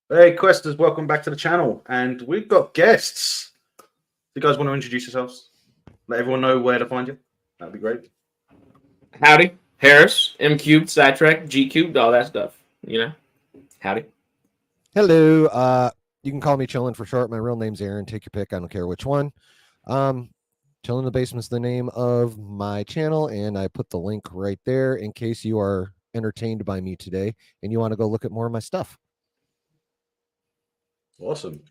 Hey, Questers, welcome back to the channel. And we've got guests. You guys want to introduce yourselves? Let everyone know where to find you. That'd be great. Howdy, Harris, M cubed, sidetrack, G cubed, all that stuff. You know, howdy. Hello. You can call me Chillin' for short. My real name's Aaron. Take your pick. I don't care which one. Chillin' in the Basement's the name of my channel, and I put the link right there in case you are entertained by me today and you want to go look at more of my stuff. Awesome.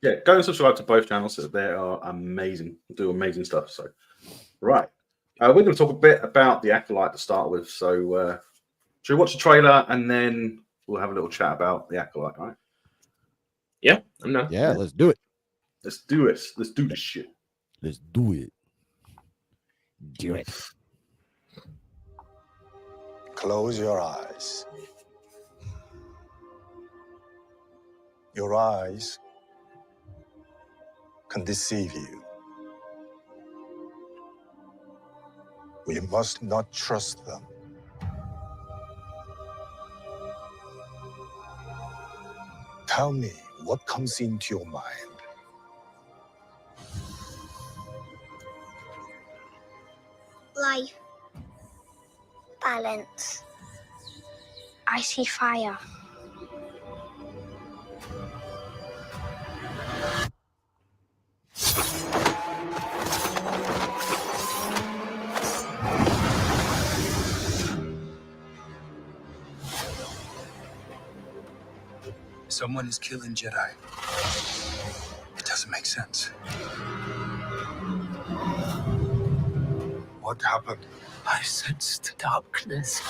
Yeah, go and subscribe to both channels. They are amazing. Do amazing stuff. So, right. We're going to talk a bit about the Acolyte to start with. So, should we watch the trailer and then we'll have a little chat about the Acolyte, right? Yeah, I'm done. Yeah, let's do it. Let's do it. Let's do this shit. Let's do it. Do it. Close your eyes. Your eyes can deceive you. We must not trust them. Tell me what comes into your mind. Life. Balance. I see fire. Someone is killing Jedi. It doesn't make sense. What happened? I sensed darkness.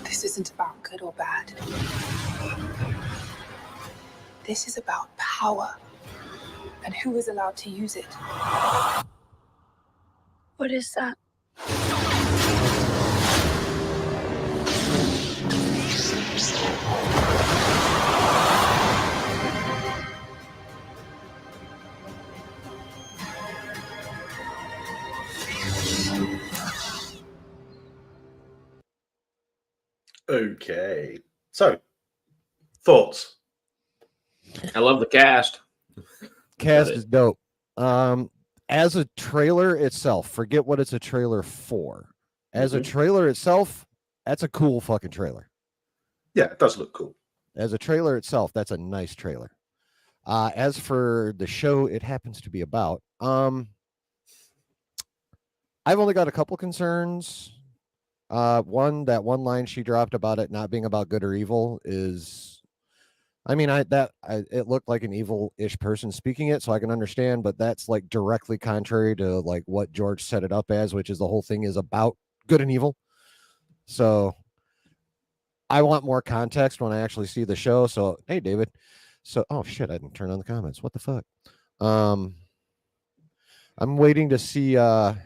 This isn't about good or bad. This is about power and who is allowed to use it. What is that? Okay. So, thoughts? I love the cast. Cast is dope. As a trailer itself, forget what it's a trailer for. As a trailer itself, that's a cool fucking trailer. Yeah, it does look cool. As a trailer itself, that's a nice trailer. As for the show it happens to be about, I've only got a couple concerns. One line she dropped about it not being about good or evil is, I mean, it looked like an evil-ish person speaking it, so I can understand, but that's like directly contrary to like what George set it up as, which is the whole thing is about good and evil. So I want more context when I actually see the show. So, hey, David. So, oh shit, I didn't turn on the comments. What the fuck? I'm waiting to see how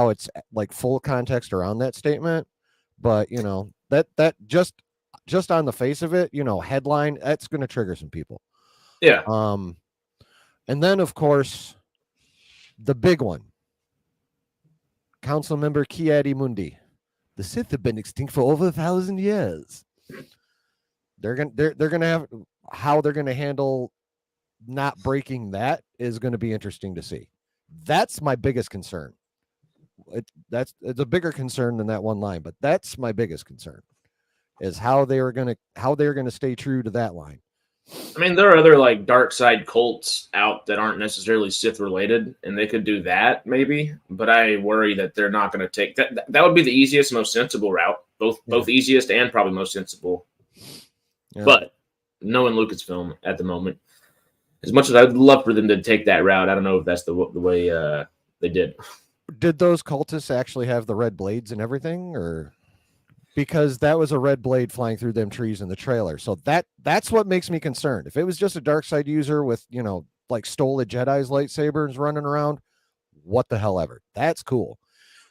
it's like full context around that statement, but you know that just on the face of it, you know, headline, that's going to trigger some people. Yeah. And then of course the big one, Council Member Ki-Adi-Mundi. The Sith have been extinct for over 1,000 years. They're gonna have how they're gonna handle not breaking that is going to be interesting to see. That's my biggest concern. It's a bigger concern than that one line, but that's my biggest concern is how they're gonna stay true to that line. I mean, there are other like dark side cults out that aren't necessarily Sith related, and they could do that maybe. But I worry that they're not going to take that. That would be the easiest, most sensible route. Both easiest and probably most sensible. Yeah. But knowing Lucasfilm at the moment, as much as I'd love for them to take that route, I don't know if that's the way they did. Did those cultists actually have the red blades and everything, or? Because that was a red blade flying through them trees in the trailer. So that's what makes me concerned. If it was just a dark side user with, you know, like stole a Jedi's lightsabers running around, what the hell ever. That's cool.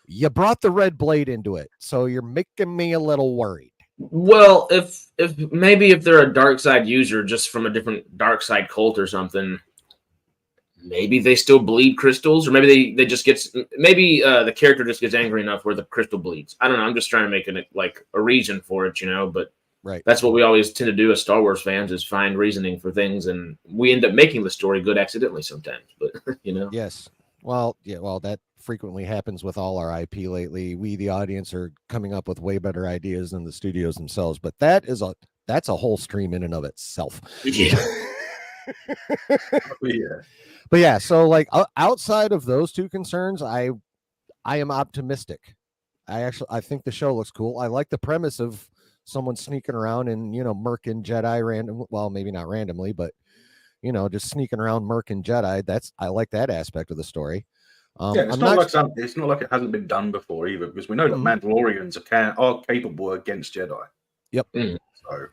You brought the red blade into it, so you're making me a little worried. Well, if maybe if they're a dark side user just from a different dark side cult or something, maybe they still bleed crystals, or maybe they just gets maybe the character just gets angry enough where the crystal bleeds. I don't know. I'm just trying to make it like a reason for it, But Right. that's what we always tend to do as Star Wars fans is find reasoning for things, and we end up making the story good accidentally sometimes. But Yes. Well, yeah. Well, that frequently happens with all our IP lately. We, the audience, are coming up with way better ideas than the studios themselves. But that's a whole stream in and of itself. Yeah. Yeah. But yeah, so like outside of those two concerns, I am optimistic. I think the show looks cool. I like the premise of someone sneaking around and murking Jedi random. Well, maybe not randomly, but just sneaking around murking Jedi. I like that aspect of the story. Yeah, it's it's not like it hasn't been done before either, because we know that Mandalorians are capable against Jedi. Yep. So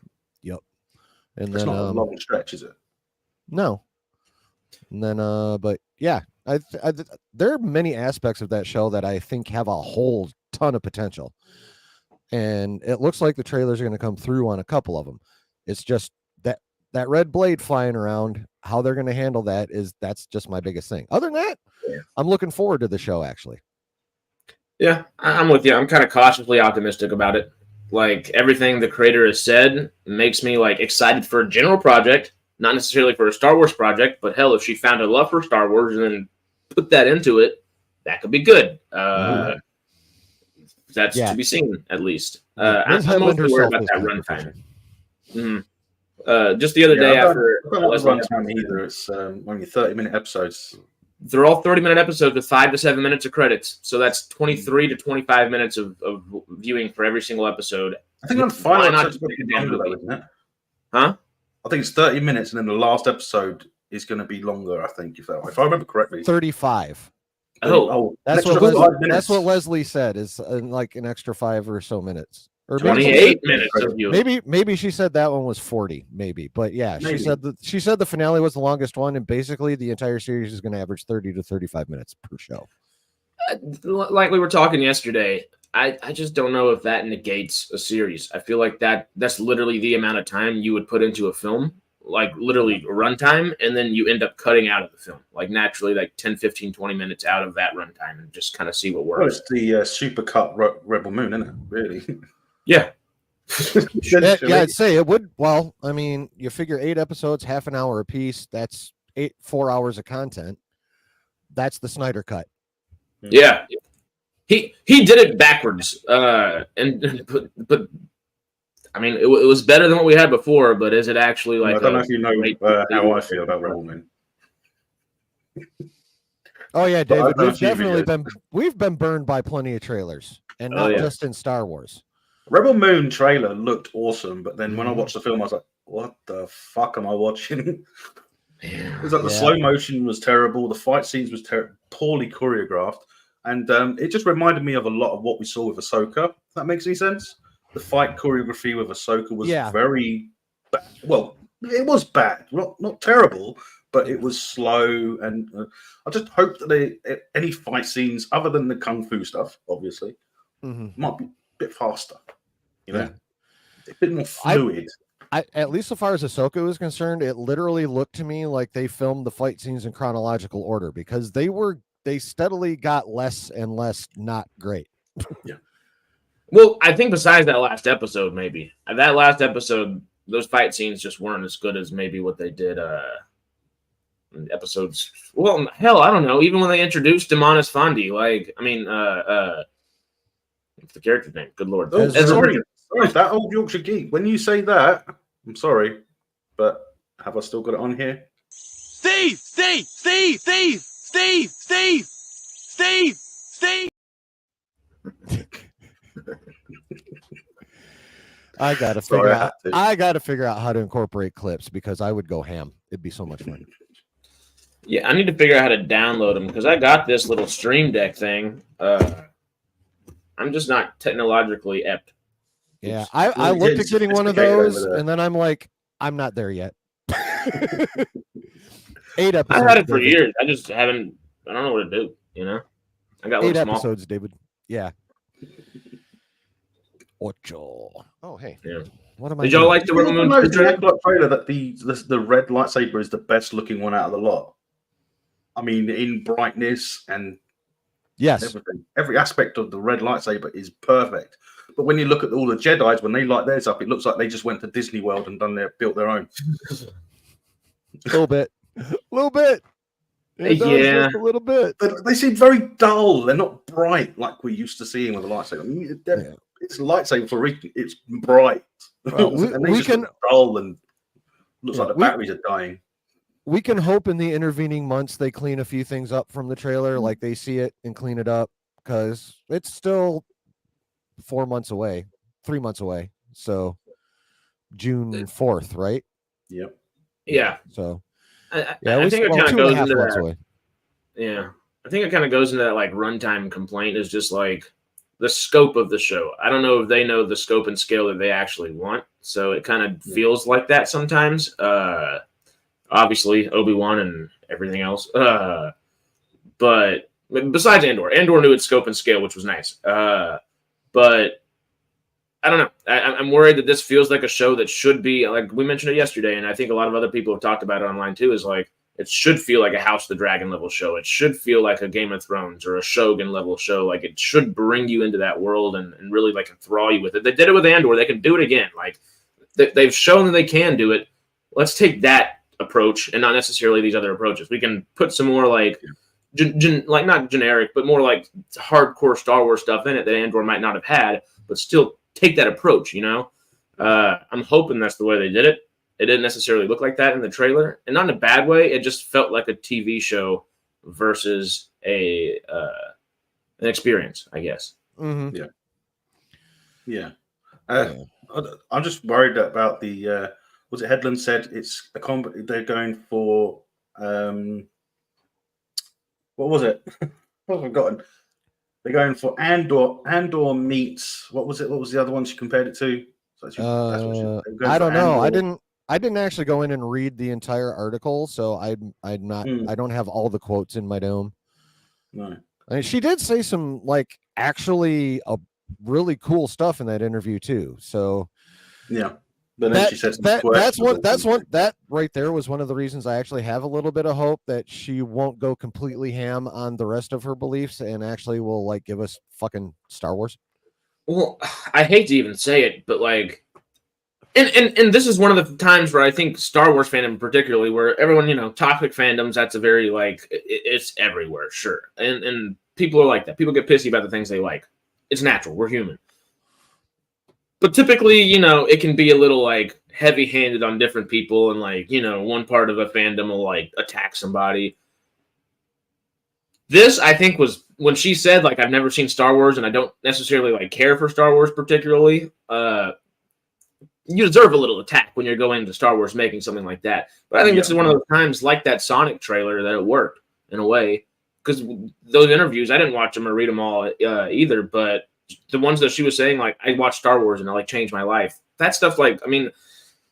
yep. And it's then not a long stretch, is it? No. And then but yeah, there are many aspects of that show that I think have a whole ton of potential. And it looks like the trailers are going to come through on a couple of them. It's just that red blade flying around, how they're going to handle that's just my biggest thing. Other than that, I'm looking forward to the show, actually. Yeah, I'm with you. I'm kind of cautiously optimistic about it. Like everything the creator has said makes me like excited for a general project, not necessarily for a Star Wars project, but hell, if she found a love for Star Wars and then put that into it, that could be good. That's to be seen, at least. I'm mostly worried about that runtime. Just the other day after runtime either, it's only 30-minute episodes. They're all 30-minute episodes with 5 to 7 minutes of credits, so that's 23 to 25 minutes of viewing for every single episode. I think on the final episode, isn't it? Huh? I think it's 30 minutes, and then the last episode is going to be longer. I think if I remember correctly, 35. Oh, that's what Leslie said is like an extra 5 or so minutes. Or 28 minutes of viewing. Maybe she said that one was 40, maybe. But yeah, maybe. she said the finale was the longest one, and basically the entire series is going to average 30 to 35 minutes per show. Like we were talking yesterday, I just don't know if that negates a series. I feel like that's literally the amount of time you would put into a film, like literally runtime, and then you end up cutting out of the film, like naturally like 10, 15, 20 minutes out of that runtime and just kind of see what works. Well, it's the super cut Rebel Moon, isn't it? Really? Yeah. Yeah, I'd say it would. Well, I mean, you figure 8 episodes, half an hour a piece. That's 4 hours of content. That's the Snyder cut. Yeah. He did it backwards. But I mean, it was better than what we had before, but is it actually like? I don't know if you know how I feel about Rebel Moon. Oh yeah, David, we've been burned by plenty of trailers, and not just in Star Wars. Rebel Moon trailer looked awesome, but then when I watched the film, I was like, "What the fuck am I watching?" It was like the slow motion was terrible, the fight scenes was poorly choreographed, and it just reminded me of a lot of what we saw with Ahsoka. If that makes any sense. The fight choreography with Ahsoka was very bad. Well, it was bad, not terrible, but it was slow. And I just hope that any fight scenes, other than the kung fu stuff, obviously, might be a bit faster. A bit more fluid. At least so far as Ahsoka is concerned, it literally looked to me like they filmed the fight scenes in chronological order, because they steadily got less and less not great. Yeah. Well, I think besides that last episode, maybe that last episode, those fight scenes just weren't as good as maybe what they did in episodes. Well, hell, I don't know. Even when they introduced Demonis Fondi, like, I mean, what's the character's name? Good Lord. Sorry, that old Yorkshire geek. When you say that, I'm sorry, but have I still got it on here? Steve! I gotta figure out how to incorporate clips, because I would go ham. It'd be so much fun. Yeah, I need to figure out how to download them, because I got this little Stream Deck thing. I'm just not technologically apt. Yeah, I looked at getting one of those, and then I'm like, I'm not there yet. 8 episodes. I've had it for years. I just haven't. I don't know what to do. I got 8 episodes, David. Yeah. Ocho. Oh, hey. Yeah. What am I Did y'all doing? like the You Rebel Moon notice 2 in the trailer? Acolyte trailer that the red lightsaber is the best looking one out of the lot. I mean, in brightness and Yes. everything, every aspect of the red lightsaber is perfect. But when you look at all the Jedi's, when they light theirs up, it looks like they just went to Disney World and built their own. A little bit. A little bit. It does Yeah. just a little bit. They seem very dull. They're not bright like we used to seeing with a lightsaber. I mean, Yeah. it's a lightsaber for a reason. It's bright. Well, and they we just can- look dull and looks Yeah, like the batteries are dying. We can hope in the intervening months they clean a few things up from the trailer, like they see it and clean it up, because it's still 4 months away, 3 months away. So June 4th, right? Yep. Yeah. So I yeah, think it kind of 2.5 goes into months that. away. Yeah. I think it kind of goes into that like runtime complaint is just like the scope of the show. I don't know if they know the scope and scale that they actually want. So it kind of feels like that sometimes. Obviously Obi-Wan and everything else. But besides Andor knew its scope and scale, which was nice. But I don't know. I'm worried that this feels like a show that should be, like we mentioned it yesterday, and I think a lot of other people have talked about it online too, is like it should feel like a House of the Dragon level show. It should feel like a Game of Thrones or a Shogun level show. Like it should bring you into that world and really like enthrall you with it. They did it with Andor. They can do it again. Like they've shown that they can do it. Let's take that approach and not necessarily these other approaches. We can put some more like like not generic, but more like hardcore Star Wars stuff in it that Andor might not have had, but still take that approach, you know? I'm hoping that's the way they did it. It didn't necessarily look like that in the trailer, and not in a bad way. It just felt like a TV show versus an experience, I guess. Mm-hmm. Yeah. I'm just worried about the was it Headland said it's a they're going for what was it? I've forgotten. They're going for Andor meets what was it? What was the other one she compared it to? I don't know. I didn't actually go in and read the entire article, so I don't have all the quotes in my dome. No. I mean, she did say some like actually really cool stuff in that interview too. So yeah. But then she said that right there was one of the reasons I actually have a little bit of hope that she won't go completely ham on the rest of her beliefs and actually will like give us fucking Star Wars. Well, I hate to even say it, but like, and this is one of the times where I think Star Wars fandom, particularly, where everyone, you know, toxic fandoms, that's a very like it's everywhere, sure, and people are like that. People get pissy about the things they like. It's natural. We're human. But typically, you know, it can be a little like heavy-handed on different people, and like, you know, one part of a fandom will like attack somebody. This, I think, was when she said like I've never seen Star Wars and I don't necessarily like care for Star Wars particularly. You deserve a little attack when you're going to Star Wars making something like that. But I think this is one of those times, like that Sonic trailer, that it worked in a way, because those interviews, I didn't watch them or read them all either, but the ones that she was saying, like, I watched Star Wars and it like changed my life. That stuff, like, I mean,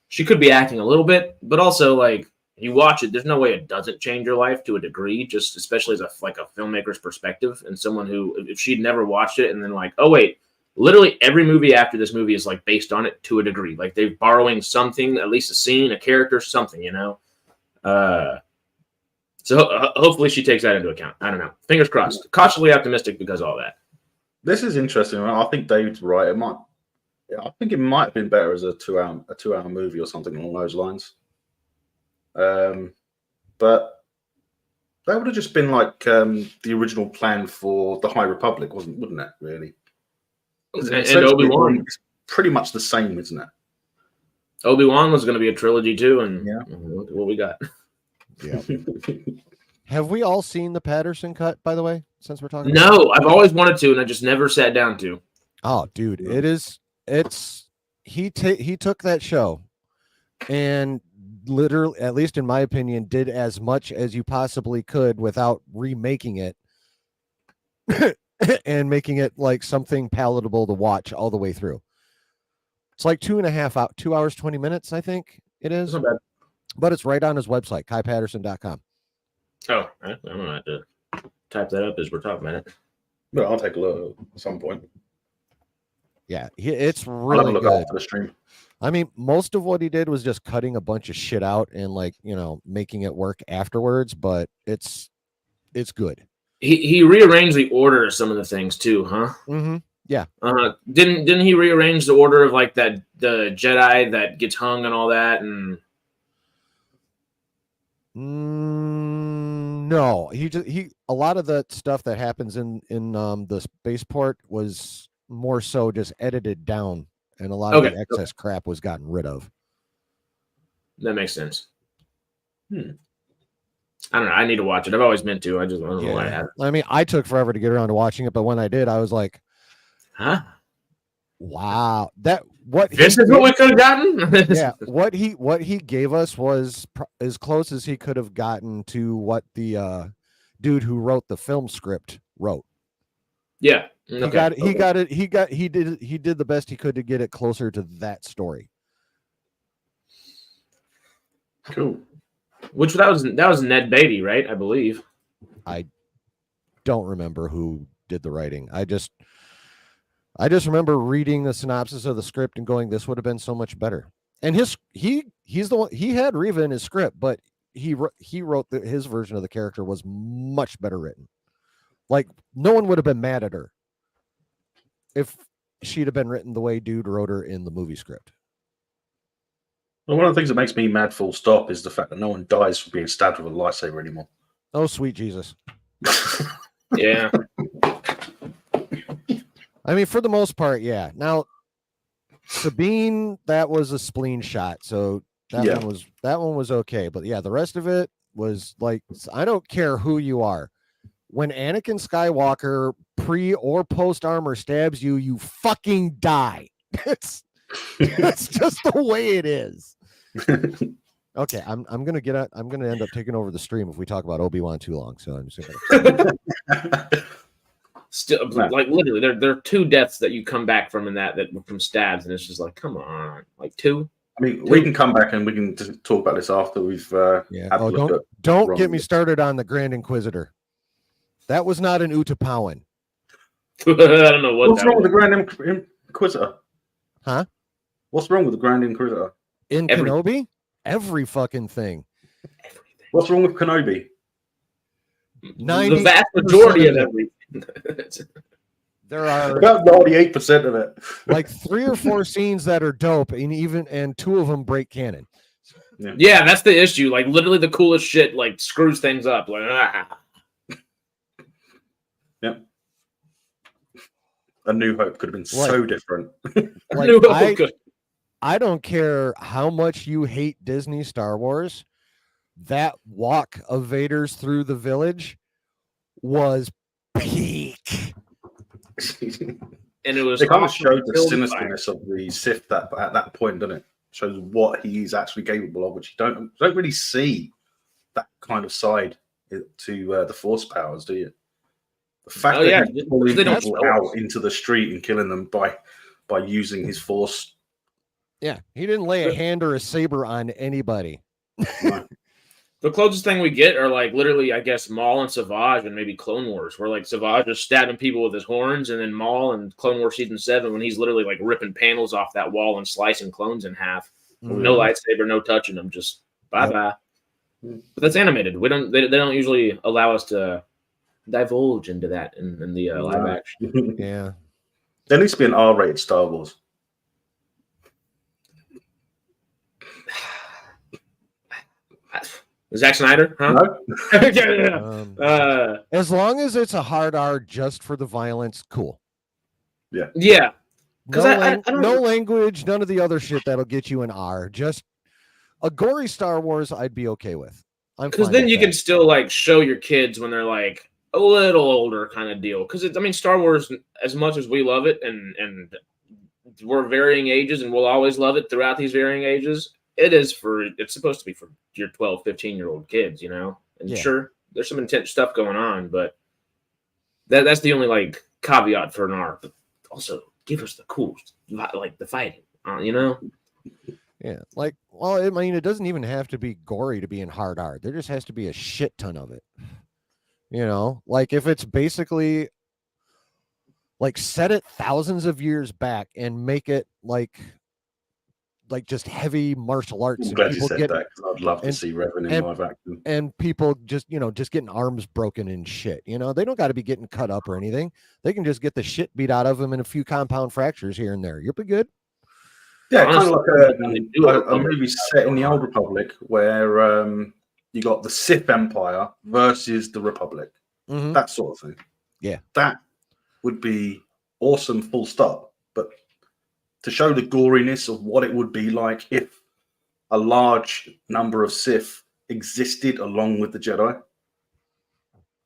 she could be acting a little bit, but also like you watch it, there's no way it doesn't change your life to a degree, just especially as a filmmaker's perspective, and someone who, if she'd never watched it and then like, oh wait, literally every movie after this movie is like based on it to a degree. Like they're borrowing something, at least a scene, a character, something, you know? So hopefully she takes that into account. I don't know. Fingers crossed. Cautiously optimistic because of all that. This is interesting. I think David's right. I think it might have been better as a 2-hour movie or something along those lines. But that would have just been like the original plan for the High Republic, wouldn't it? Really. And Obi-Wan, it's pretty much the same, isn't it? Obi-Wan was going to be a trilogy too, and yeah, what we got. Yeah. Have we all seen the Patterson cut, by the way, since we're talking? No, I've always wanted to, and I just never sat down to. Oh, dude, he took that show and literally, at least in my opinion, did as much as you possibly could without remaking it and making it like something palatable to watch all the way through. It's like 2 hours, 20 minutes, I think it is. Not bad. But it's right on his website, kaipatterson.com. Oh, I'm going to have to type that up as we're talking about it. But I'll take a look at some point. Yeah, it's I'll have a really look good. after the stream. I mean, most of what he did was just cutting a bunch of shit out and like, making it work afterwards, but it's good. He rearranged the order of some of the things too, huh? Mm-hmm. Yeah. Didn't he rearrange the order of like the Jedi that gets hung and all that? And no, he a lot of the stuff that happens in the spaceport was more so just edited down, and a lot of the excess crap was gotten rid of. That makes sense. I don't know. I need to watch it. I've always meant to. I don't know why I haven't. I mean, I took forever to get around to watching it, but when I did, I was like, huh? Wow. This is what we could have gotten? Yeah. What he gave us was as close as he could have gotten to what the dude who wrote the film script wrote. Yeah. Okay. He did the best he could to get it closer to that story. Cool. Which that was Ned Beatty, right? I believe. I don't remember who did the writing. I just remember reading the synopsis of the script and going, "This would have been so much better." And he's the one. He had Reva in his script, but he wrote his version of the character was much better written. Like no one would have been mad at her if she'd have been written the way dude wrote her in the movie script. Well, one of the things that makes me mad, full stop, is the fact that no one dies from being stabbed with a lightsaber anymore. Oh, sweet Jesus! Yeah. I mean, for the most part, yeah. Now, Sabine, that was a spleen shot, so that one was okay. But yeah, the rest of it was like, I don't care who you are. When Anakin Skywalker pre or post armor stabs you, you fucking die. That's just the way it is. Okay, I'm gonna end up taking over the stream if we talk about Obi-Wan too long. So I'm just gonna. Still, like literally, there are two deaths that you come back from in that from stabs, and it's just like, come on, like two. I mean, we can come back and we can just talk about this after we've. Don't get me started on the Grand Inquisitor. That was not an Utapawan. I don't know what's wrong with the Grand Inquisitor. Huh? What's wrong with the Grand Inquisitor? In Kenobi, every fucking thing. What's wrong with Kenobi? The vast majority of everything. There are about 98% of it. Like 3 or 4 scenes that are dope, and 2 of them break canon. Yeah, that's the issue. Like literally, the coolest shit like screws things up. Like, Yep. A New Hope could have been so different. Like, I don't care how much you hate Disney Star Wars. That walk of Vader's through the village was peak. And it was. It kind of showed the sinisterness of the Sith at that point, doesn't it? Shows what he's actually capable of, which you don't really see that kind of side to the Force powers, do you? The fact that he's pulling people out into the street and killing them by using his Force. Yeah, he didn't lay a hand or a saber on anybody. The closest thing we get are like literally, I guess, Maul and Savage and maybe Clone Wars, where like Savage is stabbing people with his horns, and then Maul and Clone Wars Season 7 when he's literally like ripping panels off that wall and slicing clones in half. Mm-hmm. No lightsaber, no touching them, just bye-bye. But that's animated. They don't usually allow us to divulge into that in the live action. Yeah. There needs to be an R-rated Star Wars. Zack Snyder, huh? No. As long as it's a hard R just for the violence, cool. Yeah. Yeah. No language, none of the other shit that'll get you an R. Just a gory Star Wars, I'd be okay with. Because then you can still like show your kids when they're like a little older, kind of deal. Because Star Wars, as much as we love it, and we're varying ages, and we'll always love it throughout these varying ages. It's supposed to be for your 12, 15-year-old kids, And sure, there's some intense stuff going on, but that's the only like caveat for an R. But also, give us the cool, like the fighting, Yeah, like, well, it doesn't even have to be gory to be in hard R. There just has to be a shit ton of it. Like if it's basically like set it thousands of years back and make it like just heavy martial arts. I'm And glad you people said get that because I'd love to see Revan in live action. and people just just getting arms broken and shit. They don't got to be getting cut up or anything. They can just get the shit beat out of them and a few compound fractures here and there. You'll be good. Yeah, Honestly, kind of like a movie set in the Old Republic where you got the Sith Empire versus the Republic. Mhm. That sort of thing. Yeah. That would be awesome, full stop. But to show the goriness of what it would be like if a large number of Sith existed along with the Jedi.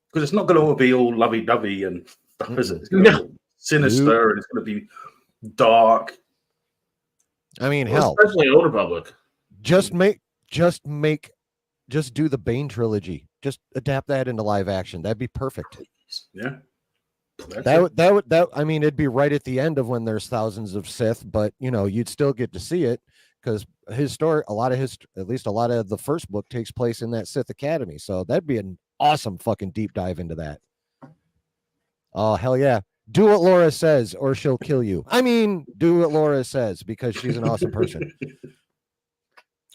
Because it's not going to be all lovey-dovey and stuff, is it? It's going to be sinister and it's going to be dark. I mean, hell, especially Old Republic. Just do the Bane trilogy. Just adapt that into live action. That'd be perfect. Yeah. I mean, it'd be right at the end of when there's thousands of Sith, but you'd still get to see it because at least a lot of the first book takes place in that Sith Academy. So that'd be an awesome fucking deep dive into that. Oh, hell yeah. Do what Laura says or she'll kill you. I mean, do what Laura says because she's an awesome person.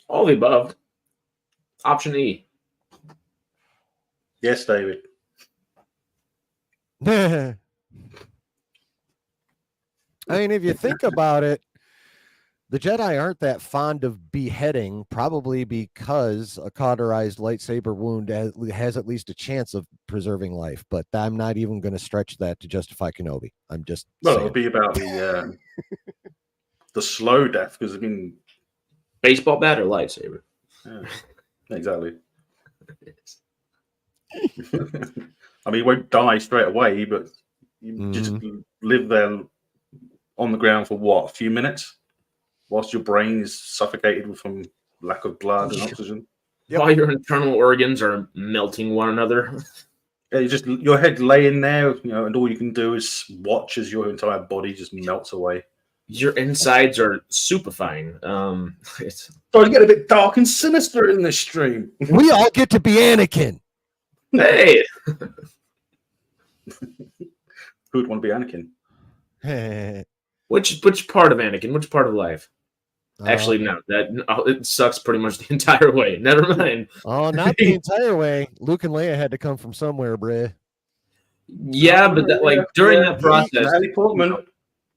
All the above. Option E. Yes, David. I mean, if you think about it, the Jedi aren't that fond of beheading, probably because a cauterized lightsaber wound has at least a chance of preserving life. But I'm not even going to stretch that to justify Kenobi. I'm just saying. It'll be about the slow death because baseball bat or lightsaber. Yeah, exactly. I mean, you won't die straight away, but you just live there on the ground for what, a few minutes, whilst your brain is suffocated from lack of blood and oxygen. While your internal organs are melting one another. Yeah, your head laying there, and all you can do is watch as your entire body just melts away. Your insides are stupefying. It's starting to get a bit dark and sinister in this stream. We all get to be Anakin. Hey. Who would want to be Anakin? Which part of Anakin? Which part of life? Actually, no. It sucks pretty much the entire way. Never mind. Oh, not the entire way. Luke and Leia had to come from somewhere, bruh. Yeah, but during that process, Natalie Portman.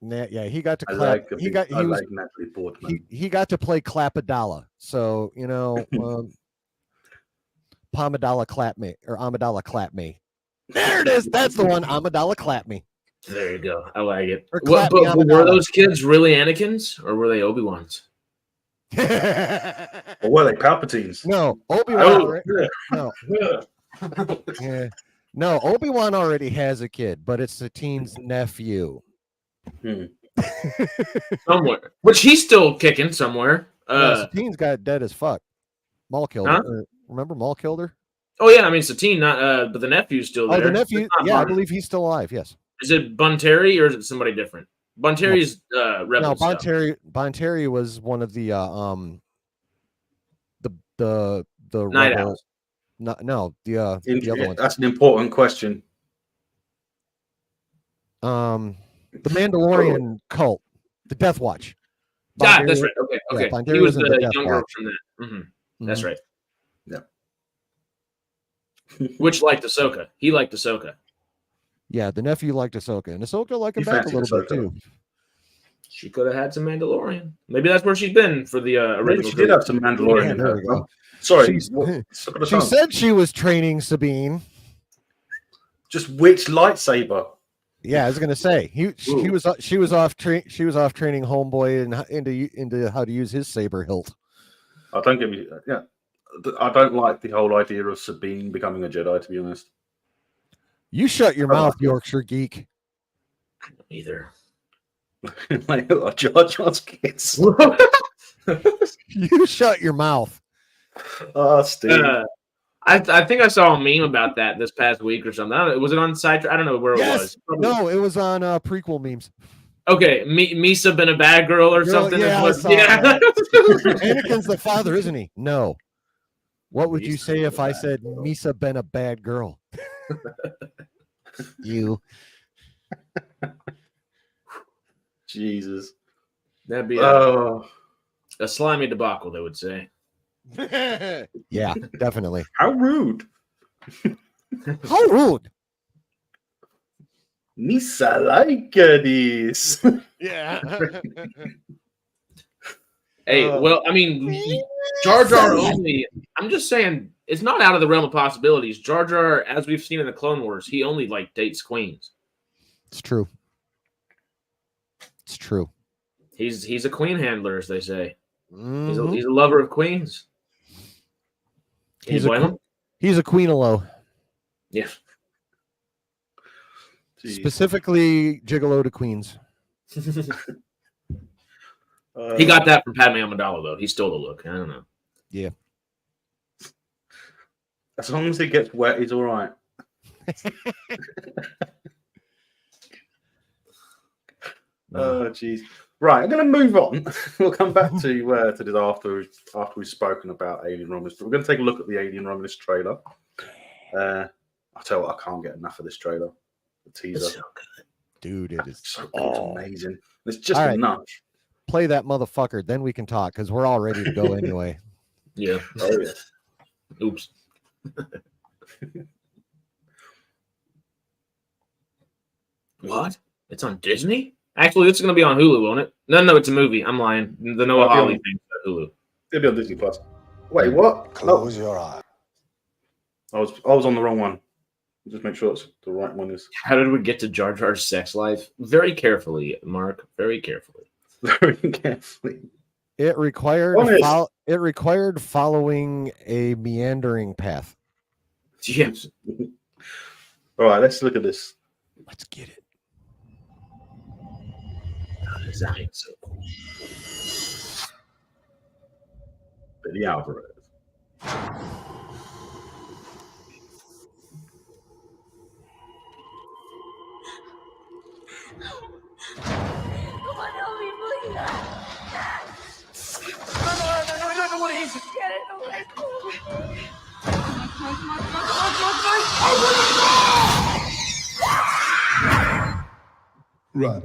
Yeah, he got to clap. He got to play Clapadala. So Pamadala clap me or Amidala clap me. There it is. That's the one. Amidala clap me. There you go. I like it. But were those kids really Anakins or were they Obi-Wans? Or were they Palpatines? No, Obi-Wan. No, Obi-Wan already has a kid, but it's Satine's nephew. Somewhere, which he's still kicking somewhere. Satine's got dead as fuck. Maul killed her. Remember Maul killed her? Oh yeah, I mean Satine, not but the nephew's still there. Oh, the nephew. Yeah, I believe he's still alive. Yes. Is it Bonteri or is it somebody different? Bonteri's rebel. No, Bonteri was one of the Night rebels. No, the other one. That's an important question. The Mandalorian cult, the Death Watch. Ah, that's right. Okay. Yeah, he was the younger from that. Mm-hmm. That's right. Yeah. Which liked Ahsoka. He liked Ahsoka. Yeah, the nephew liked Ahsoka, and Ahsoka liked him back a little bit too. She could have had some Mandalorian. Maybe that's where she's been for the original. She did have some Mandalorian in her. Go. Sorry, she said she was training Sabine. Just which lightsaber? Yeah, I was gonna say she was off training homeboy into how to use his saber hilt. I don't get me. Yeah, I don't like the whole idea of Sabine becoming a Jedi. To be honest, you shut your mouth, Yorkshire geek. Either. Like Jar Jar's kids. You shut your mouth. Oh, Steve. I think I saw a meme about that this past week or something. I don't know, was it on Sidetrack? I don't know where it was. No, it was on prequel memes. Okay, Misa been a bad girl or something. Yeah, Anakin's the father, isn't he? No. What would you say if I said Misa been a bad girl? You. Jesus. That'd be Oh, a slimy debacle, they would say. Yeah, definitely. how rude. How rude. Nisa like this. Yeah. Hey, well, I mean, Jar Jar only. I'm just saying, it's not out of the realm of possibilities. Jar Jar, as we've seen in the Clone Wars, he only like dates queens. It's true. It's true. He's a queen handler, as they say. Mhm. He's a lover of queens. Can He's you a blame him? He's a queen-alo. Yeah. Jeez. Specifically, gigolo to queens. He got that from Padme Amidala, though. He stole the look. I don't know. Yeah. As long as he gets wet, he's all right. Oh, jeez. Right, I'm going to move on. We'll come back to this after we've spoken about Alien Romulus. But we're going to take a look at the Alien Romulus trailer. I'll tell you what, I can't get enough of this trailer. The teaser. It's so good. Dude, it is So good. It's amazing. It's just All right. enough. Play that motherfucker, then we can talk because we're all ready to go anyway. Yeah. Oh, yeah. Oops. What? It's on Disney? Actually, it's going to be on Hulu, won't it? No, it's a movie. I'm lying. The Noah Hawley thing's on Hulu. It'll be on Disney Plus. Wait, what? Close your eyes. I was on the wrong one. Just make sure it's the right one. Is How did we get to Jar Jar's sex life? Very carefully, Mark. Very carefully. very carefully. It required Honest. it required following a meandering path. Yes. All right, let's look at this. Let's get it. Design so cool. Billy Alvarez. Come on, help me, please. Please. Get it away from me. Run.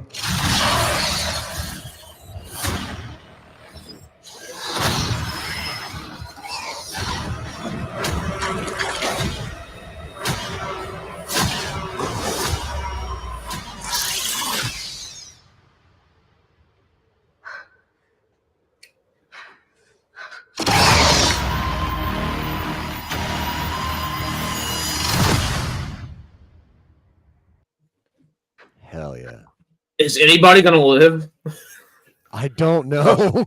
Hell yeah. Is anybody going to live? I don't know.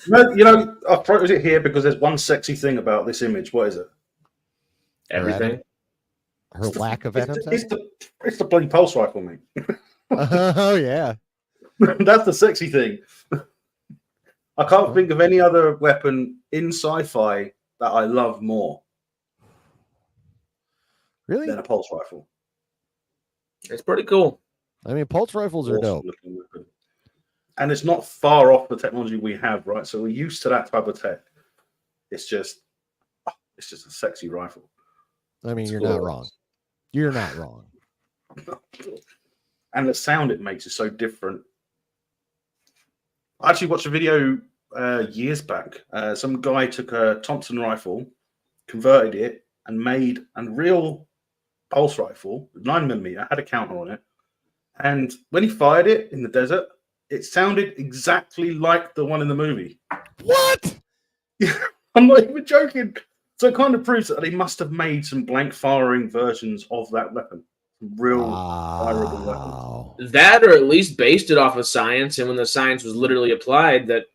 No, you know, I froze it here because there's one sexy thing about this image. What is it? Everything. Her lack of It's venom. it's the bloody pulse rifle, mate. Oh yeah. That's the sexy thing. I can't think of any other weapon in sci-fi that I love more Really? than a pulse rifle. It's pretty cool. I mean, pulse rifles are Awesome dope. looking weapon. And it's not far off the technology we have, right? So we're used to that type of tech. It's just a sexy rifle. I mean, It's you're not glorious. wrong. You're not wrong. And the sound it makes is so different. I actually watched a video years back. Some guy took a Thompson rifle, converted it, and made a real pulse rifle, 9mm, had a counter on it. And when he fired it in the desert, it sounded exactly like the one in the movie. What? I'm not even joking. So it kind of proves that they must have made some blank firing versions of that weapon. Real fireable weapons. Wow. That, or at least based it off of science, and when the science was literally applied, that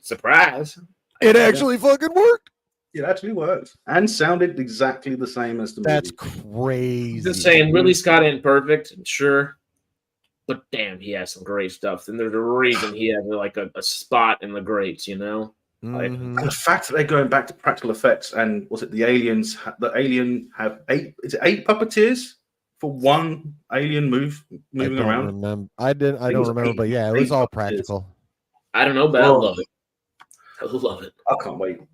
surprise. It actually fucking worked. It actually works and sounded exactly the same as the That's movie. crazy. Just saying, Ridley Scott ain't perfect, sure. But damn, he has some great stuff. And there's a reason he has like a spot in the greats, you know? Mhm. And the fact that they're going back to practical effects, and was it the aliens? The alien have 8? Is it 8 puppeteers for one alien moving around? Remember. I don't it was remember, but yeah, it was 8 all puppeteers. practical. I don't know, but Well, I love it. I love it. I can't wait. I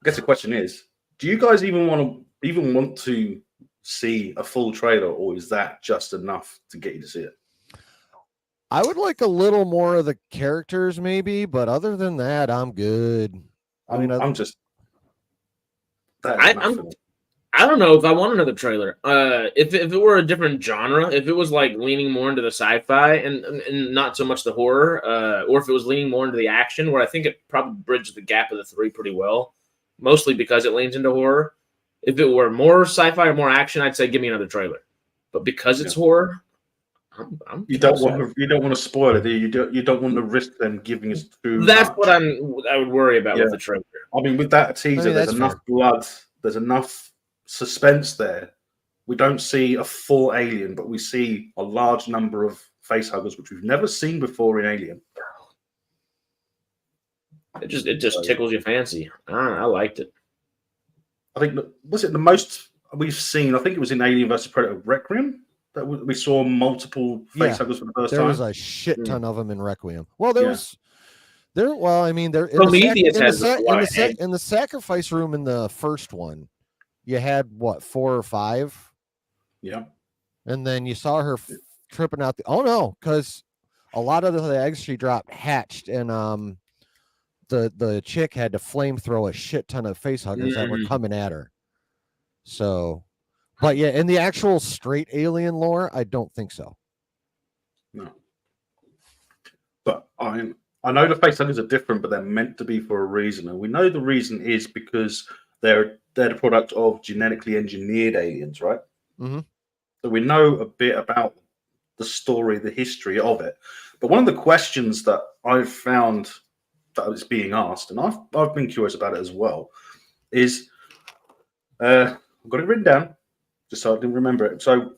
guess the question is, do you guys even want to see a full trailer, or is that just enough to get you to see it? I would like a little more of the characters, maybe, but other than that, I'm good. I'm just. I don't know if I want another trailer. If it were a different genre, if it was like leaning more into the sci-fi and not so much the horror, or if it was leaning more into the action, where I think it probably bridges the gap of the three pretty well, mostly because it leans into horror. If it were more sci-fi or more action, I'd say give me another trailer. But because it's horror, you don't want to spoil it. Do you? You don't want to risk them giving us too That's much. what I would worry about with the trailer. I mean, with that teaser, there's enough blood. There's enough suspense there. We don't see a full alien, but we see a large number of facehuggers, which we've never seen before in Alien. It just tickles your fancy. I liked it. I think was it the most we've seen? I think it was in Alien vs Predator Requiem that we saw multiple facehuggers for the first time. There was a shit ton of them in Requiem. Well, Well, I mean, in the sacrifice room in the first one, you had what 4 or 5. Yeah, and then you saw her tripping out. Because a lot of the eggs she dropped hatched, and the chick had to flamethrow a shit ton of facehuggers that were coming at her. So, but yeah, in the actual straight alien lore, I don't think so. No, but I know the facehuggers are different, but they're meant to be for a reason, and we know the reason is because they're the product of genetically engineered aliens, right? Mm-hmm. So we know a bit about the story, the history of it. But one of the questions that I've found that is being asked, and I've been curious about it as well, is I've got it written down just so I didn't remember it. So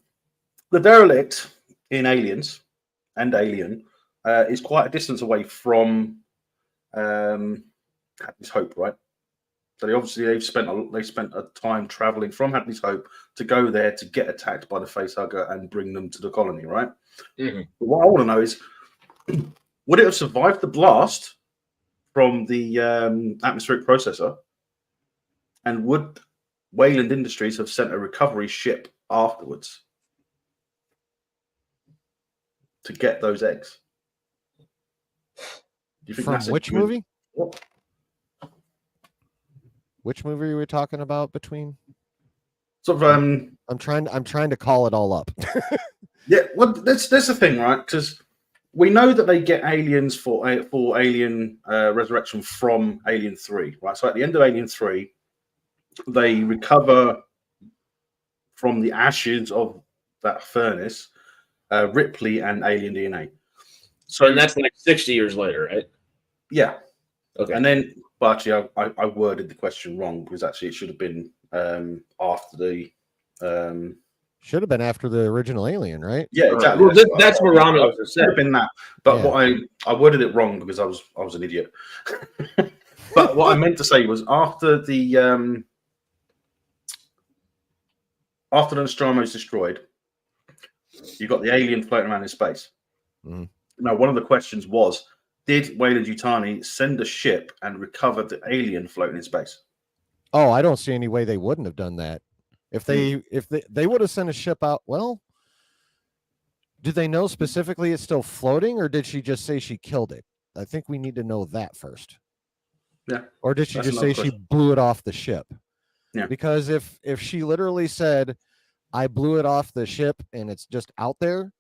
the derelict in Aliens and Alien is quite a distance away from Hadley's Hope, right? So they've spent a time traveling from Hadley's Hope to go there to get attacked by the facehugger and bring them to the colony, right? Mm-hmm. But what I want to know is, would it have survived the blast from the atmospheric processor? And would Wayland Industries have sent a recovery ship afterwards to get those eggs? Do you think From which movie? Which movie are we talking about between? Sort of, I'm trying to call it all up. Yeah, well, that's the thing, right? Because we know that they get aliens for Alien Resurrection from Alien 3, right? So at the end of Alien 3, they recover from the ashes of that furnace Ripley and alien DNA. So and that's like 60 years later, right? Yeah. Okay. And then, but actually, I worded the question wrong because actually it should have been after the. Should have been after the original Alien, right? Yeah, exactly. Well, that's where Romulus is should have been that. But what I worded it wrong because I was an idiot. But what I meant to say was after the Nostromo is destroyed, you got the alien floating around in space. Mm-hmm. Now, one of the questions was, did Weyland-Yutani send a ship and recover the alien floating in space? Oh, I don't see any way they wouldn't have done that. If they would have sent a ship out, well, do they know specifically it's still floating, or did she just say she killed it? I think we need to know that first. Yeah. Or did she just say she blew it off the ship? Yeah. Because if she literally said, I blew it off the ship and it's just out there,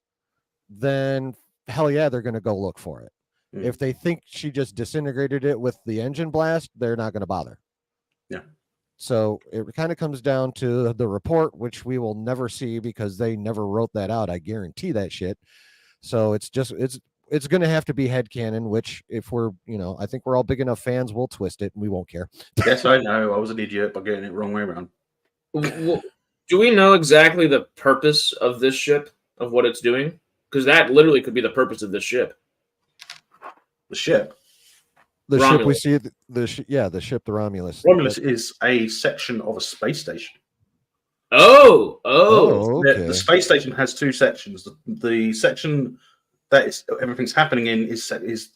then hell yeah, they're going to go look for it. Mm. If they think she just disintegrated it with the engine blast, they're not going to bother. Yeah. So it kind of comes down to the report, which we will never see because they never wrote that out. I guarantee that shit. So it's going to have to be headcanon, which if we're, I think we're all big enough fans, we'll twist it and we won't care. Yes, I know. I was an idiot by getting it wrong way around. Well, do we know exactly the purpose of this ship, of what it's doing? Because that literally could be the purpose of this ship. The ship? The Romulus. ship we see, the ship, the Romulus. Romulus is a section of a space station. Oh, okay. The space station has two sections. The section that is everything's happening in is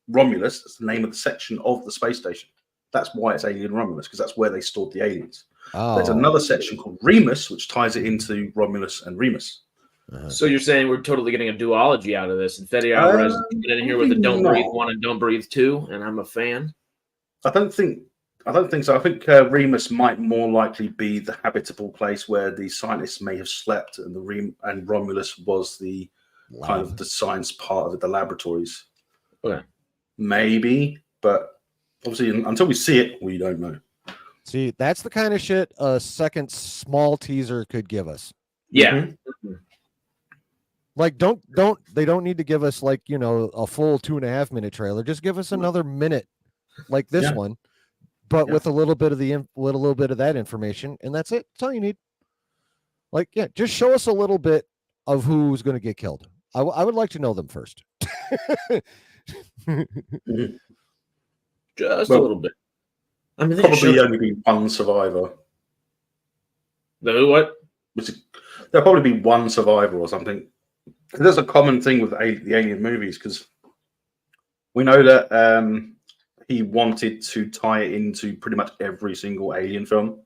Romulus. It's the name of the section of the space station. That's why it's Alien Romulus, because that's where they stored the aliens. There's another section called Remus, which ties it into Romulus and Remus. So you're saying we're totally getting a duology out of this, and Fede Alvarez is in here with the Don't not. Breathe 1 and Don't Breathe 2, and I'm a fan. I don't think so. I think Remus might more likely be the habitable place where the scientists may have slept, and and Romulus was the kind of the science part of it, the laboratories. Okay. Maybe, but obviously until we see it, we don't know. See, that's the kind of shit a second small teaser could give us. Yeah. Mm-hmm. Like, they don't need to give us like, you know, a full 2.5 minute trailer. Just give us another minute, like this one, but with a little bit of that information, and that's it. That's all you need. Like, yeah, just show us a little bit of who's going to get killed. I would like to know them first. Just a little bit. I mean, probably only be one survivor. The what? There'll probably be one survivor or something. There's a common thing with the Alien movies, because we know that he wanted to tie it into pretty much every single Alien film.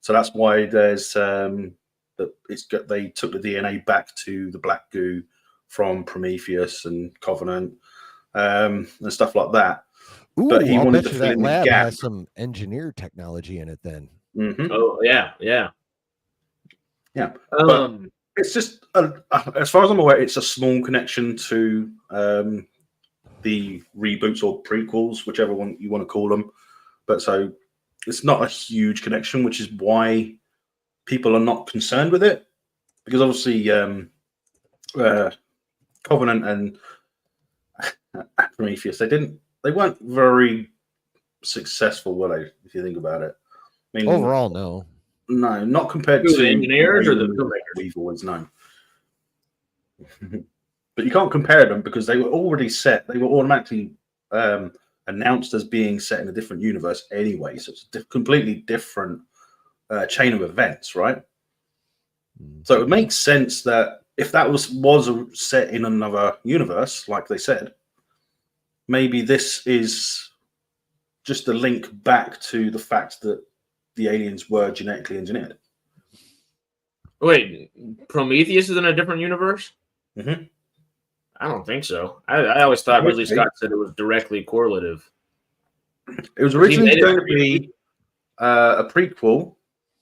So that's why there's they took the DNA back to the black goo from Prometheus and Covenant and stuff like that. Ooh, but he I'll wanted bet to you fill that in the lab gap. has some engineer technology in it then. Mm-hmm. Oh, yeah. Yeah. But it's just, as far as I'm aware, it's a small connection to the reboots or prequels, whichever one you want to call them. But so it's not a huge connection, which is why people are not concerned with it. Because obviously, Covenant and Prometheus, they weren't very successful, were they? If you think about it, I mean, overall, no, not compared to to the engineers or the filmmakers we've always known. But you can't compare them because they were already set. They were automatically announced as being set in a different universe anyway. So it's a completely different chain of events, right? So it makes sense that if that was set in another universe, like they said, maybe this is just a link back to the fact that the aliens were genetically engineered. Wait, Prometheus is in a different universe? Mm-hmm. I don't think so. I always thought Ridley Scott said it was directly correlative. It was originally going to be a prequel,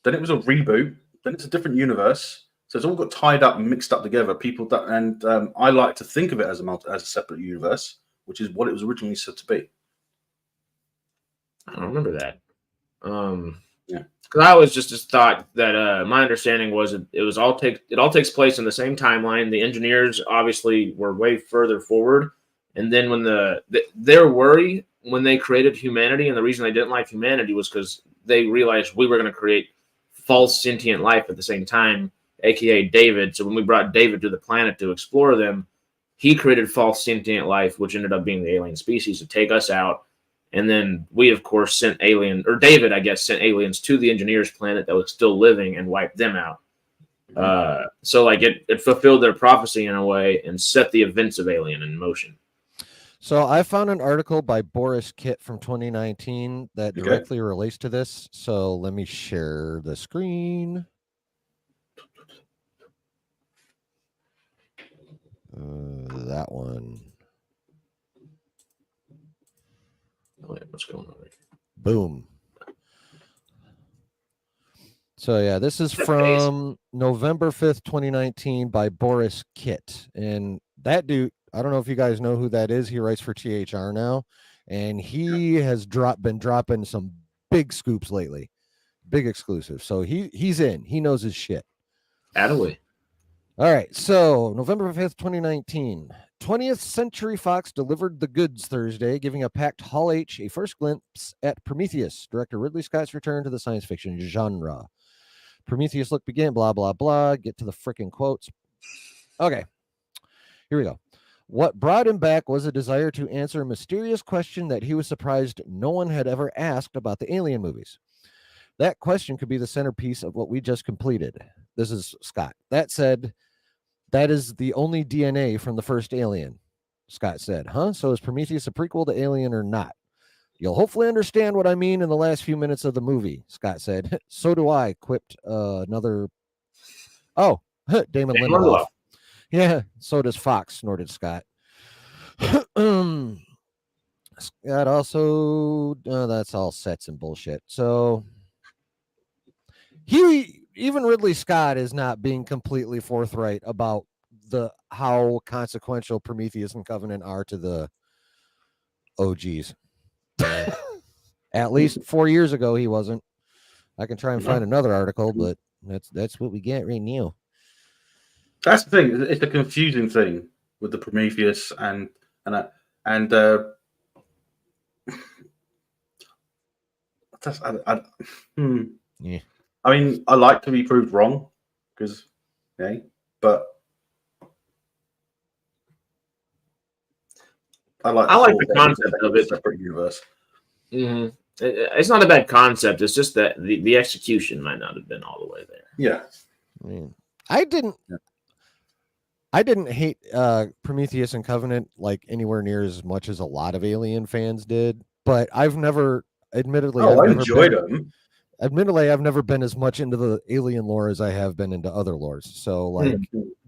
then it was a reboot, then it's a different universe. So it's all got tied up and mixed up together. I like to think of it as a separate universe, which is what it was originally said to be. I don't remember that. Yeah, because I always just thought that my understanding was it all takes place in the same timeline. The engineers obviously were way further forward, and then when their worry when they created humanity, and the reason they didn't like humanity was because they realized we were going to create false sentient life at the same time, aka David. So when we brought David to the planet to explore them, he created false sentient life, which ended up being the alien species to take us out. And then we, of course, David, I guess, sent aliens to the engineers' planet that was still living and wiped them out. So like it fulfilled their prophecy in a way and set the events of Alien in motion. So I found an article by Boris Kitt from 2019 that directly relates to this. So let me share the screen. That one. Oh, wait, what's going on right here? Boom. So yeah, this is from November 5th, 2019 by Boris Kitt. And that dude, I don't know if you guys know who that is. He writes for THR now. And he has been dropping some big scoops lately. Big exclusive. So he's in. He knows his shit. Attaway. All right. So November 5th, 2019. 20th Century Fox delivered the goods Thursday, giving a packed Hall H a first glimpse at Prometheus, director Ridley Scott's return to the science fiction genre. Prometheus look begin, blah, blah, blah. Get to the freaking quotes. Okay. Here we go. What brought him back was a desire to answer a mysterious question that he was surprised no one had ever asked about the Alien movies. That question could be the centerpiece of what we just completed. This is Scott. That said, that is the only DNA from the first Alien, Scott said. Huh? So is Prometheus a prequel to Alien or not? You'll hopefully understand what I mean in the last few minutes of the movie, Scott said. So do I, quipped another. Oh, Damon Lindelof. Yeah, so does Fox, snorted Scott. Scott also, that's all sets and bullshit. So even Ridley Scott is not being completely forthright about how consequential Prometheus and Covenant are to the OGs. At least 4 years ago, he wasn't. I can try and find another article, but that's what we get right now. That's the thing. It's a confusing thing with the Prometheus and that's, Yeah. I mean, I like to be proved wrong because, but I like the concept of it. Separate universe. Mm-hmm. It's not a bad concept. It's just that the execution might not have been all the way there. Yeah. I mean, I didn't hate Prometheus and Covenant like anywhere near as much as a lot of Alien fans did, but I've never, admittedly, I enjoyed them. Admittedly, I've never been as much into the Alien lore as I have been into other lores. So, like,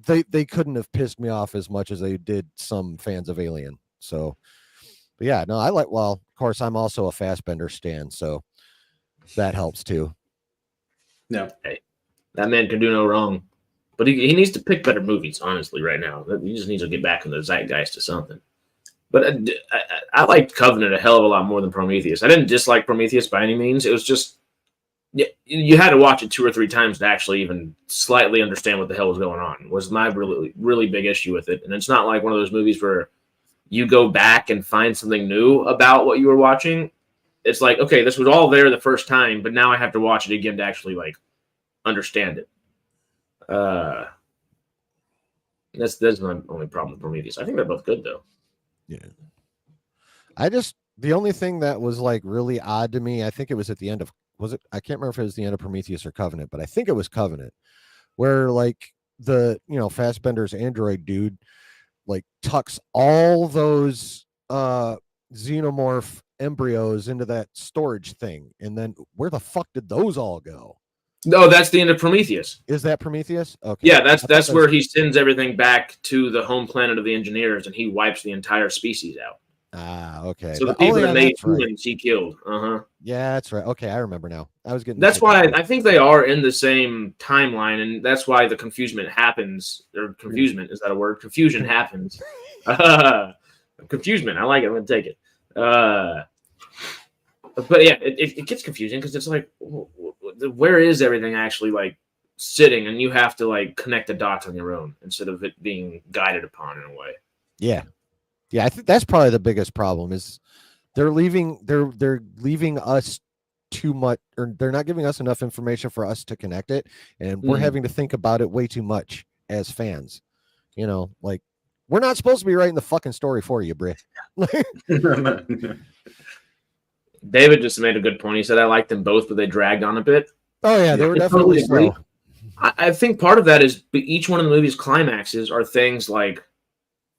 they couldn't have pissed me off as much as they did some fans of Alien. So, but yeah, no, well, of course, I'm also a Fassbender stan, so that helps too. No, hey, that man can do no wrong, but he needs to pick better movies. Honestly, right now, he just needs to get back in the zeitgeist to something. But I liked Covenant a hell of a lot more than Prometheus. I didn't dislike Prometheus by any means. It was just you had to watch it 2 or 3 times to actually even slightly understand what the hell was going on. Was my really, really big issue with it. And it's not like one of those movies where you go back and find something new about what you were watching. It's like, okay, this was all there the first time, but now I have to watch it again to actually like understand it. That's my only problem with Prometheus. I think they're both good though. Yeah. The only thing that was like really odd to me, I think it was at the end of, I can't remember if it was the end of Prometheus or Covenant, but I think it was Covenant, where like the, Fassbender's android dude like tucks all those xenomorph embryos into that storage thing. And then where the fuck did those all go? No, that's the end of Prometheus. Is that Prometheus? Okay. Yeah, that's where he sends everything back to the home planet of the engineers and he wipes the entire species out. Ah, okay. So the people that made humans, he killed. Yeah, that's right. Okay, I remember now. I was getting. That's why I think they are in the same timeline, and that's why the confusion happens. Or confusion is that a word? Confusion happens. Confusion. I like it. I'm gonna take it. But yeah, it gets confusing because it's like, where is everything actually like sitting, and you have to like connect the dots on your own instead of it being guided upon in a way. Yeah. Yeah, I think that's probably the biggest problem is they're leaving us too much, or they're not giving us enough information for us to connect it, and we're having to think about it way too much as fans. Like we're not supposed to be writing the fucking story for you, Bri. David just made a good point. He said I liked them both, but they dragged on a bit. Oh yeah, they were definitely slow. I think part of that is each one of the movie's climaxes are things like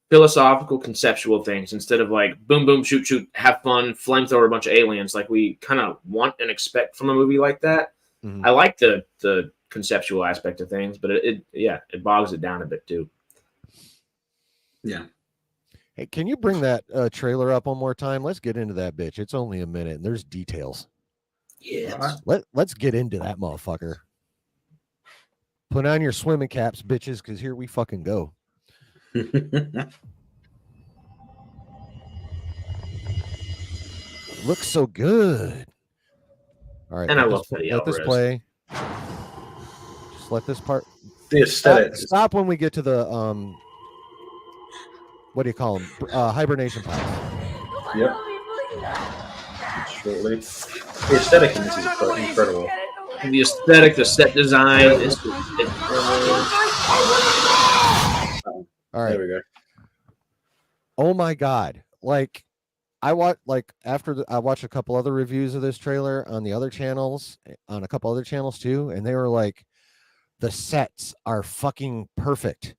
philosophical, conceptual things instead of like boom, boom, shoot, shoot, have fun, flamethrower a bunch of aliens like we kind of want and expect from a movie like that. I like the conceptual aspect of things, but it bogs it down a bit too. Yeah. Hey, can you bring that trailer up one more time? Let's get into that bitch. It's only a minute and there's details. Yes. Let's get into that motherfucker. Put on your swimming caps, bitches, because here we fucking go. Looks so good. All right, and I love let this play. Just let this part. The aesthetics. Stop when we get to the what do you call them? Hibernation pods. Yep. Shortly. The aesthetic in this is incredible. The aesthetic, the set design. All right. There we go. Oh my god! Like, I watched I watched a couple other reviews of this trailer on the other channels, on a couple other channels too, and they were like, the sets are fucking perfect.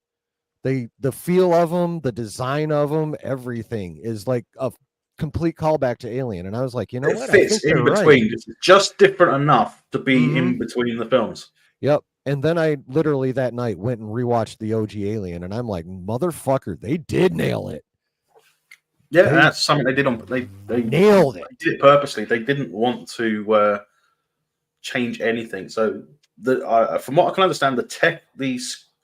The feel of them, the design of them, everything is like a complete callback to Alien, and I was like, you know It what? I fits think in they're between, right. it's just different enough to be Mhm. in between the films. Yep. And then I literally that night went and rewatched the OG Alien, and I'm like, motherfucker, they did nail it. Yeah, They and that's something they did on. They nailed it. They did it purposely. They didn't want to change anything. So from what I can understand, the tech,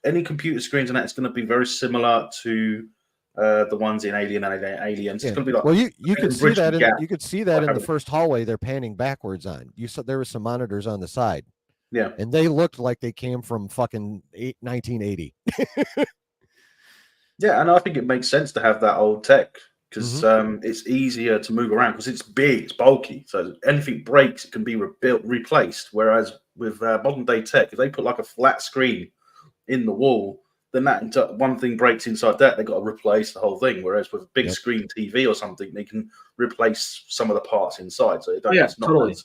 any computer screens and that is going to be very similar to the ones in Alien and Aliens. Yeah. It's going to be like Well, you could see bridge the that in gap. you could see that in the having- first hallway. They're panning backwards on. You saw there were some monitors on the side, Yeah, and they looked like they came from fucking 1980. yeah, and I think it makes sense to have that old tech because Mm-hmm. it's easier to move around because it's big, it's bulky. So anything breaks, it can be replaced. Whereas with modern day tech, if they put like a flat screen in the wall, then that one thing breaks inside that, they got to replace the whole thing. Whereas with a big Yep. screen TV or something, they can replace some of the parts inside. So Yeah, it's not totally.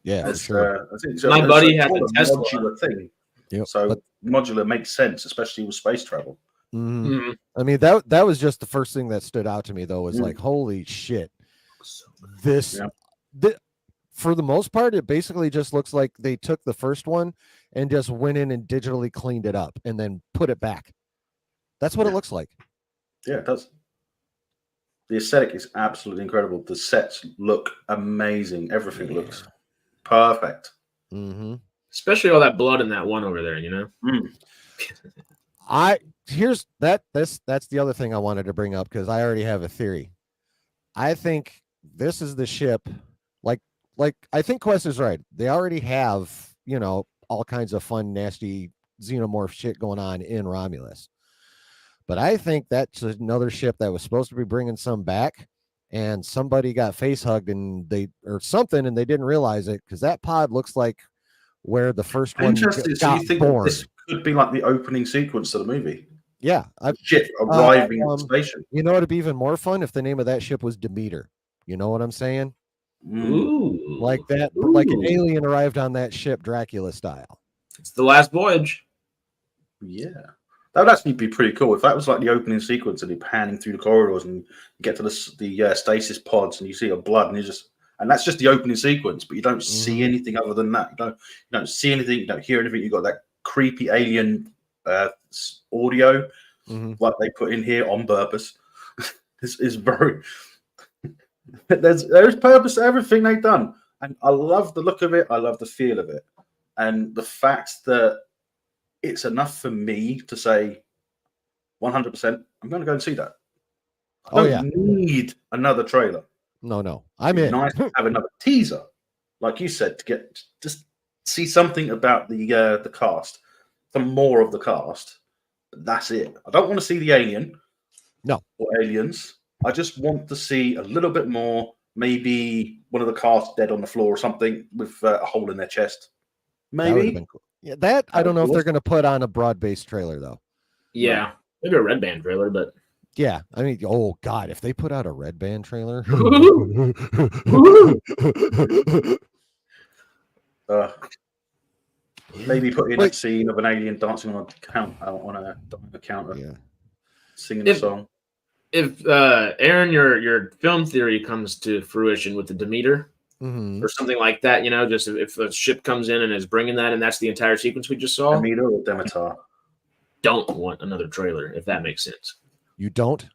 Yeah, for as sure. I think My buddy it's had all the a Tesla. modular thing. Yep. So But modular makes sense, especially with space travel. mhm. Mhm. I mean that was just the first thing that stood out to me though was Mm. like, holy shit, this. Yeah. For the most part, it basically just looks like they took the first one and just went in and digitally cleaned it up and then put it back. That's what it Yeah. looks like. Yeah, it does. The aesthetic is absolutely incredible. The sets look amazing. Everything looks perfect. Mm-hmm. Especially all that blood in that one over there, you know? Here's that's the other thing I wanted to bring up because I already have a theory. I think this is the ship, like I think Quest is right. They already have, all kinds of fun, nasty xenomorph shit going on in Romulus. But I think that's another ship that was supposed to be bringing some back, and somebody got face hugged and they didn't realize it because that pod looks like where the first one Interesting. So got you think born. this could be like the opening sequence of the movie? Yeah, Ship arriving at the station. You know, it'd be even more fun if the name of that ship was Demeter. You know what I'm saying? Ooh. Like that, like an alien arrived on that ship, Dracula style. It's the last voyage. Yeah. That would actually be pretty cool if that was like the opening sequence and you're panning through the corridors and you get to the stasis pods and you see a blood and that's just the opening sequence, but you don't see anything other than that. You don't see anything, you don't hear anything. You got that creepy alien audio like they put in here on purpose. It's very there's purpose to everything they've done, and I love the look of it. I love the feel of it, and the fact that it's enough for me to say 100%. I'm going to go and see that. I don't need another trailer. No, I'm in. Nice to have another teaser, like you said, to get just see something about the cast, some more of the cast. But that's it. I don't want to see the alien, or aliens. I just want to see a little bit more. Maybe one of the cast dead on the floor or something with a hole in their chest. Maybe. Been cool. Yeah, that I don't know if they're going to put on a broad-based trailer though. Yeah, maybe a red band trailer, but yeah, I mean, oh god, if they put out a red band trailer, maybe put in a scene of an alien dancing on a counter, singing a song. If Aaron, your film theory comes to fruition with the Demeter or something like that, just if the ship comes in and is bringing that, and that's the entire sequence we just saw. Demeter or Demeter? Don't want another trailer, if that makes sense. You don't?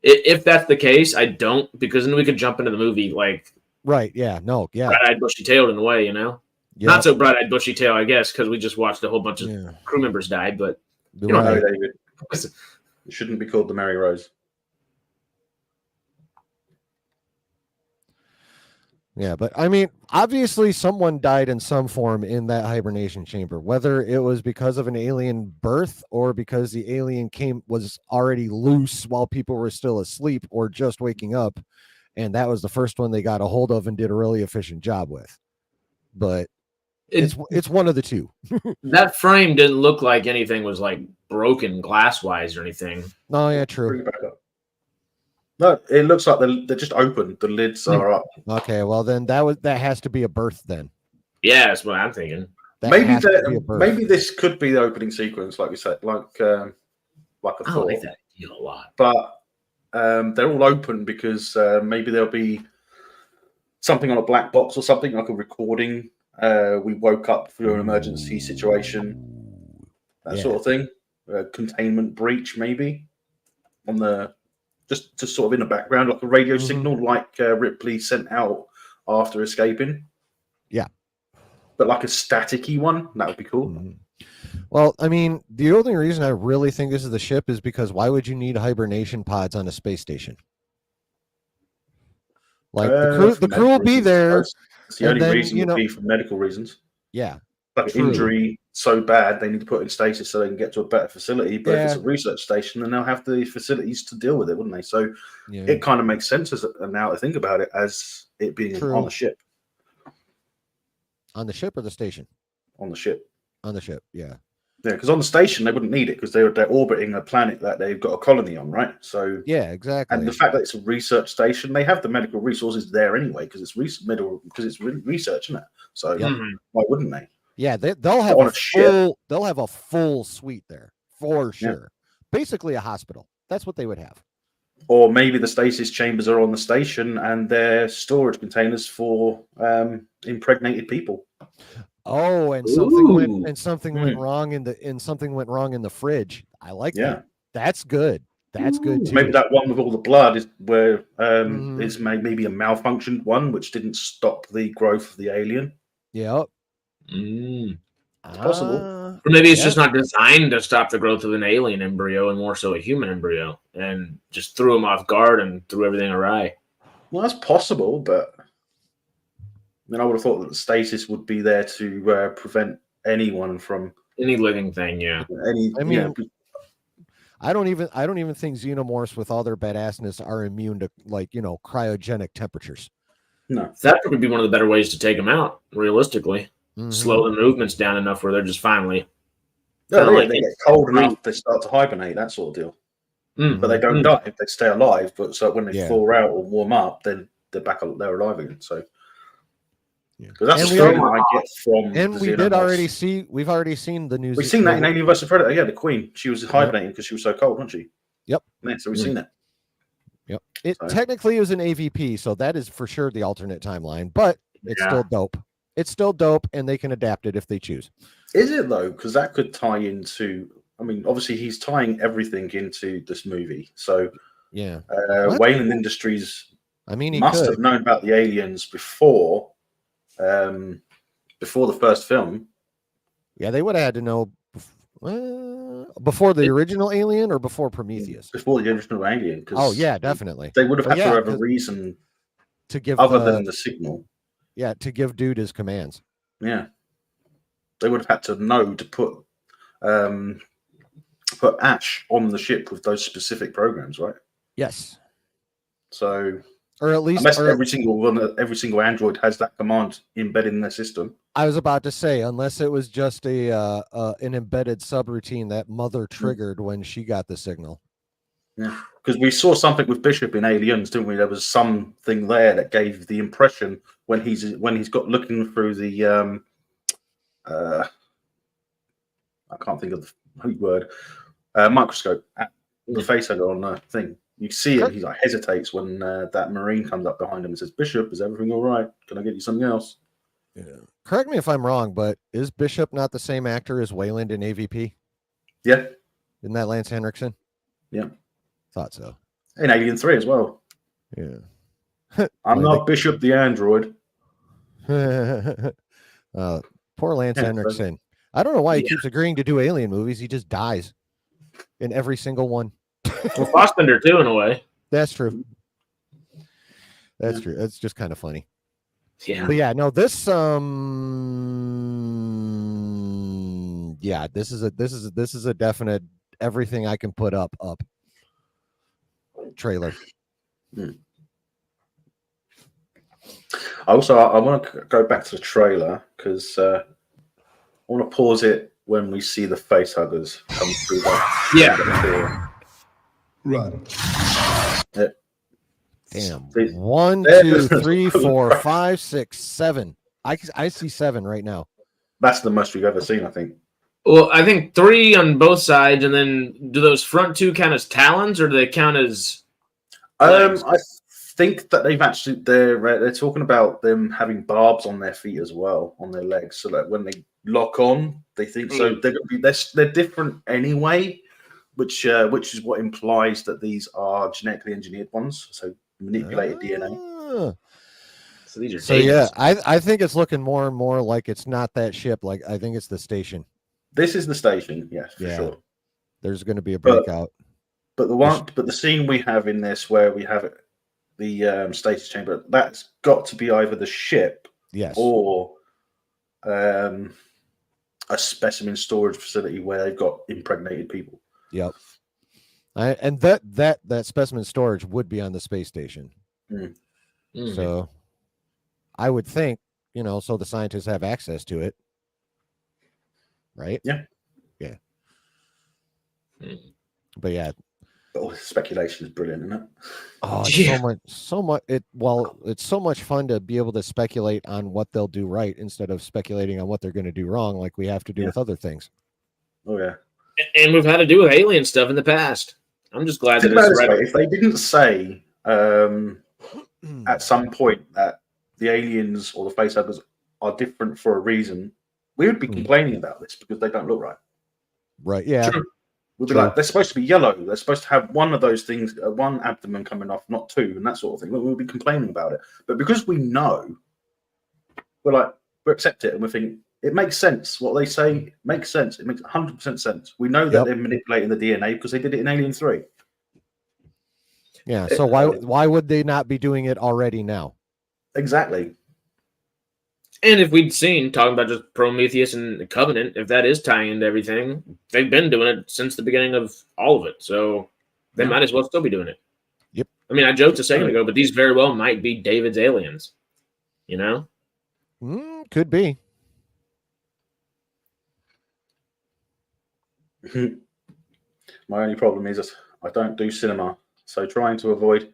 If that's the case, I don't, because then we could jump into the movie like right. Yeah. No. Yeah. Bright-eyed, bushy-tailed in a way, Yep. Not so bright-eyed, bushy-tailed, I guess, because we just watched a whole bunch of crew members die. But you don't know, David. It shouldn't be called the Mary Rose. Yeah, but I mean, obviously someone died in some form in that hibernation chamber, whether it was because of an alien birth or because the alien was already loose while people were still asleep or just waking up. And that was the first one they got a hold of and did a really efficient job with. But it's one of the two. That frame didn't look like anything was like broken glass wise or anything. Oh, yeah, true. Bring it back up. No, it looks like they're just open. The lids are up. Okay, well then that has to be a birth then. Yeah, that's what I'm thinking. Maybe this could be the opening sequence, like we said, like I like that idea a lot. But they're all open because maybe there'll be something on a black box or something like a recording. We woke up through an emergency situation, that sort of thing. Containment breach, maybe on the just sort of in the background, like a radio signal, like Ripley sent out after escaping. Yeah, but like a staticky one, that would be cool. Well, I mean, the only reason I really think this is the ship is because why would you need hibernation pods on a space station? Like the crew will be there. It's the only reason would be for medical reasons. Yeah. Like an injury so bad they need to put it in stasis so they can get to a better facility. But if it's a research station, then they'll have the facilities to deal with it, wouldn't they? So it kind of makes sense now to think about it as it being on the ship. On the ship or the station? On the ship. On the ship, yeah. Yeah, because on the station they wouldn't need it because they're orbiting a planet that they've got a colony on, right? So yeah, exactly. And the fact that it's a research station, they have the medical resources there anyway because it's research, isn't it? So why wouldn't they? Yeah, they'll have they'll have a full suite there for sure. Basically a hospital. That's what they would have. Or maybe the stasis chambers are on the station and they're storage containers for impregnated people. Oh, and something went wrong in the fridge. I like that. That's good. That's good too. Maybe that one with all the blood is where is maybe a malfunctioned one which didn't stop the growth of the alien. Yep. It's possible. Or maybe it's just not designed to stop the growth of an alien embryo and more so a human embryo, and just threw him off guard and threw everything awry. Well, that's possible, but I would have thought that the stasis would be there to prevent anyone from any living thing. Yeah. I don't even think xenomorphs with all their badassness are immune to cryogenic temperatures. No, that would be one of the better ways to take them out. Realistically, slow the movements down enough where they're just finally. They get cold enough, they start to hibernate, that sort of deal. But they don't die; they stay alive. But so when they thaw out or warm up, then they're back. They're alive again. So. Because that's the story I get from. And we've already seen the news. We've seen that in Alien vs Predator. Yeah, the Queen. She was hibernating because she was so cold, wasn't she? Yep. Yeah, so we've seen it. Yep. It technically is an AVP, so that is for sure the alternate timeline, but it's still dope. It's still dope, and they can adapt it if they choose. Is it though? Because that could tie into. I mean, obviously he's tying everything into this movie. So yeah, Wayland Industries. I mean, he must have known about the aliens before the first film. Yeah, they would have had to know before the original Alien or before Prometheus. Before the original Alien. Oh yeah, definitely. They would have had to have a reason to give other than the signal. Yeah, to give dude his commands. Yeah, they would have had to know to put Ash on the ship with those specific programs, right? Yes. So. Or at least unless every single android has that command embedded in their system. I was about to say, unless it was just an embedded subroutine that Mother triggered when she got the signal. Yeah, because we saw something with Bishop in Aliens, didn't we? There was something there that gave the impression when he's got looking through the I can't think of the word microscope at the facehugger on the thing. You see him, he hesitates when that Marine comes up behind him and says, Bishop, is everything all right? Can I get you something else? Yeah. Correct me if I'm wrong, but is Bishop not the same actor as Wayland in AVP? Yeah. Isn't that Lance Henriksen? Yeah. Thought so. In Alien 3 as well. Yeah. I'm not Bishop the android. Poor Lance Henriksen. I don't know why he keeps agreeing to do Alien movies. He just dies in every single one. Well, Fassbender too, in a way. That's true. That's true. That's just kind of funny. Yeah. But yeah, no, this this is a definite everything I can put up trailer. I want to go back to the trailer because I want to pause it when we see the facehuggers come through that. Yeah. Run. Damn. 1, 2, 3, 4, 5, 6, 7. I see 7 right now. That's the most we've ever seen, I think. Well, I think 3 on both sides, and then do those front 2 count as talons, or do they count as legs. I think that they're talking about them having barbs on their feet as well, on their legs, so that when they lock on, they think so they're different anyway, which is what implies that these are genetically engineered ones, so manipulated DNA. So these are So yeah, dangerous. I think it's looking more and more like it's not that ship. Like I think it's the station. This is the station, yes, for Yeah. sure. There's going to be a But- breakout. But the scene we have in this where we have the stasis chamber, that's got to be either the ship Yes. or a specimen storage facility where they've got impregnated people. Yep. And that specimen storage would be on the space station. So I would think, so the scientists have access to it. Right? Yeah. Yeah. But yeah. But all this speculation is brilliant, isn't it? Oh, it's so much. It's so much fun to be able to speculate on what they'll do right instead of speculating on what they're going to do wrong, like we have to do with other things. Oh yeah. And we've had to do with alien stuff in the past. I'm just glad that Think about it's it this right. way, if they didn't say at some point that the aliens or the facehuggers are different for a reason, we would be complaining about this because they don't look right. Right. Yeah. True. We'd be like, they're supposed to be yellow. They're supposed to have one of those things, one abdomen coming off, not two, and that sort of thing. We'll be complaining about it. But because we know, we accept it and we think it makes sense. What they say makes sense. It makes 100% sense. We know that they're manipulating the DNA because they did it in Alien 3. Yeah. So why would they not be doing it already now? Exactly. And if we'd seen, talking about just Prometheus and the Covenant, if that is tying into everything, they've been doing it since the beginning of all of it. So they might as well still be doing it. Yep. I mean, I joked a second ago, but these very well might be David's aliens. Could be. My only problem is that I don't do cinema. So trying to avoid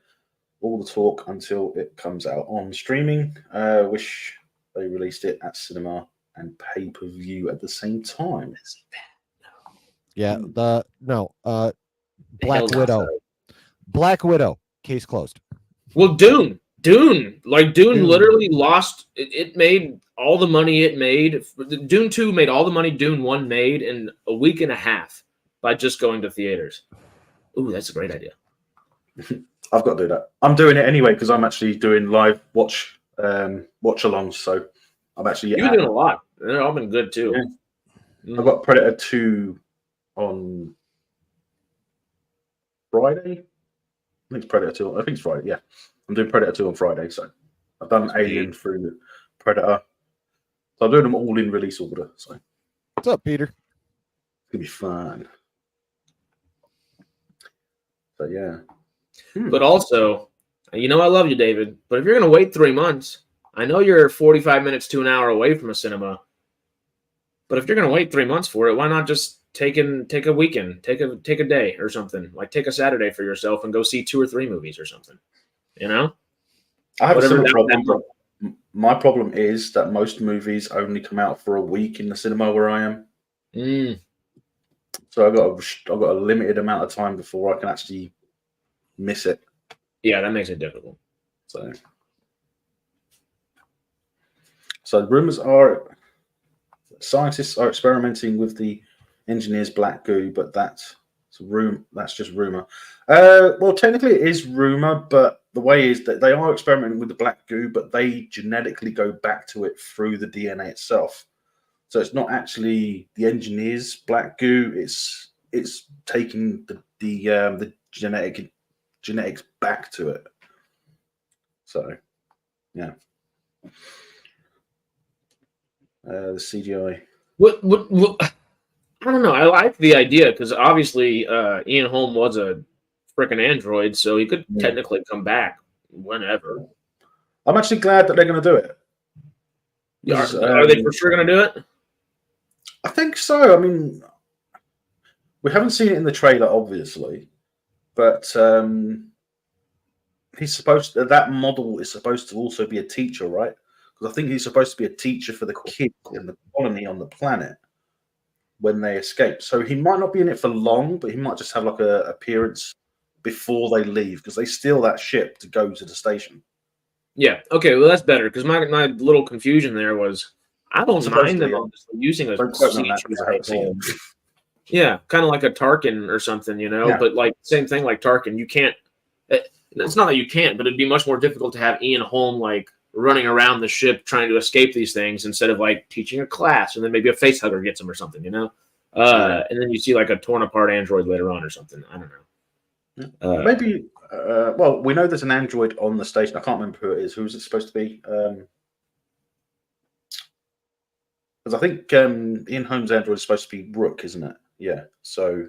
all the talk until it comes out on streaming. Wish they released it at cinema and pay-per-view at the same time. Yeah, Black Widow, case closed. Well, Dune literally lost. It made all the money it made. Dune 2 made all the money Dune 1 made in a week and a half by just going to theaters. Ooh, that's a great idea. I've got to do that. I'm doing it anyway because I'm actually doing live watch alongs. So I'm actually You've been doing a lot. They've all been good too. Yeah. I've got Predator 2 on Friday. I think it's Predator 2. I think it's Friday. Yeah, I'm doing Predator 2 on Friday. So I've done Alien through Predator. So I'm doing them all in release order. So what's up, Peter? It's gonna be fun. So yeah. But also, I love you, David. But if you're going to wait 3 months, I know you're 45 minutes to an hour away from a cinema. But if you're going to wait 3 months for it, why not just take a weekend, take a day or something? Like take a Saturday for yourself and go see 2 or 3 movies or something. I have a similar problem. My problem is that most movies only come out for a week in the cinema where I am. So I've got a limited amount of time before I can actually miss it. Yeah, that makes it difficult. So rumors are scientists are experimenting with the engineer's black goo, but that's just rumor. Well, technically it is rumor, but the way is that they are experimenting with the black goo, but they genetically go back to it through the DNA itself. So it's not actually the engineer's black goo. It's taking the genetics back to it. So, yeah. The CGI. What? I don't know. I like the idea because obviously Ian Holm was a freaking android, so he could technically come back whenever. I'm actually glad that they're going to do it. Are they for sure going to do it? I think so. I mean, we haven't seen it in the trailer, obviously, but that model is supposed to also be a teacher, right? Because I think he's supposed to be a teacher for the kids in the colony on the planet when they escape. So he might not be in it for long, but he might just have like a appearance before they leave because they steal that ship to go to the station. Yeah. Okay. Well, that's better because my little confusion there was I don't mind them Supposedly, obviously using a don't quote me on sea that because I haven't seen it. Yeah, kind of like a Tarkin or something, you know. Yeah. But like same thing, like Tarkin, you can't. It's not that you can't, but it'd be much more difficult to have Ian Holm like running around the ship trying to escape these things instead of like teaching a class, and then maybe a face hugger gets him or something, you know. And then you see like a torn apart android later on or something. I don't know. Maybe. Well, we know there's an android on the station. I can't remember who it is. Who's it supposed to be? Because I think Ian Holmes' android is supposed to be Rook, isn't it? Yeah. So,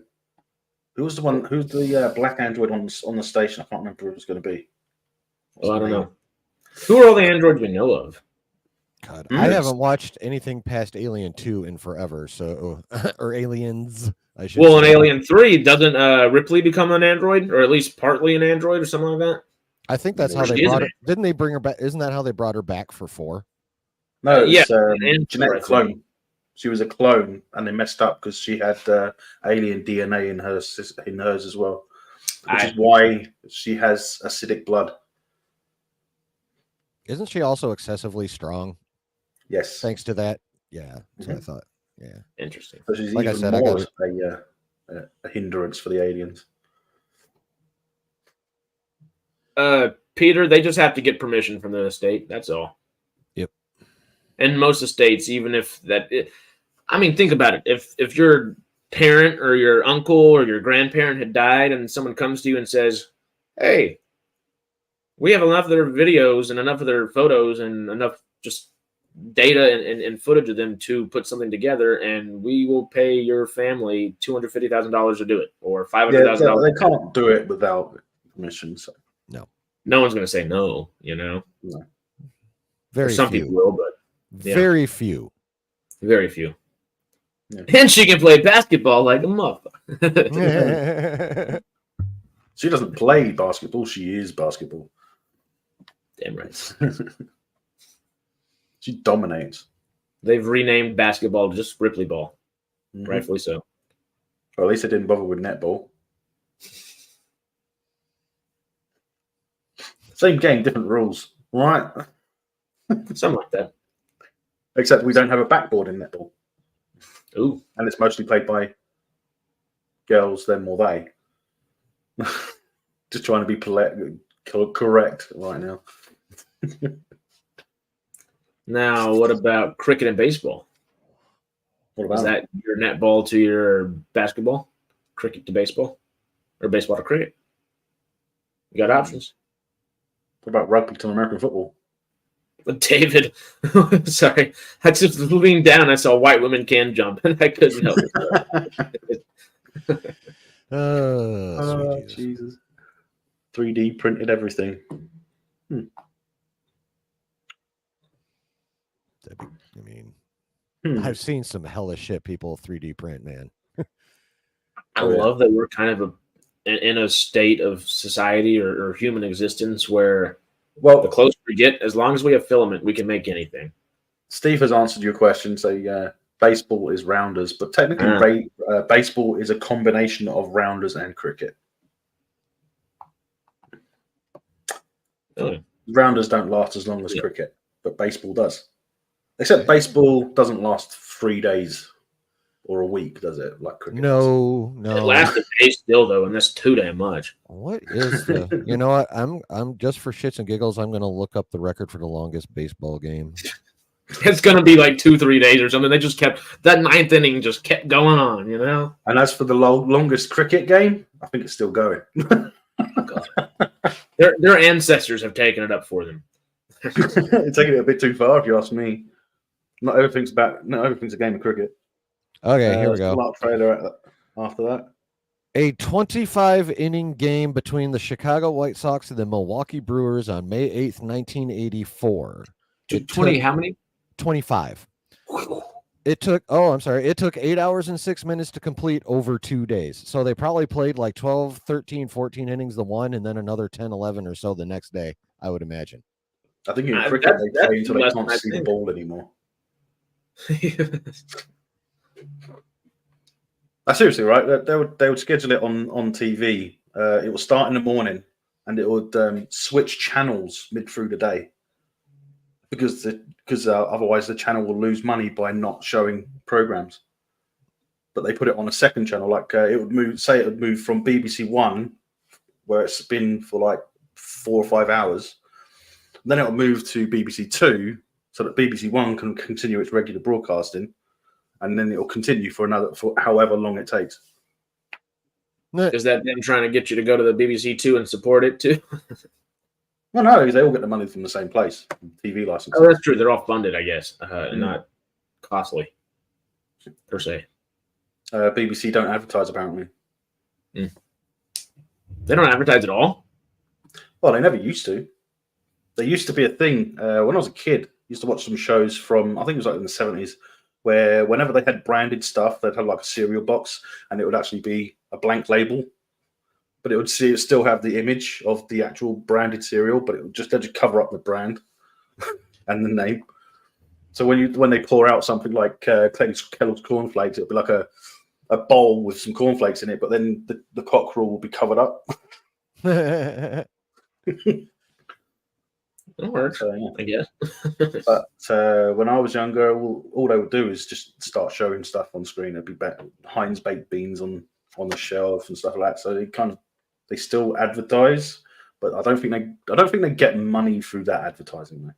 who's the one? Who's the black android on the station? I can't remember who it was going to be. Well, I don't know. Who are all the androids we know of? God, I haven't watched anything past Alien 2 in forever, so or Aliens. I should. Well, in say. Alien 3, doesn't Ripley become an android, or at least partly an android, or something like that? I think that's how She they is brought an her. Didn't they bring her back? Isn't that how they brought her back for 4? No, yeah, it's genetic clone. She was a clone, and they messed up because she had alien DNA in hers as well, which is why she has acidic blood. Isn't she also excessively strong? Yes. Thanks to that. Yeah, that's what I thought. Yeah. Interesting. So she's Like I even said, I more got a hindrance for the aliens. Peter, they just have to get permission from the estate. That's all. Yep. And most estates, even if that, I mean, think about it. If your parent or your uncle or your grandparent had died, and someone comes to you and says, "Hey, we have enough of their videos and enough of their photos and enough just data and footage of them to put something together, and we will pay your family $250,000 to do it, or $500,000." They can't do it without permission. So no one's going to say no. You know, no. Very some few. people will, but yeah. Very few. Very few. Yeah. And she can play basketball like a motherfucker. She doesn't play basketball; she is basketball. Damn right. She dominates. They've renamed basketball just Ripley ball. Mm-hmm. Rightfully so. Well, at least they didn't bother with netball. Same game, different rules, right? Something like that. Except we don't have a backboard in netball. Ooh. And it's mostly played by girls, them or they. Just trying to be correct right now. Now, what about cricket and baseball? What about Is that your netball to your basketball? Cricket to baseball? Or baseball to cricket? You got options. What about rugby to American football? David, sorry. I just leaned down. I saw white women can jump, and I couldn't help it. Oh, Jesus. 3D printed everything. I mean, I've seen some hellish shit people 3D print, man. I love that we're kind of in a state of society or human existence where, well, the closer we get, as long as we have filament, we can make anything. Steve has answered your question. So baseball is rounders, but technically baseball is a combination of rounders and cricket. Really? Rounders don't last as long as cricket, but baseball does. Except baseball doesn't last 3 days or a week, does it? Like cricket. No. It lasts a day still though, and that's too damn much. What is the? You know what? I'm just for shits and giggles. I'm going to look up the record for the longest baseball game. It's going to be like 2-3 days or something. They just kept that ninth inning just kept going on, you know. And as for the longest cricket game, I think it's still going. Their ancestors have taken it up for them. It's taking it a bit too far, if you ask me. Not everything's a game of cricket. Okay, here we go. Trailer after that. A 25-inning game between the Chicago White Sox and the Milwaukee Brewers on May 8th, 1984. 20, how many? 25. It took 8 hours and 6 minutes to complete over 2 days. So they probably played like 12, 13, 14 innings the one, and then another 10, 11 or so the next day, I would imagine. I think in cricket they play until they can't see the ball anymore. Seriously, right? They would schedule it on TV it will start in the morning, and it would switch channels mid through the day, because otherwise the channel will lose money by not showing programs. But they put it on a second channel, like it would move. Say it would move from BBC One, where it's been for like 4 or 5 hours. Then it'll move to BBC Two, so that BBC One can continue its regular broadcasting, and then it'll continue for however long it takes. Is that them trying to get you to go to the BBC Two and support it too? Well, no, because they all get the money from the same place, TV license. Oh, that's true. They're all funded, I guess, and not costly per se. BBC don't advertise, apparently. They don't advertise at all? Well, they never used to. There used to be a thing when I was a kid. I used to watch some shows from, I think it was like in the 70s, where whenever they had branded stuff, they'd have like a cereal box, and it would actually be a blank label, but it would still have the image of the actual branded cereal, but it would just cover up the brand and the name. So when they pour out something like Kellogg's cornflakes, it'll be like a bowl with some cornflakes in it, but then the cockerel will be covered up. That works, I guess. But when I was younger, all they would do is just start showing stuff on screen. It'd be Heinz baked beans on the shelf and stuff like that. So they still advertise, but I don't think they get money through that advertising. Though.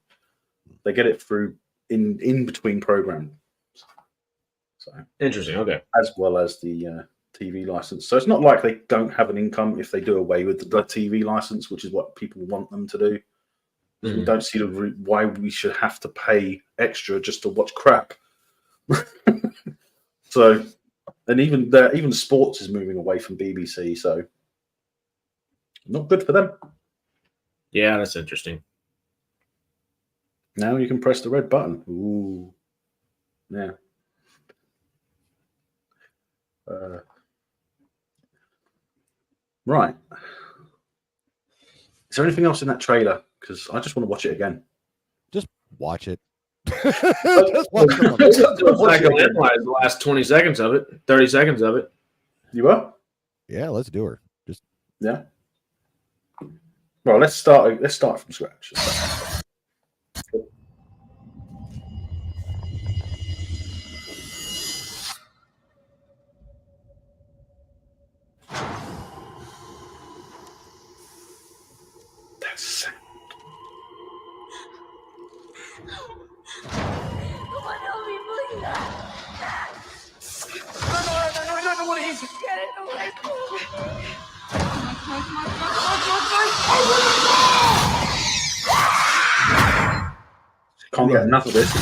They get it through in between programs. So interesting. Okay, as well as the TV license. So it's not like they don't have an income if they do away with the TV license, which is what people want them to do. We don't see why we should have to pay extra just to watch crap. So, and even sports is moving away from BBC, so not good for them. Yeah, that's interesting. Now you can press the red button. Ooh, yeah. Right. Is there anything else in that trailer? Because I just want to watch it again. Just watch it. Just watch the last 20 seconds of it, 30 seconds of it. You are? Yeah, let's do her. Just yeah. Well, let's start from scratch. That's Come on, help me, please. No, what is it? Get it away from me. Can't get enough of this.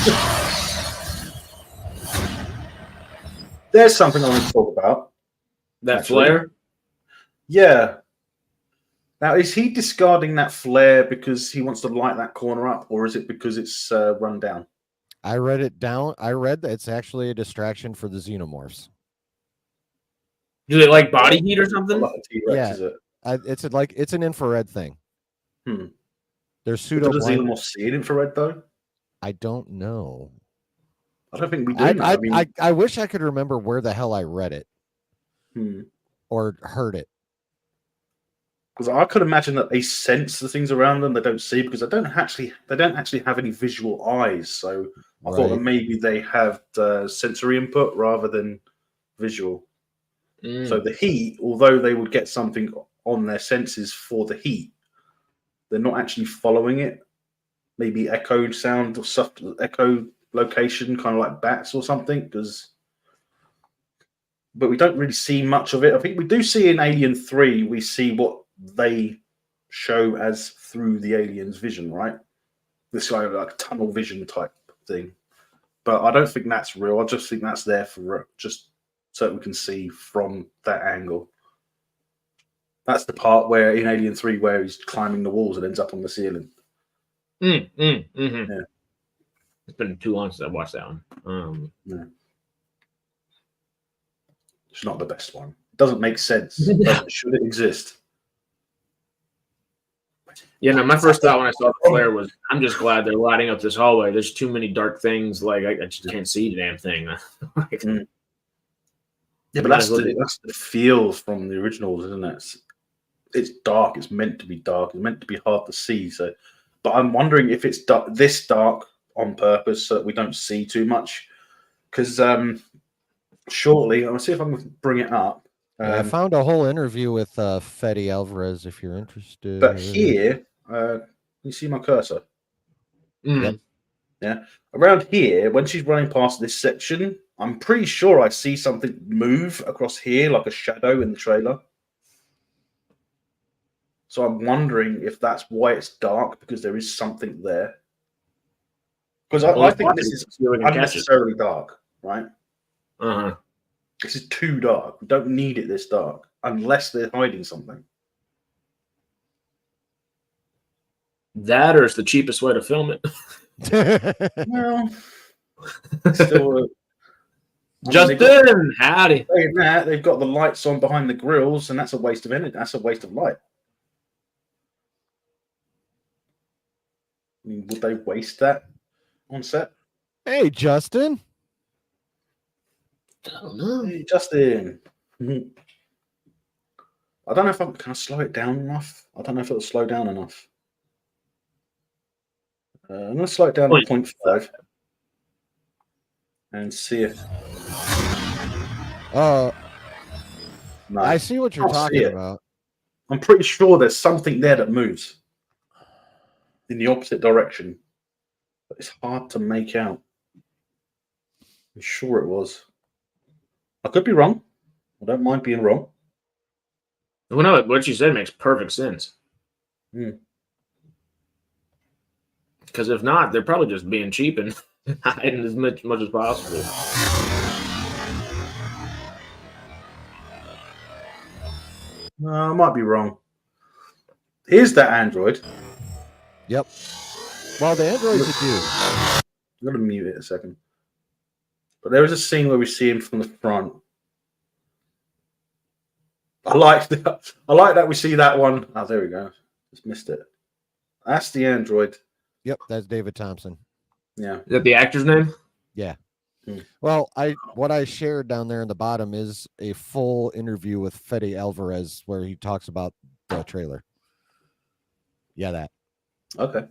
There's something I want to talk about. That flare? Yeah. Now, is he discarding that flare because he wants to light that corner up, or is it because it's run down? I read it down. I read that it's actually a distraction for the xenomorphs. Do they like body heat or something? Like a T-Rex, Yeah. is it? It's an infrared thing. There's pseudo. Does the xenomorph see it infrared though? I don't know. I don't think we do. I wish I could remember where the hell I read it or heard it. Because I could imagine that they sense the things around them they don't see, because they don't actually have any visual eyes. So I thought that maybe they have sensory input rather than visual. So the heat, although they would get something on their senses for the heat, they're not actually following it. Maybe echo sound or soft echo location, kind of like bats or something. But we don't really see much of it. I think we do see in Alien 3, we see what they show as through the alien's vision, right? This kind of like tunnel vision type thing. But I don't think that's real. I just think that's there for just so we can see from that angle. That's the part where in Alien 3 where he's climbing the walls and ends up on the ceiling. Yeah. It's been too long since I watched that one. Yeah. It's not the best one. It doesn't make sense. But should it exist? Yeah, no, my first thought when I saw the flare was, I'm just glad they're lighting up this hallway. There's too many dark things. Like, I just can't see the damn thing. Yeah, but that's the feel from the originals, isn't it? it's dark. It's meant to be dark. It's meant to be hard to see. So, but I'm wondering if it's this dark on purpose so that we don't see too much. Because shortly, I'll see if I can bring it up. I found a whole interview with Fede Alvarez. If you're interested, But here, you see my cursor. Yep. Yeah, around here, when she's running past this section, I'm pretty sure I see something move across here, like a shadow in the trailer. So I'm wondering if that's why it's dark, because there is something there. Because I think this is unnecessarily dark, right? Uh-huh. This is too dark. We don't need it this dark, unless they're hiding something. That, or it's the cheapest way to film it. Well, still, Justin, howdy. Saying that, they've got the lights on behind the grills, and that's a waste of energy. That's a waste of light. I mean, would they waste that on set? Hey, Justin. I don't know. Hey, Justin. I don't know if I'm can I slow it down enough. I don't know if it'll slow down enough. I'm going to slow it down to 0.5 and see if. No, No, I see what you're I'll see talking it. about. I'm pretty sure there's something there that moves in the opposite direction, but it's hard to make out. I'm sure it was. I could be wrong. I don't mind being wrong. Well, no, what you said makes perfect sense. Because if not, they're probably just being cheap and hiding as much as possible. I might be wrong. Here's that android. Yep. Well, the android's a dude. I'm going to mute it a second. But there is a scene where we see him from the front. I like that we see that one. Oh, there we go. Just missed it. That's the android. Yep, that's David Thompson. Yeah. Is that the actor's name? Yeah. Well, what I shared down there in the bottom is a full interview with Fede Alvarez where he talks about the trailer. Yeah, that. Okay.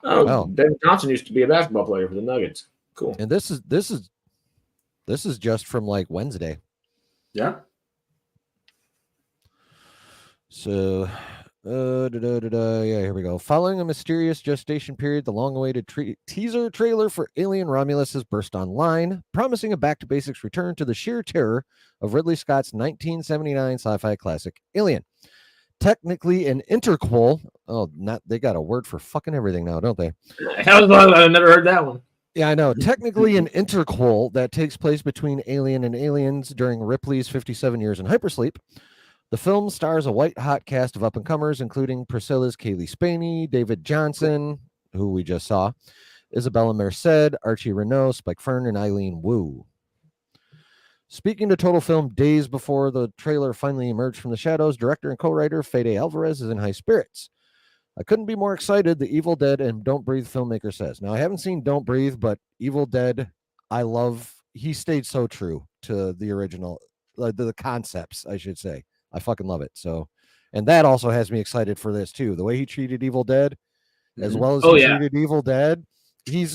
Oh, David Thompson used to be a basketball player for the Nuggets. Cool. And this is just from like Wednesday. Yeah. So, yeah, here we go. Following a mysterious gestation period, the long-awaited teaser trailer for Alien Romulus has burst online, promising a back-to-basics return to the sheer terror of Ridley Scott's 1979 sci-fi classic Alien. Technically an interquel. Oh, they got a word for fucking everything now, don't they? I've never heard that one. Yeah, I know. Technically an interquel that takes place between Alien and Aliens during Ripley's 57 years in hypersleep. The film stars a white-hot cast of up-and-comers, including Priscilla's Kaylee Spaney, David Johnson, who we just saw, Isabella Merced, Archie Renault, Spike Fern, and Eileen Wu. Speaking to Total Film days before the trailer finally emerged from the shadows, director and co-writer Fede Alvarez is in high spirits. I couldn't be more excited, the Evil Dead and Don't Breathe filmmaker says. Now, I haven't seen Don't Breathe, but Evil Dead, I love. He stayed so true to the original, the concepts, I should say. I fucking love it. So, and that also has me excited for this too. The way he treated Evil Dead, as well as treated Evil Dead, you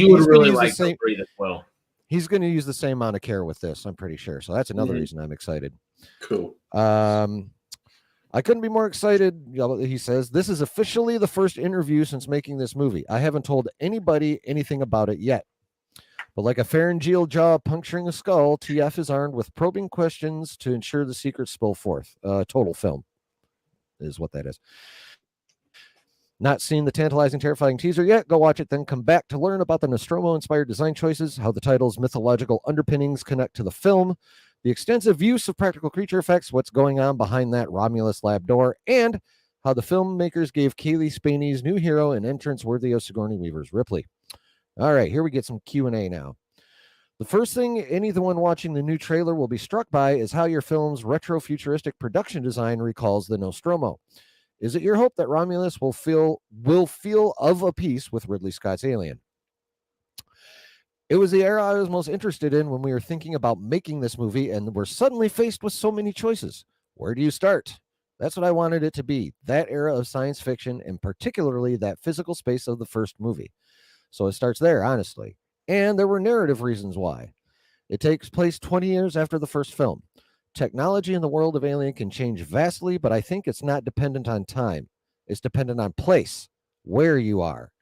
would really like Don't Breathe as well. He's going to use the same amount of care with this, I'm pretty sure. So that's another reason I'm excited. Cool. I couldn't be more excited. He says, this is officially the first interview since making this movie. I haven't told anybody anything about it yet. But like a pharyngeal jaw puncturing a skull, TF is armed with probing questions to ensure the secrets spill forth. Total Film is what that is. Not seen the tantalizing, terrifying teaser yet? Go watch it, then come back to learn about the Nostromo-inspired design choices, how the title's mythological underpinnings connect to the film, the extensive use of practical creature effects, what's going on behind that Romulus lab door, and how the filmmakers gave Kaylee Spaney's new hero an entrance worthy of Sigourney Weaver's Ripley. All right, here we get some Q&A now. The first thing anyone watching the new trailer will be struck by is how your film's retro-futuristic production design recalls the Nostromo. Is it your hope that Romulus will feel of a piece with Ridley Scott's Alien? It was the era I was most interested in when we were thinking about making this movie and were suddenly faced with so many choices. Where do you start? That's what I wanted it to be, that era of science fiction, and particularly that physical space of the first movie. So it starts there, honestly. And there were narrative reasons why. It takes place 20 years after the first film. Technology in the world of Alien can change vastly, but I think it's not dependent on time. It's dependent on place, where you are.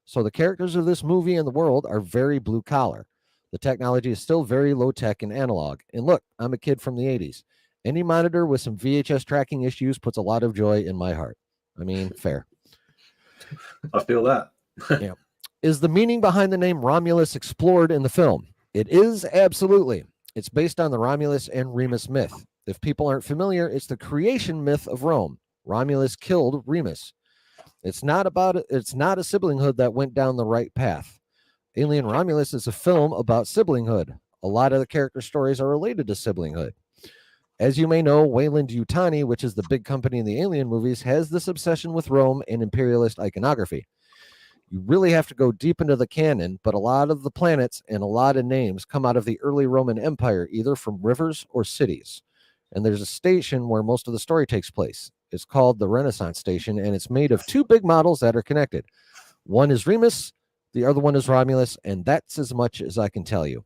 So the characters of this movie and the world are very blue collar. The technology is still very low tech and analog. And look, I'm a kid from the 80s. Any monitor with some VHS tracking issues puts a lot of joy in my heart. I mean, fair. I feel that. Yeah. Is the meaning behind the name Romulus explored in the film? It is, absolutely. It's based on the Romulus and Remus myth. If people aren't familiar, it's the creation myth of Rome. Romulus killed Remus. It's not a siblinghood that went down the right path. Alien Romulus is a film about siblinghood. A lot of the character stories are related to siblinghood. As you may know, Weyland-Yutani, which is the big company in the Alien movies, has this obsession with Rome and imperialist iconography. You really have to go deep into the canon, but a lot of the planets and a lot of names come out of the early Roman Empire, either from rivers or cities. And there's a station where most of the story takes place. It's called the Renaissance Station, and it's made of two big models that are connected. One is Remus, the other one is Romulus, and that's as much as I can tell you.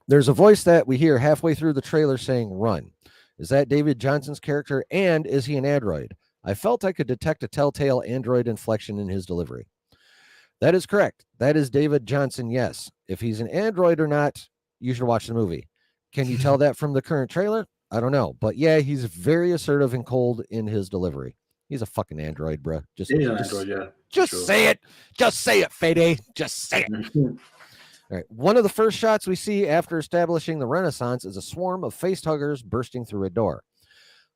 There's a voice that we hear halfway through the trailer saying, "Run." Is that David Johnson's character, and is he an android? I felt I could detect a telltale android inflection in his delivery. That is correct. That is David Johnson, yes. If he's an android or not, you should watch the movie. Can you tell that from the current trailer? I don't know. But yeah, he's very assertive and cold in his delivery. He's a fucking android, bro. He's an android, yeah. Just sure. say it. Just say it, Fede. Just say it. All right. One of the first shots we see after establishing the Renaissance is a swarm of facehuggers bursting through a door.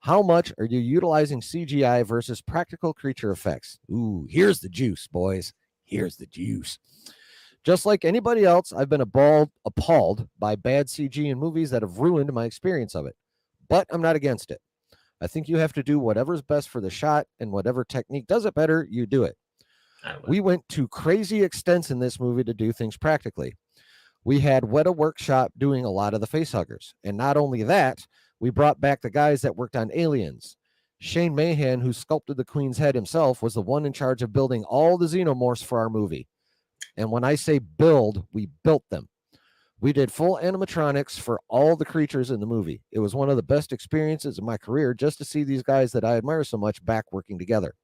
How much are you utilizing CGI versus practical creature effects? Ooh, here's the juice, boys. Here's the juice. Just like anybody else, I've been appalled by bad CG in movies that have ruined my experience of it. But I'm not against it. I think you have to do whatever's best for the shot, and whatever technique does it better, you do it. We went to crazy extents in this movie to do things practically. We had Weta Workshop doing a lot of the facehuggers. And not only that, we brought back the guys that worked on Aliens. Shane Mahan, who sculpted the Queen's head himself, was the one in charge of building all the xenomorphs for our movie. And when I say build, we built them. We did full animatronics for all the creatures in the movie. It was one of the best experiences of my career just to see these guys that I admire so much back working together.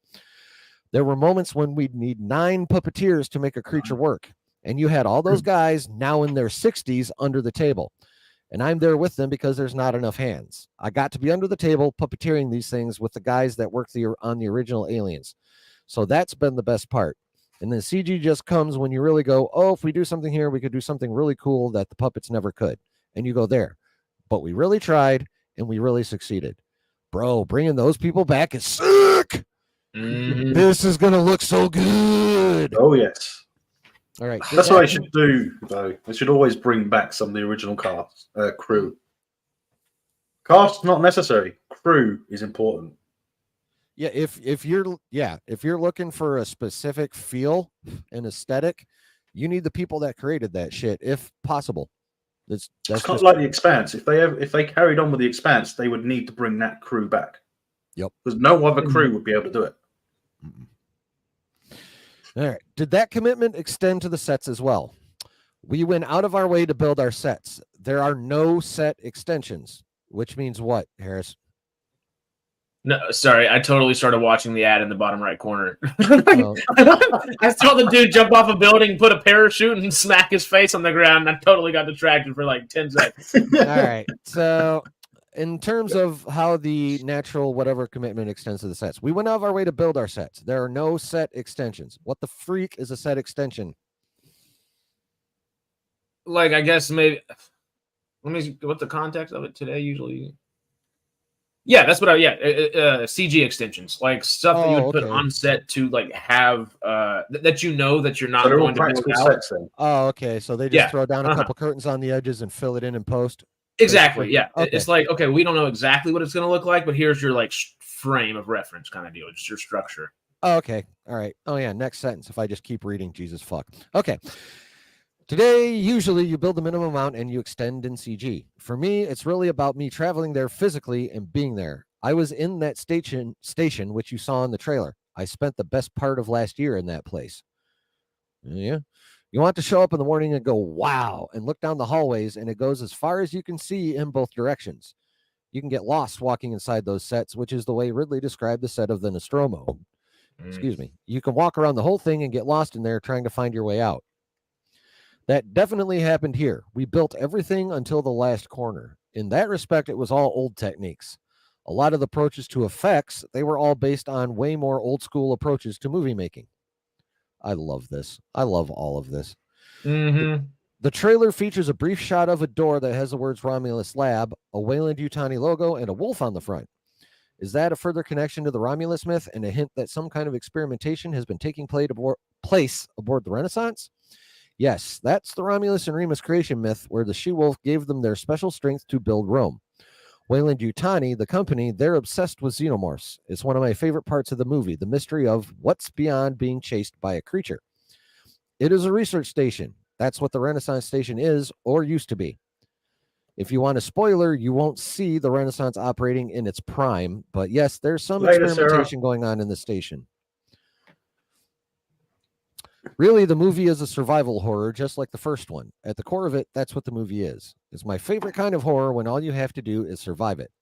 There were moments when we'd need 9 puppeteers to make a creature work. And you had all those guys now in their 60s under the table. And I'm there with them because there's not enough hands. I got to be under the table puppeteering these things with the guys that worked on the original Aliens. So that's been the best part. And then CG just comes when you really go, oh, if we do something here, we could do something really cool that the puppets never could. And you go there. But we really tried, and we really succeeded. Bro, bringing those people back is sick. Mm-hmm. This is going to look so good. Oh, yes. All right. That's what I should do, though. They should always bring back some of the original cast, crew. Cast not necessary. Crew is important. Yeah, if you're looking for a specific feel and aesthetic, you need the people that created that shit, if possible. That's kind of like the Expanse. If they carried on with the Expanse, they would need to bring that crew back. Yep. Because no other crew would be able to do it. All right. Did that commitment extend to the sets as well? We went out of our way to build our sets. There are no set extensions, which means what, Harris? No, sorry, I totally started watching the ad in the bottom right corner. Oh. I saw the dude jump off a building, put a parachute, and smack his face on the ground. And I totally got distracted for like 10 seconds. All right. So, in terms of how the natural whatever commitment extends to the sets, we went out of our way to build our sets. There are no set extensions. What the freak is a set extension? Like, I guess maybe. Let me see what the context of it today usually. Yeah, that's what CG extensions, like stuff that you would put on set to like have that you know that you're not going to build out. Oh, okay. So they just throw down a couple curtains on the edges and fill it in post. Exactly. Yeah. Okay. It's like, okay, we don't know exactly what it's going to look like, but here's your like frame of reference kind of deal, just your structure. Oh, okay. All right. Oh yeah. Next sentence. If I just keep reading, Jesus fuck. Okay. Today, usually you build the minimum amount and you extend in CG. For me, it's really about me traveling there physically and being there. I was in that station, which you saw in the trailer. I spent the best part of last year in that place. Yeah. You want to show up in the morning and go, wow, and look down the hallways, and it goes as far as you can see in both directions. You can get lost walking inside those sets, which is the way Ridley described the set of the Nostromo. Excuse me. You can walk around the whole thing and get lost in there trying to find your way out. That definitely happened here. We built everything until the last corner. In that respect, it was all old techniques. A lot of the approaches to effects, they were all based on way more old school approaches to movie making. I love this. I love all of this. The trailer features a brief shot of a door that has the words Romulus Lab, a Weyland-Yutani logo, and a wolf on the front. Is that a further connection to the Romulus myth and a hint that some kind of experimentation has been taking place aboard the Renaissance? Yes, that's the Romulus and Remus creation myth where the she-wolf gave them their special strength to build Rome. Weyland-Yutani, the company, they're obsessed with xenomorphs. It's one of my favorite parts of the movie, the mystery of what's beyond being chased by a creature. It is a research station. That's what the Renaissance station is or used to be. If you want a spoiler, you won't see the Renaissance operating in its prime, but yes, there's some experimentation going on in the station. Really, the movie is a survival horror, just like the first one. At the core of it, that's what the movie is. It's my favorite kind of horror when all you have to do is survive it.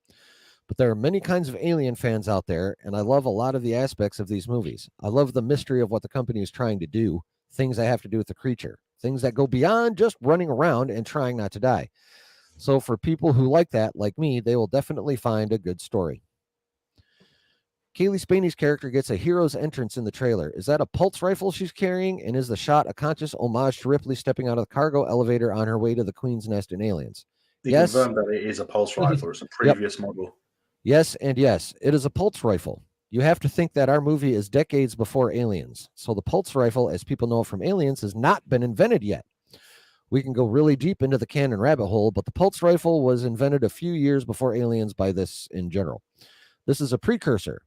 But there are many kinds of Alien fans out there, and I love a lot of the aspects of these movies. I love the mystery of what the company is trying to do, things that have to do with the creature, things that go beyond just running around and trying not to die. So for people who like that, like me, they will definitely find a good story. Kaylee Spaney's character gets a hero's entrance in the trailer. Is that a pulse rifle she's carrying? And is the shot a conscious homage to Ripley stepping out of the cargo elevator on her way to the Queen's Nest in Aliens? Yes. Confirmed that it is a pulse rifle. It's a previous model. Yes, and yes, it is a pulse rifle. You have to think that our movie is decades before Aliens. So the pulse rifle, as people know from Aliens, has not been invented yet. We can go really deep into the canon rabbit hole, but the pulse rifle was invented a few years before Aliens by this in general. This is a precursor,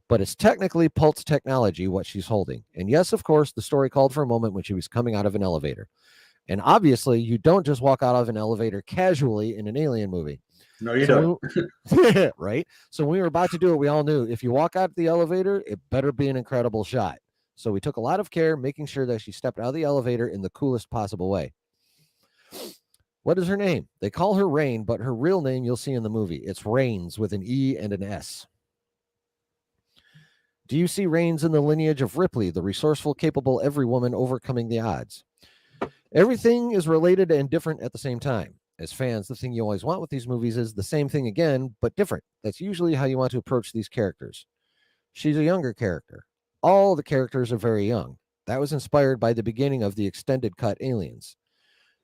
but it's technically pulse technology, what she's holding. And yes, of course, the story called for a moment when she was coming out of an elevator. And obviously, you don't just walk out of an elevator casually in an Alien movie. No, you don't. Right? So when we were about to do it, we all knew if you walk out the elevator, it better be an incredible shot. So we took a lot of care, making sure that she stepped out of the elevator in the coolest possible way. What is her name? They call her Rain, but her real name you'll see in the movie. It's Rains with an E and an S. Do you see Rains in the lineage of Ripley, the resourceful, capable every woman overcoming the odds? Everything is related and different at the same time. As fans, the thing you always want with these movies is the same thing again, but different. That's usually how you want to approach these characters. She's a younger character. All the characters are very young. That was inspired by the beginning of the extended cut Aliens.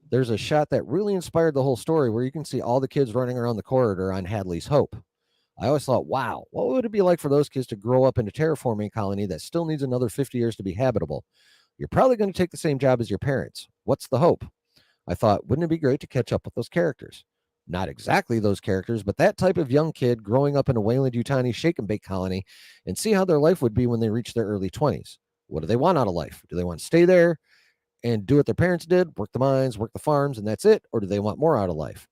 There's a shot that really inspired the whole story where you can see all the kids running around the corridor on Hadley's Hope. I always thought, wow, what would it be like for those kids to grow up in a terraforming colony that still needs another 50 years to be habitable? You're probably going to take the same job as your parents. What's the hope? I thought, wouldn't it be great to catch up with those characters? Not exactly those characters, but that type of young kid growing up in a Weyland-Yutani shake and bake colony and see how their life would be when they reach their early 20s. What do they want out of life? Do they want to stay there and do what their parents did, work the mines, work the farms, and that's it? Or do they want more out of life?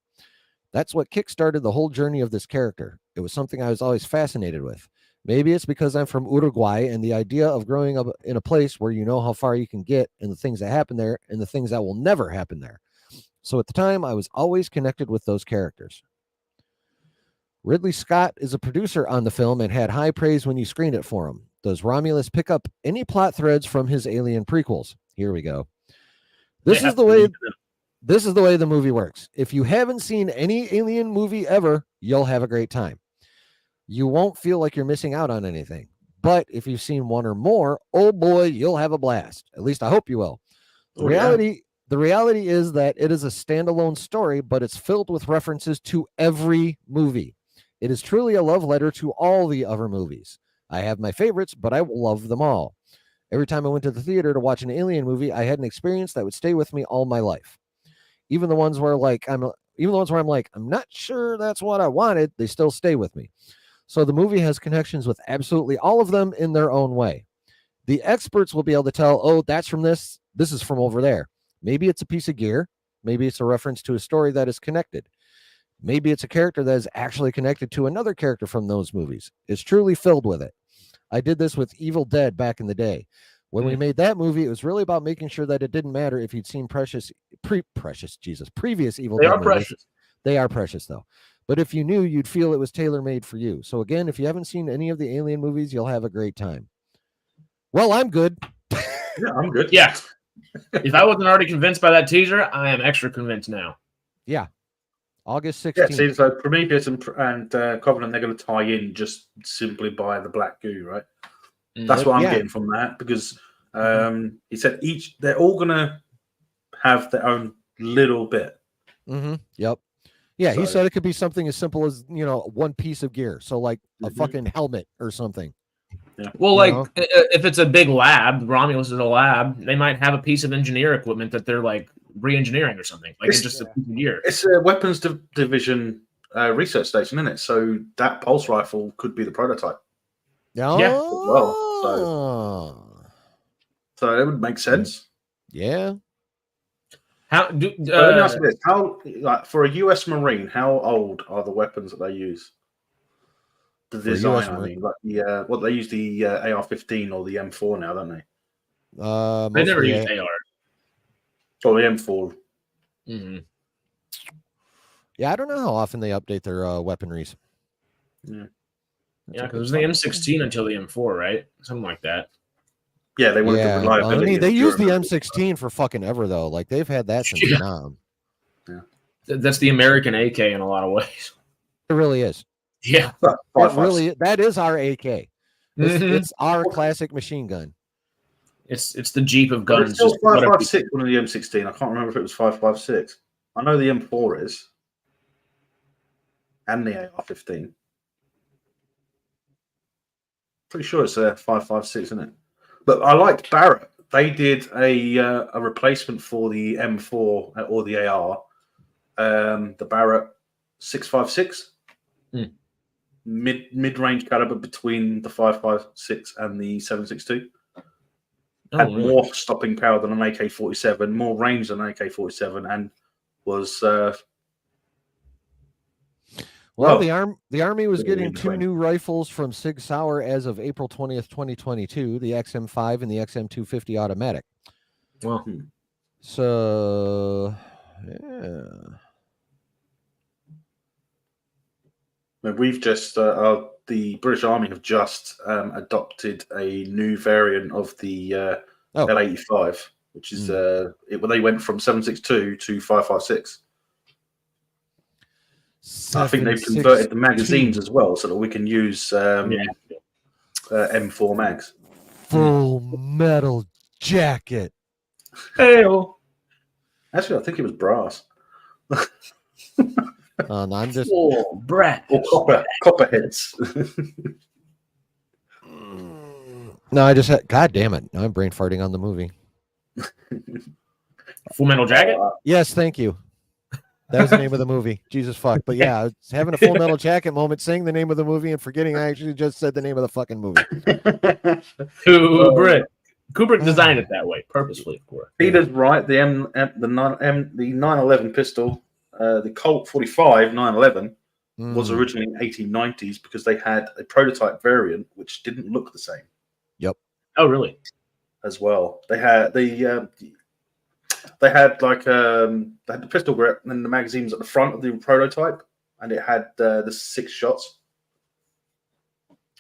That's what kickstarted the whole journey of this character. It was something I was always fascinated with. Maybe it's because I'm from Uruguay and the idea of growing up in a place where you know how far you can get and the things that happen there and the things that will never happen there. So at the time, I was always connected with those characters. Ridley Scott is a producer on the film and had high praise when you screened it for him. Does Romulus pick up any plot threads from his Alien prequels? Here we go. This is the way the movie works. If you haven't seen any Alien movie ever, you'll have a great time. You won't feel like you're missing out on anything. But if you've seen one or more, oh boy, you'll have a blast. At least I hope you will. The reality is that it is a standalone story, but it's filled with references to every movie. It is truly a love letter to all the other movies. I have my favorites, but I will love them all. Every time I went to the theater to watch an Alien movie, I had an experience that would stay with me all my life. Even the ones where I'm like, I'm not sure that's what I wanted, they still stay with me. So the movie has connections with absolutely all of them in their own way. The experts will be able to tell, oh, that's from this is from over there. Maybe it's a piece of gear. Maybe it's a reference to a story that is connected. Maybe it's a character that is actually connected to another character from those movies. It's truly filled with it. I did this with Evil Dead back in the day. When we made that movie, it was really about making sure that it didn't matter if you'd seen previous Evil They Dead are movies. precious. They are precious, though. But if you knew, you'd feel it was tailor-made for you. So again, if you haven't seen any of the Alien movies, you'll have a great time. Well, I'm good. Yeah, I'm good. Yeah. If I wasn't already convinced by that teaser, I am extra convinced now. Yeah. August 16th. Yeah, it seems like Prometheus and Covenant, they're going to tie in just simply by the black goo, right? That's what I'm getting from that, because he said they're all going to have their own little bit. Yep. Yeah, he So- said it could be something as simple as, one piece of gear. So like a fucking helmet or something. Well, You like know? if it's a big lab, Romulus is a lab, they might have a piece of engineer equipment that they're like re-engineering or something. Like it's just a piece of gear. It's a weapons division research station, isn't it? So that pulse rifle could be the prototype. Oh. So it would make sense. Yeah. How do But let me ask you this: how, like, for a U.S. Marine, how old are the weapons that they use? The For a US design, I Marine. mean, like they use the AR-15 or the M4 now, don't they? they never Mostly use AR. Or the M4. Mm-hmm. Yeah, I don't know how often they update their weaponries. Yeah, Yeah, because it was the M16 until the M4, right? Something like that. yeah, they wanted the Yeah, well, reliability. I mean, and they use the durability. M16 for fucking ever though. Like they've had that since Yeah. Nam. That's the American AK in a lot of ways. It really is. Yeah. It really that is our AK. Mhm. It's our classic machine gun. It's the Jeep of But guns. it's still just whatever. 5.56 on the M16. I can't remember if it was 5.56. I know the M4 is, and the AR-15. Pretty sure it's a 5.56, isn't it? But I liked Barrett. They did a replacement for the M4 or the AR. The Barrett 6.56, mid-range caliber between the 5.56 and the 7.62. Had really? more stopping power than an AK-47, more range than an AK-47, and was Well, well, the Army was pretty getting 2 interesting. new rifles from Sig Sauer as of April 20th, 2022, the XM5 and the XM250 automatic. Well, So, yeah. we've just the British Army have just adopted a new variant of the L85, which is they went from 7.62 to 5.56. I think they've converted the magazines as well, so that we can use M4 mags. Full Metal Jacket. Hell. Actually, I think it was brass. No, I'm just. Oh, Brett. Or copper heads. No, I just had. God damn it! Now I'm brain farting on the movie. Full Metal Jacket. Yes, thank you. That was the name of the movie. Jesus fuck. But yeah, I was having a Full Metal Jacket moment, saying the name of the movie and forgetting I actually just said the name of the fucking movie. Kubrick. Kubrick designed it that way purposefully, of course. Peter's right. The 911 pistol, the Colt 45 911 was originally in 1890s because they had a prototype variant which didn't look the same. Yep. Oh, really? As well, they had the pistol grip, and then the magazine was at the front of the prototype, and it had the 6 shots.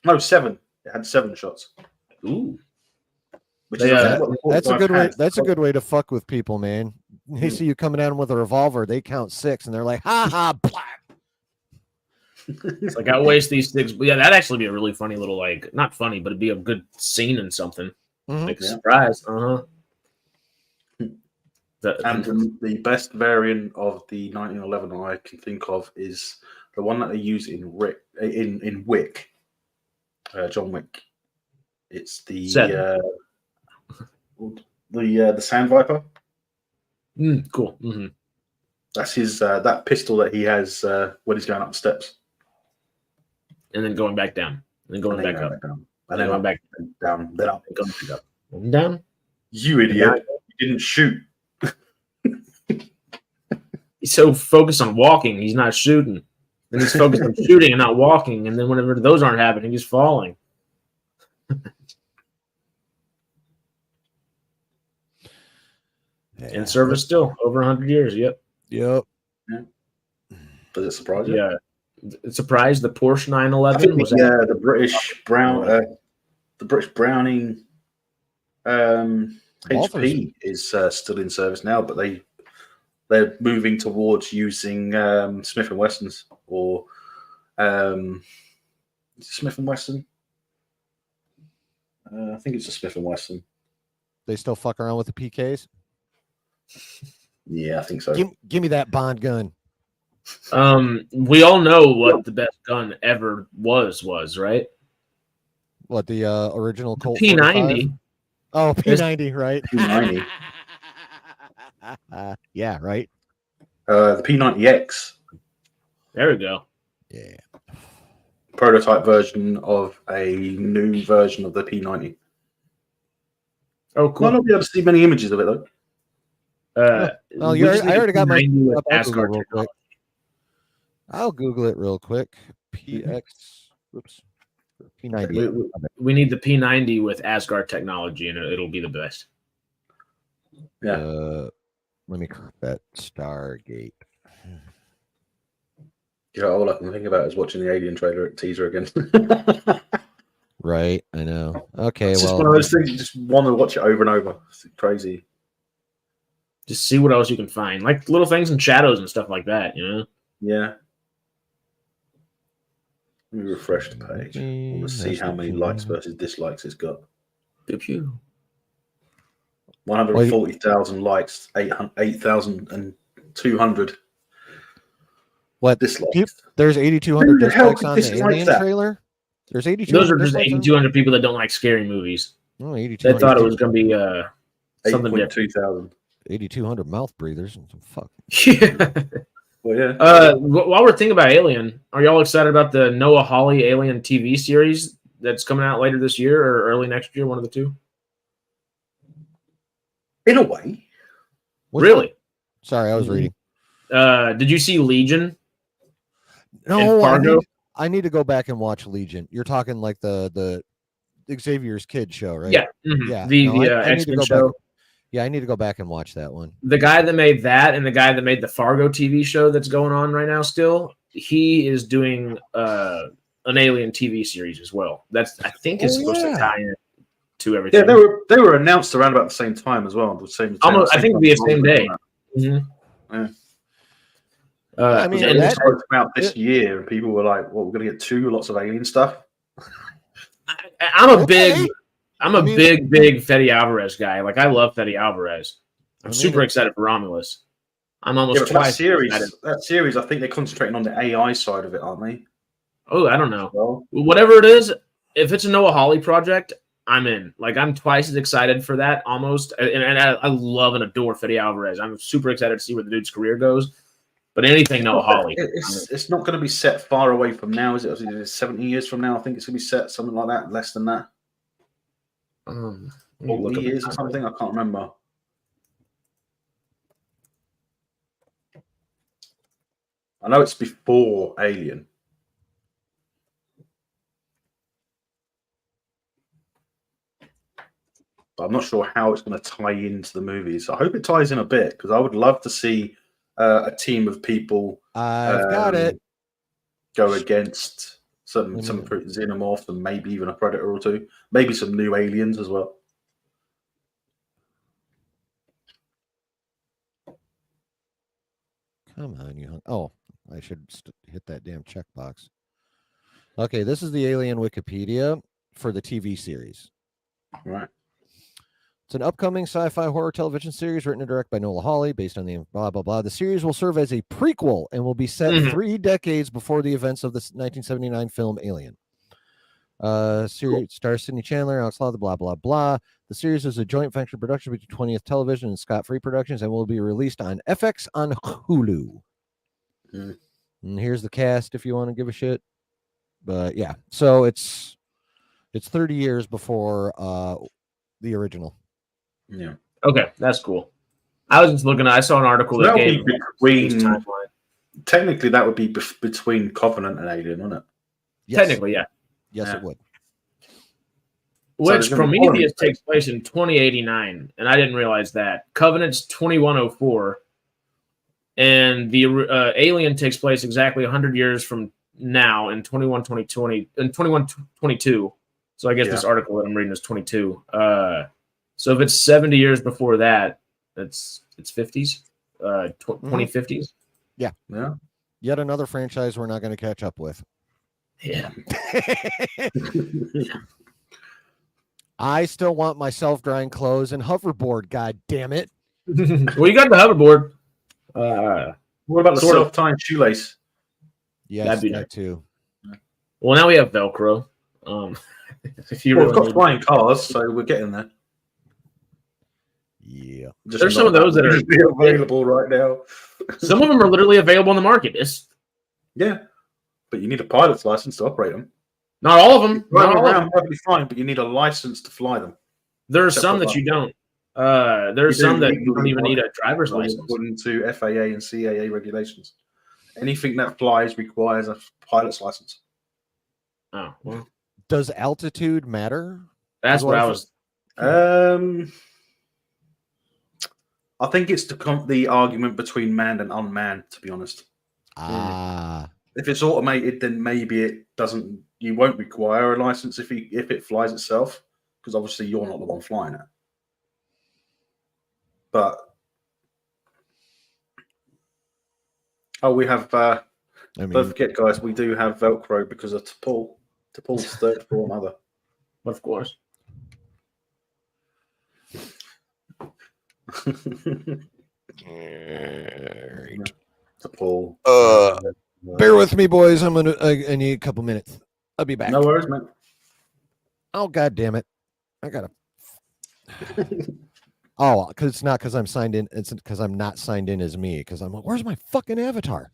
No, 7. It had 7 shots. Ooh. Which is That's a good way. has. That's a good way to fuck with people, man. They see you coming at them with a revolver, they count 6, and they're like, "Ha ha!" Blah. It's like I waste these 6. Yeah, that'd actually be a really funny little, like, not funny, but it'd be a good scene in something. Like a surprise. And the best variant of the 1911 I can think of is the one that they use in Wick, John Wick. It's the Sand Viper. Cool. Mm-hmm. That's his that pistol that he has when he's going up the steps, and then going back down, and then going back up, down. and then going back down, then up, going back up, down. You idiot! You didn't shoot. He's so focused on walking, he's not shooting. Then he's focused on shooting and not walking. And then whenever those aren't happening, he's falling. In service still, over 100 years. Yep. Yep. Yeah. Does it surprise you? Yeah. It surprised the Porsche I 911 think was the British Browning HP is still in service now, but they're moving towards using Smith and Wessons or Smith and Wesson. I think it's a Smith and Wesson. They still fuck around with the PKs. Yeah, I think so. Give me that Bond gun. We all know what the best gun ever was, right? What, the original Colt P90. 45? Oh, P90, right? P90. Yeah, right. The P90X. There we go. Yeah. Prototype version of a new version of the P90. Oh, cool. Might not be able to see many images of it though. I already got my with I'll Asgard Google real quick. technology. I'll Google it real quick. PX. Whoops. P90. We need the P90 with Asgard technology, and it'll be the best. Yeah. Let me correct that. Stargate. Yeah, all I can think about is watching the Alien trailer teaser again. Right, I know. Okay, it's just well, one of those things you just want to watch it over and over. It's crazy. Just see what else you can find, like little things in shadows and stuff like that. You know. Yeah. Let me refresh the page. I want to see how many likes versus dislikes it's got. Pew pew. 140,000 likes, 8,200 what dislikes. There's 8,200 Who the hell dislikes on could the dislike Alien that? trailer. There's 8,200. Those are just dislikes on- 8,200 people that don't like scary movies. Oh, They 8,200. thought it was going to be something 8,200. 8,200 mouth breathers. Fuck. different. Well, yeah. While we're thinking about Alien, are y'all excited about the Noah Hawley Alien TV series that's coming out later this year or early next year? One of the two. In a way. Really? Sorry, I was reading. Did you see Legion? No, Fargo? I need to go back and watch Legion. You're talking like the Xavier's Kid show, right? Yeah. Yeah. The I need to X-Men go show. back. Yeah, I need to go back and watch that one. The guy that made that and the guy that made the Fargo TV show that's going on right now still, he is doing an Alien TV series as well. That's I think is supposed to tie in to everything. Yeah, they were announced around about the same time as well. The same. Almost, I think it'd be the same day. Yeah. I mean, it that- spoke about this year, and people were like, "Well, we're going to get lots of Alien stuff." I'm a big Fede Alvarez guy. Like I love Fede Alvarez. I'm super excited for Romulus. I'm almost twice that series. I think they're concentrating on the AI side of it, aren't they? Oh, I don't know. Well, Whatever it is, if it's a Noah Hawley project, I'm in. Like I'm twice as excited for that almost. And I love and adore Fede Alvarez. I'm super excited to see where the dude's career goes. But anything Noah Hawley. It's not going to be set far away from now, is it? It's 70 years from now. I think it's going to be set something like that, less than that. 40 years or something. I can't remember. I know it's before Alien. But I'm not sure how it's going to tie into the movies. I hope it ties in a bit because I would love to see a team of people. I've got it. Go against some xenomorphs and maybe even a predator or two. Maybe some new aliens as well. Come on, you hung. Oh, I should hit that damn checkbox. Okay, this is the Alien Wikipedia for the TV series. Right. It's an upcoming sci-fi horror television series written and directed by Noah Hawley, based on the blah, blah, blah. The series will serve as a prequel and will be set 3 decades before the events of the 1979 film Alien. Series stars Sidney Chandler, Alex Law, the blah, blah, blah. The series is a joint venture production between 20th Television and Scott Free Productions and will be released on FX on Hulu. And here's the cast if you want to give a shit. But yeah, so it's 30 years before the original. Yeah. Okay, that's cool. I was just looking. I saw an article So that that gave would be his between. timeline. Technically, that would be between Covenant and Alien, wouldn't it? Yes. Technically, yeah. Yes, Yeah. it would. there's Which gonna be Prometheus Covenant. takes place in 2089, and I didn't realize that. Covenant's 2104, and the Alien takes place exactly 100 years from now in 2122. So I guess this article that I'm reading is 22. So if it's 70 years before that, it's 50s, 2050s. Yeah. Yeah. Yet another franchise we're not going to catch up with. Yeah. I still want my self-drying clothes and hoverboard. God damn it! Well, you got the hoverboard. What about the Sort of. self-tying shoelace? Yes, That'd be that nice. too. Well, now we have Velcro. If you Well, really we've got need- flying cars, so we're getting there. Yeah. Just There's some of not those that are- available right now. some of them are literally available on the market. It's Yeah, but you need a pilot's license to operate them. not all of them. Flying Not all of them. around perfectly fine, but you need a license to fly them. There are some that you don't. There's You do some that you legally don't even need a want- driver's license. According to FAA and CAA regulations, anything that flies requires a pilot's license. Oh, well, Does altitude matter? that's what I What if was. I think it's the argument between manned and unmanned. To be honest, Ah, if it's automated, then maybe it doesn't. You won't require a license if it flies itself, because obviously you're not the one flying it. But we have. I Don't mean, forget, guys, we do have Velcro because of T'Pol. T'Pol's third form mother. Of course. T'Pol. bear with me, boys. I need a couple minutes. I'll be back. No worries, man. Oh, God damn it! I gotta. Oh, because it's not because I'm signed in. It's because I'm not signed in as me. Because I'm like, where's my fucking avatar?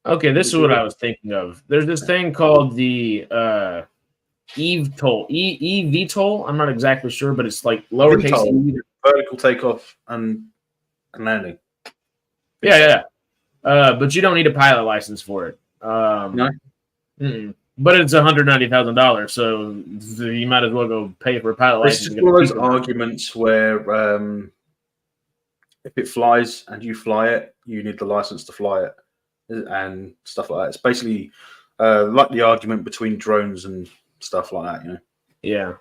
Okay, this is what I was thinking of. There's this thing called the eVTOL. eVTOL. I'm not exactly sure, but it's like lowercase VTOL. e. Vertical takeoff and landing. Yeah. But you don't need a pilot license for it. No. But it's $190,000, so you might as well go pay for a pilot It's license. just to get one of those cheaper. arguments where if it flies and you fly it, you need the license to fly it and stuff like that. It's basically like the argument between drones and stuff like that, you know. Yeah.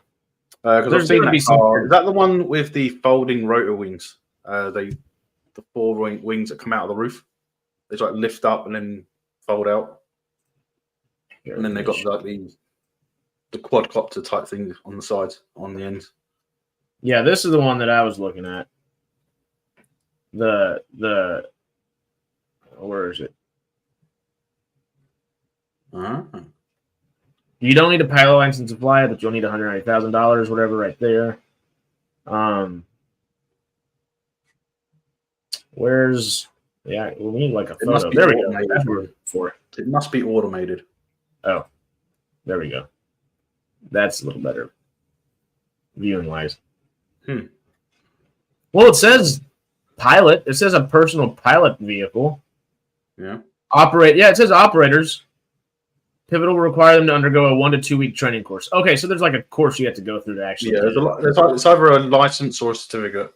Because There's I've seen gonna that be some- car. Is that the one with the folding rotor wings? The four wings that come out of the roof. They like lift up and then fold out, and then they got like the quadcopter type thing on the sides, on the ends. Yeah, this is the one that I was looking at. The where is it? You don't need a pilot license to fly it, but you'll need $190,000, whatever, right there. Where's we need like a It must photo. be There we go. automated. That's what we're looking for. It must be automated. Oh, there we go. That's a little better viewing wise. Well, it says pilot. It says a personal pilot vehicle. Yeah. Operate. Yeah, it says operators. Pivotal will require them to undergo a 1 to 2 week training course. Okay, so there's like a course you have to go through to actually. Yeah, it's either a license or a certificate.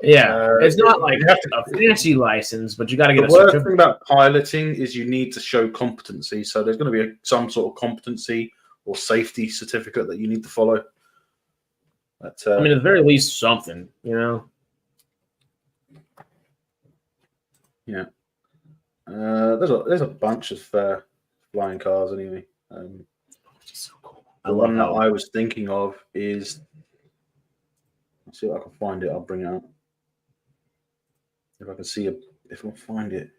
Yeah, it's not like you have to- a fancy license, but you got to get The a worst certificate. thing about piloting is you need to show competency. So there's going to be some sort of competency or safety certificate that you need to follow. But, I mean, at the very least, something, you know. yeah. There's a bunch of flying cars anyway. So cool. The one that I was thinking of is. Let's see if I can find it. I'll bring it up. If I can see it, if I find it.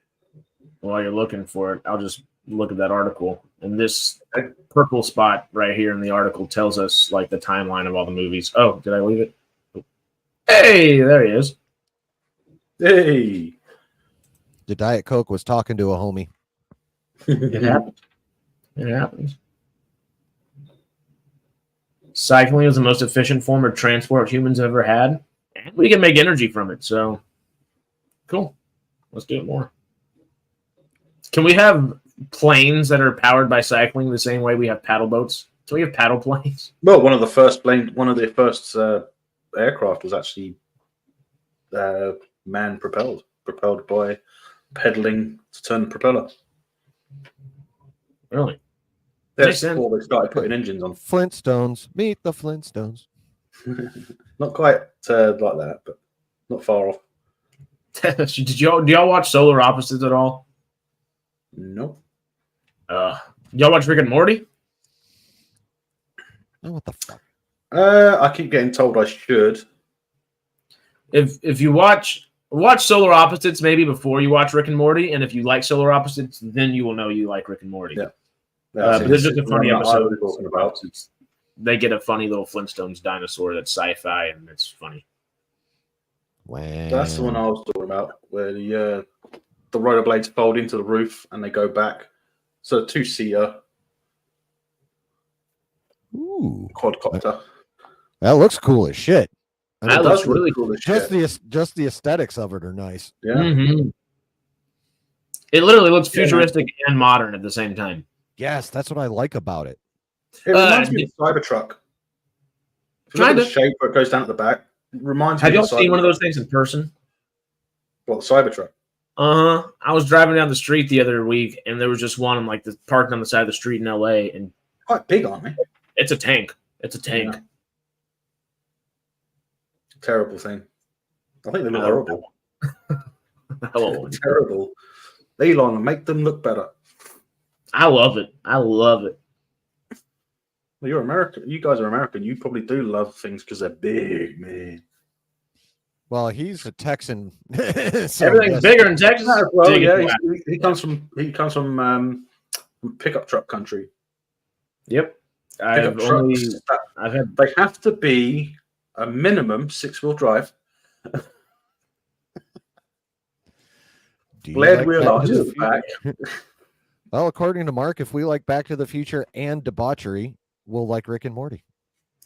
While you're looking for it, I'll just look at that article. And this purple spot right here in the article tells us like the timeline of all the movies. Oh, did I leave it? Hey, there he is. Hey. the Diet Coke was talking to a homie. It happens. It happens. Cycling is the most efficient form of transport humans have ever had, and we can make energy from it. So, cool. Let's do it more. Can we have planes that are powered by cycling the same way we have paddle boats? Can we have paddle planes? Well, one of the first aircraft was actually man propelled by pedaling to turn the propeller. Really? That's before they started putting engines on. Flintstones. Meet the Flintstones. Not quite like that, but not far off. Do y'all watch Solar Opposites at all? Nope. Y'all watch Rick and Morty? Oh, what the fuck? I keep getting told I should. If you watch Solar Opposites maybe before you watch Rick and Morty, and if you like Solar Opposites, then you will know you like Rick and Morty. Yeah. But there's just a funny episode. Talking about. They get a funny little Flintstones dinosaur that's sci-fi, and it's funny. Wow. That's the one I was talking about, where the rollerblades fold into the roof and they go back. So 2-seater quadcopter. That looks cool as shit. I mean, That looks really cool as just shit. just the aesthetics of it are nice. Yeah. Mm-hmm. It literally looks futuristic and modern at the same time. Yes, that's what I like about it. It reminds me of a Cybertruck. If you look at the shape where it goes down at the back, it reminds me Have of y'all the seen one of Cybertruck. those things in person? Well, the Cybertruck. I was driving down the street the other week, and there was just one like parked on the side of the street in LA, and Quite big, aren't they? it's a tank. It's a tank. Yeah. Terrible thing. I think they look horrible. Oh, Terrible. Elon, make them look better. I love it. I love it. Well, you're American. You guys are American. You probably do love things because they're big, man. Well, he's a Texan. So Everything's yes. bigger in Texas. Well, Dig it, yeah, wow. he comes from pickup truck country. Yep. Pickup trucks. They have to be a minimum 6-wheel drive. Do you Blade like wheel Back arch to the at the back. Well, according to Mark, if we like Back to the Future and debauchery, we'll like Rick and Morty.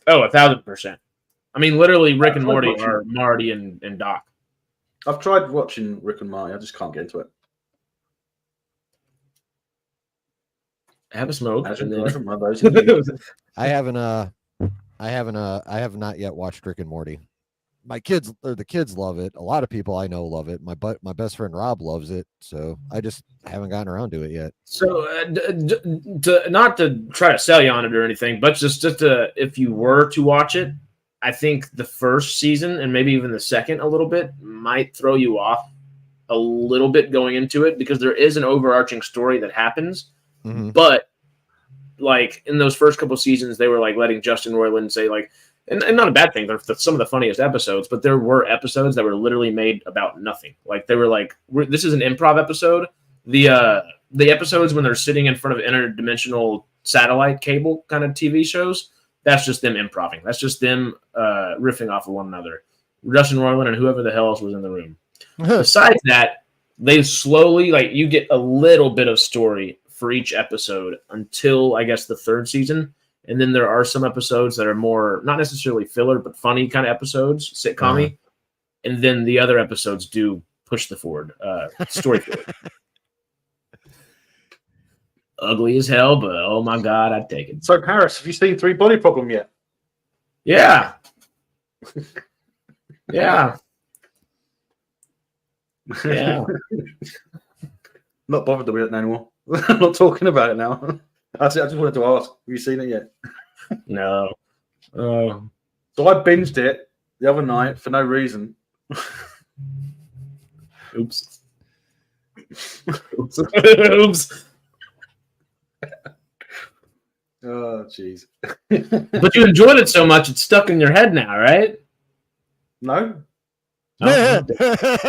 Oh, 1,000%. I mean, literally, Rick and tried Morty watching are it. Marty and Doc. I've tried watching Rick and Morty. I just can't get into it. Have a smoke. Imagine And then... driving one of those. I have not yet watched Rick and Morty. My kids, or the kids, love it. A lot of people I know love it. My best friend Rob loves it, so I just haven't gotten around to it yet. So, not to try to sell you on it or anything, but just to, if you were to watch it, I think the first season and maybe even the second a little bit might throw you off a little bit going into it because there is an overarching story that happens. Mm-hmm. But like in those first couple seasons, they were like letting Justin Roiland say like, and not a bad thing. They're some of the funniest episodes, but there were episodes that were literally made about nothing. Like they were like, this is an improv episode. The episodes when they're sitting in front of interdimensional satellite cable kind of TV shows, that's just them improving. That's just them riffing off of one another. Justin Roiland and whoever the hell else was in the room. Besides that, they slowly, like, you get a little bit of story for each episode until, I guess, the third season. And then there are some episodes that are more, not necessarily filler, but funny kind of episodes, sitcom-y. Uh-huh. And then the other episodes do push the story forward. Ugly as hell, but oh my God, I'd take it. So, Harris, have you seen Three Body Problem yet? Yeah. Yeah. Yeah. Not bothered with it anymore. I'm not talking about it now. I just wanted to ask, have you seen it yet? No. So I binged it the other night for no reason. Oops. Oops. Oops. Oh, jeez. But you enjoyed it so much, it's stuck in your head now, right? No. Oh,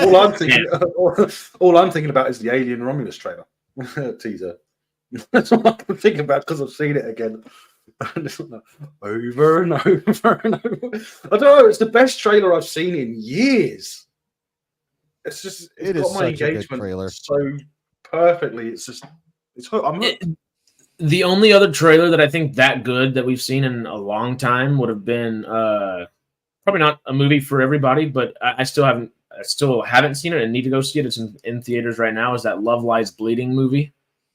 All I'm thinking about is the Alien Romulus trailer teaser. That's all I can think about because I've seen it again. Over and over and over. I don't know. It's the best trailer I've seen in years. It's just It got is my such a good engagement trailer. so perfectly. It's just I'm The only other trailer that I think that good that we've seen in a long time would have been probably not a movie for everybody, but I still haven't seen it and need to go see it. It's in theaters right now. Is that Love Lies Bleeding movie?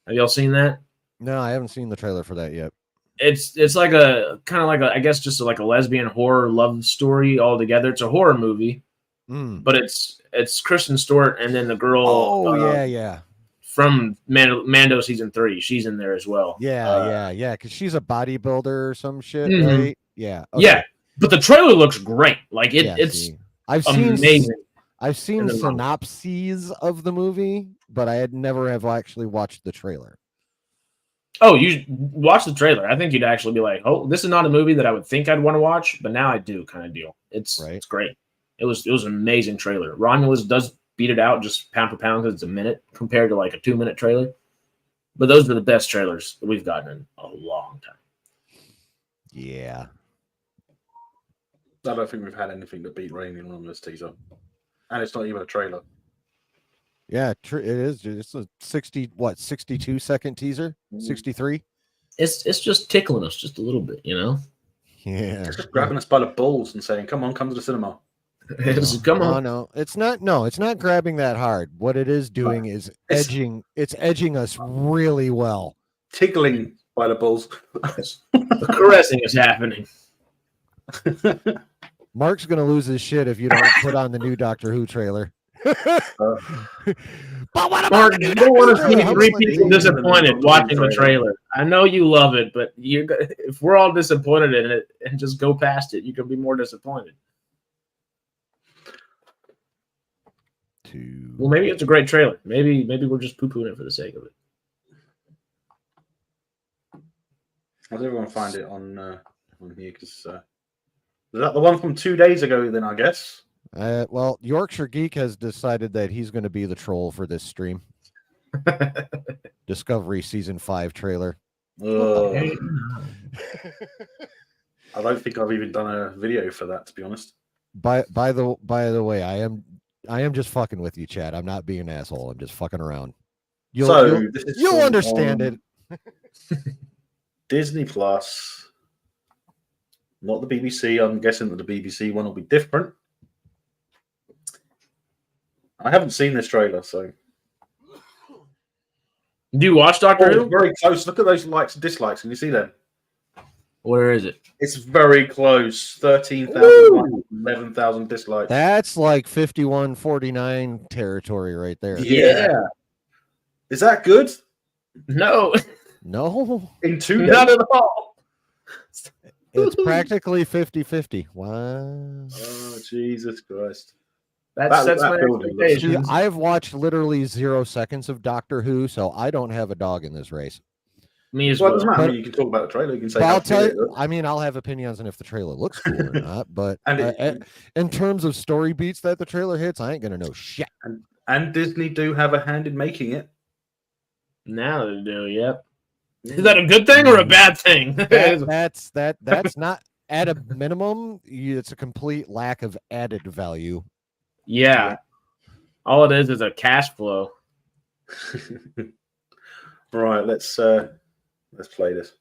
Have y'all seen that? No, I haven't seen the trailer for that yet. It's like a kind of like I guess just like a lesbian horror love story all together. It's a horror movie, but it's Kristen Stewart and then the girl. Oh yeah. From Mando season 3, she's in there as well. Yeah, because she's a bodybuilder or some shit, Mhm. right? Yeah, okay. Yeah. But the trailer looks great. Like it's I've amazing. I've seen synopses of the movie, but I had never have actually watched the trailer. Oh, you watch the trailer. I think you'd actually be like, "Oh, this is not a movie that I would think I'd want to watch, but now I do," kind of deal. It's great. It was an amazing trailer. Romulus does beat it out just pound for pound because it's a minute compared to like a 2-minute trailer. But those are the best trailers that we've gotten in a long time. Yeah. I don't think we've had anything to beat Rain on this teaser. And it's not even a trailer. Yeah, it is. It's a 62-second teaser? 63? It's just tickling us just a little bit, you know? Yeah. It's just grabbing us by the balls and saying, come to the cinema. Come on. No, it's not grabbing that hard. What it is doing is edging us really well. Tickling by the balls. The caressing is happening. Mark's gonna lose his shit if you don't put on the new Doctor Who trailer. But what about Mark, the new you don't want to see Doctor Who? 3 people disappointed watching the trailer. I know you love it, but if we're all disappointed in it and just go past it, you can be more disappointed. Well, maybe it's a great trailer. Maybe we're just poo-pooing it for the sake of it. How's everyone find it on here? Because is that the one from 2 days ago? Then I guess. Well, Yorkshire Geek has decided that he's going to be the troll for this stream. Discovery Season 5 trailer. I don't think I've even done a video for that, to be honest. By the way, I am just fucking with you, Chad. I'm not being an asshole. I'm just fucking around. You'll understand it. Disney Plus, not the BBC. I'm guessing that the BBC one will be different. I haven't seen this trailer, so. Do you watch Doctor Who? Very close. Look at those likes and dislikes. Can you see them? Where is it? It's very close. 13,000, 11,000 dislikes. That's like 51-49 territory right there. Yeah. Is that good? No. No. In 2 days? Not at all. It's practically 50-50. Wow. Oh, Jesus Christ. That's my expectation. I've watched literally 0 seconds of Doctor Who, so I don't have a dog in this race. Me as well. well. It doesn't matter. You can talk about the trailer. You can say. I'll tell you. I mean, I'll have opinions on if the trailer looks cool or not. But in terms of story beats that the trailer hits, I ain't gonna know shit. And Disney do have a hand in making it. Now they do. Yep. Is that a good thing or a bad thing? That's not at a minimum. It's a complete lack of added value. Yeah. All it is a cash flow. Right. Let's play this.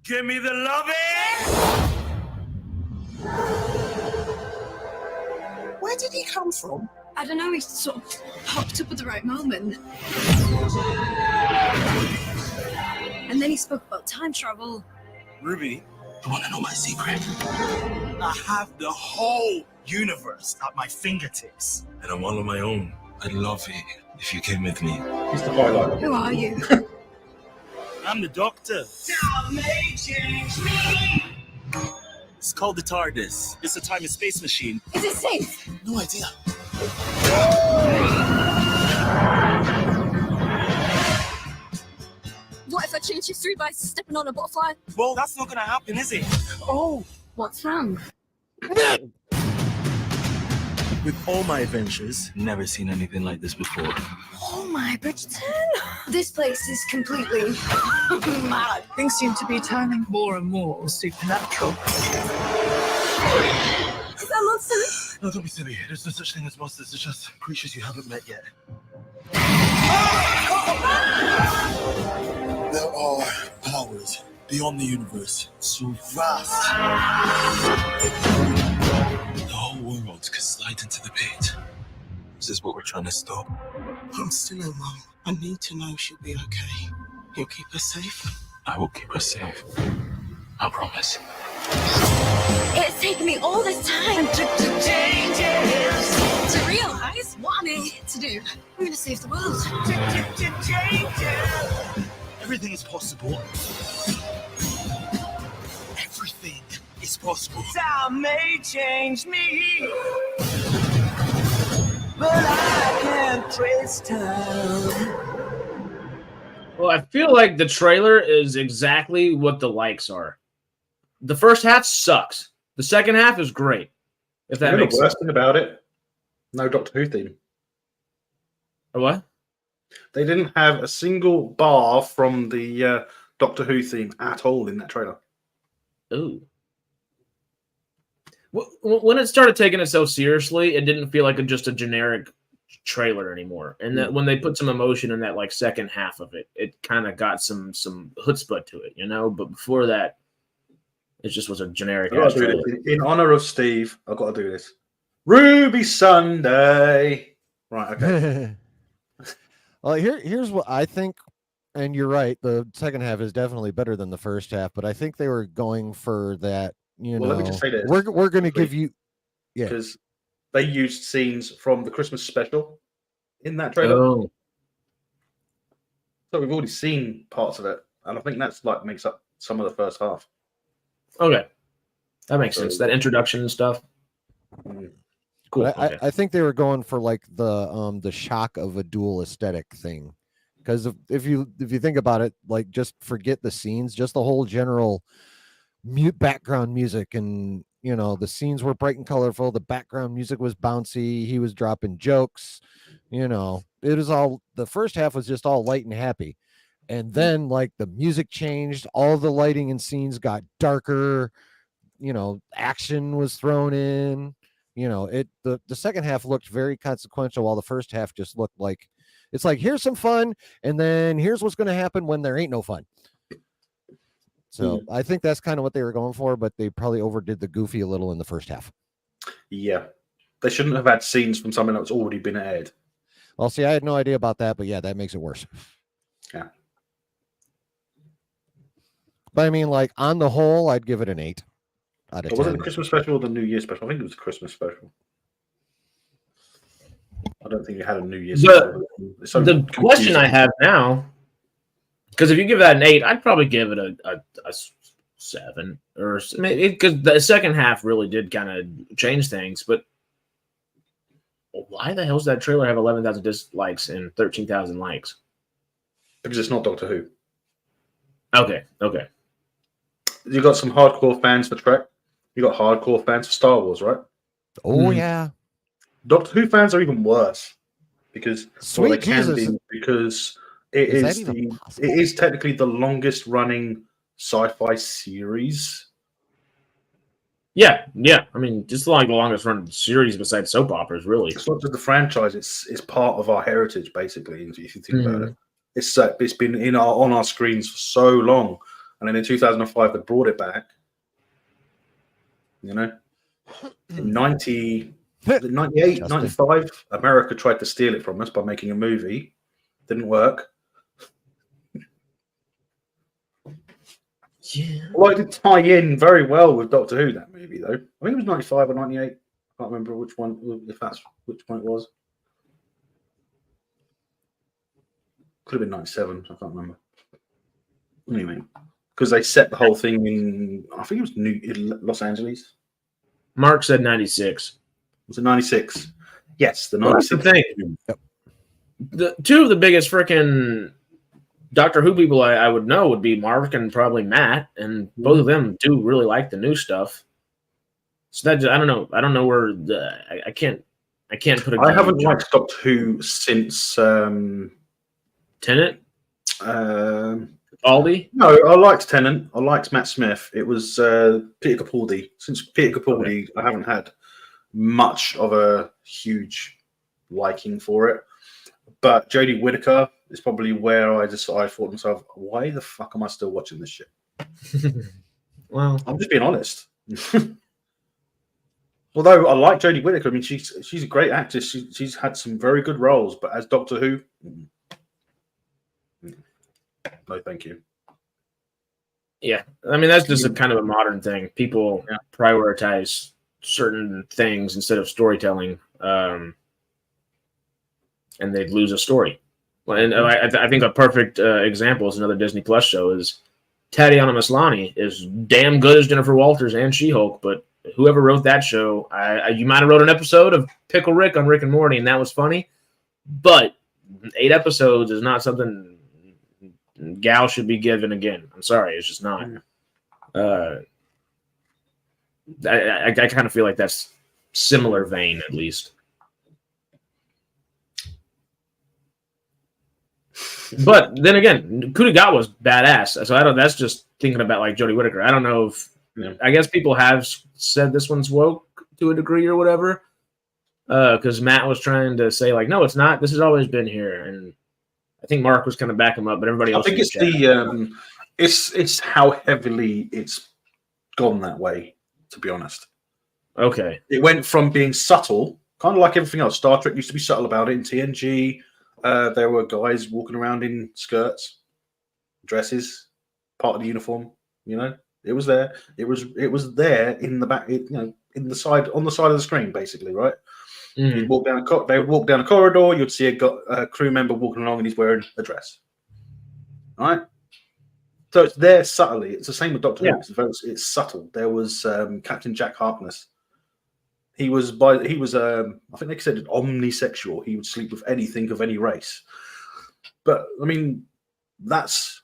Give me the loving! Where did he come from? I don't know, he sort of popped up at the right moment. And then he spoke about time travel. Ruby, you want to know my secret? I have the whole universe at my fingertips. And I'm all on my own. I'd love it if you came with me. He's the highlight. Who are you? I'm the Doctor. It's called the TARDIS. It's a time and space machine. Is it safe? No idea. What if I change history by stepping on a butterfly? Well, that's not gonna happen, is it? Oh, what's wrong? With all my adventures, never seen anything like this before. Oh my Bridgerton! This place is completely mad. Things seem to be turning more and more supernatural. Is that monster? No, don't be silly. There's no such thing as monsters. They're just creatures you haven't met yet. There are powers beyond the universe, so vast. The whole world could slide into the pit. This is what we're trying to stop. I'm still her mum. I need to know she'll be okay. You'll keep her safe? I will keep her safe. I promise. It's taken me all this time to realize what I'm here to do. I'm gonna save the world. Everything is possible. Everything is possible. Time may change me, but I can't trace time. Well, I feel like the trailer is exactly what the likes are. The first half sucks. The second half is great. If that makes The worst sense. thing about it, no Doctor Who theme. Or what? They didn't have a single bar from the Doctor Who theme at all in that trailer. Ooh. When it started taking itself seriously, it didn't feel like just a generic trailer anymore. And that when they put some emotion in that like second half of it, it kind of got some chutzpah to it, you know. But before that, it just was a generic ass trailer. In honor of Steve, I've got to do this. Ruby Sunday. Right, okay. Well, here's what I think, and you're right. The second half is definitely better than the first half, but I think they were going for that. You know, let me just say this. We're going to give you, because they used scenes from the Christmas special in that trailer. Oh. So we've already seen parts of it, and I think that's like makes up some of the first half. Okay. That makes sense. That introduction and stuff. Cool. But I think they were going for like the shock of a dual aesthetic thing, because if you think about it, like just forget the scenes, just the whole general background music, and you know the scenes were bright and colorful. The background music was bouncy. He was dropping jokes. You know, it was all, the first half was just all light and happy, and then like the music changed. All the lighting and scenes got darker. You know, action was thrown in. You know, the second half looked very consequential, while the first half just looked like it's like, here's some fun, and then here's what's going to happen when there ain't no fun. So I think that's kind of what they were going for, but they probably overdid the goofy a little in the first half. Yeah, they shouldn't have had scenes from something that's already been aired. Well, see, I had no idea about that, but yeah, that makes it worse. Yeah. But I mean, like on the whole, I'd give it an 8 out of 10. Was it the Christmas special or the New Year special? I think it was the Christmas special. I don't think it had a New Year special. The question I have now, because if you give that an 8, I'd probably give it a 7, or because the second half really did kind of change things. But why the hell does that trailer have 11,000 dislikes and 13,000 likes? Because it's not Doctor Who. Okay. You got some hardcore fans for Trek. You got hardcore fans for Star Wars, right? Oh yeah. Doctor Who fans are even worse because Sweet Jesus. Because it is technically the longest running sci-fi series. Yeah. I mean, just like the longest running series besides soap operas, really. It's not just the franchise; it's part of our heritage, basically. If you think about it, it's been on our screens for so long, and then in 2005 they brought it back. You know, in 98, 95, America tried to steal it from us by making a movie. Didn't work. Yeah. Well, it did tie in very well with Doctor Who, that movie, though. I think it was 95 or 98. I can't remember which one, if that's which one it was. Could have been 97. I can't remember. Anyway, because they set the whole thing in, I think it was Los Angeles. Mark said 96. Was it 96? Yes, the 96. Well, that's the thing. Yep. The two of the biggest freaking Doctor Who people I would know would be Mark and probably Matt, and both of them do really like the new stuff. So that I don't know where I can't put. I haven't liked Doctor Who since Tennant. Aldi? No, I liked Tennant. I liked Matt Smith. It was Peter Capaldi. Since Peter Capaldi, I haven't had much of a huge liking for it. But Jodie Whittaker is probably where I thought to myself, why the fuck am I still watching this shit? Well, I'm just being honest. Although I like Jodie Whittaker, I mean, she's a great actress. She's had some very good roles, but as Doctor Who, no, thank you. yeah, I mean that's just a kind of a modern thing. People prioritize certain things instead of storytelling, and they'd lose a story. And I think a perfect example is another Disney Plus show is Tatiana Maslany is damn good as Jennifer Walters and She-Hulk, but whoever wrote that show, you might have wrote an episode of Pickle Rick on Rick and Morty, and that was funny, but 8 episodes is not something Gal should be given again. I'm sorry, it's just not. I kind of feel like that's similar vein, at least. But then again, Coup de Grace was badass. So that's just thinking about like Jodie Whittaker. I don't know if I guess people have said this one's woke to a degree or whatever. Because Matt was trying to say like, no, it's not. This has always been here, and I think Mark was kind of backing him up, but everybody else. I think it's it's how heavily it's gone that way. To be honest, okay, it went from being subtle, kind of like everything else. Star Trek used to be subtle about it in TNG. There were guys walking around in skirts, dresses, part of the uniform. You know, it was there. It was there in the back. In the side, on the side of the screen, basically, right? You'd walk down they would walk down a corridor. You'd see a crew member walking along, and he's wearing a dress. All right. So it's there subtly. It's the same with Doctor Who. It's subtle. There was Captain Jack Harkness. I think they said it omnisexual. He would sleep with anything of any race. But I mean, that's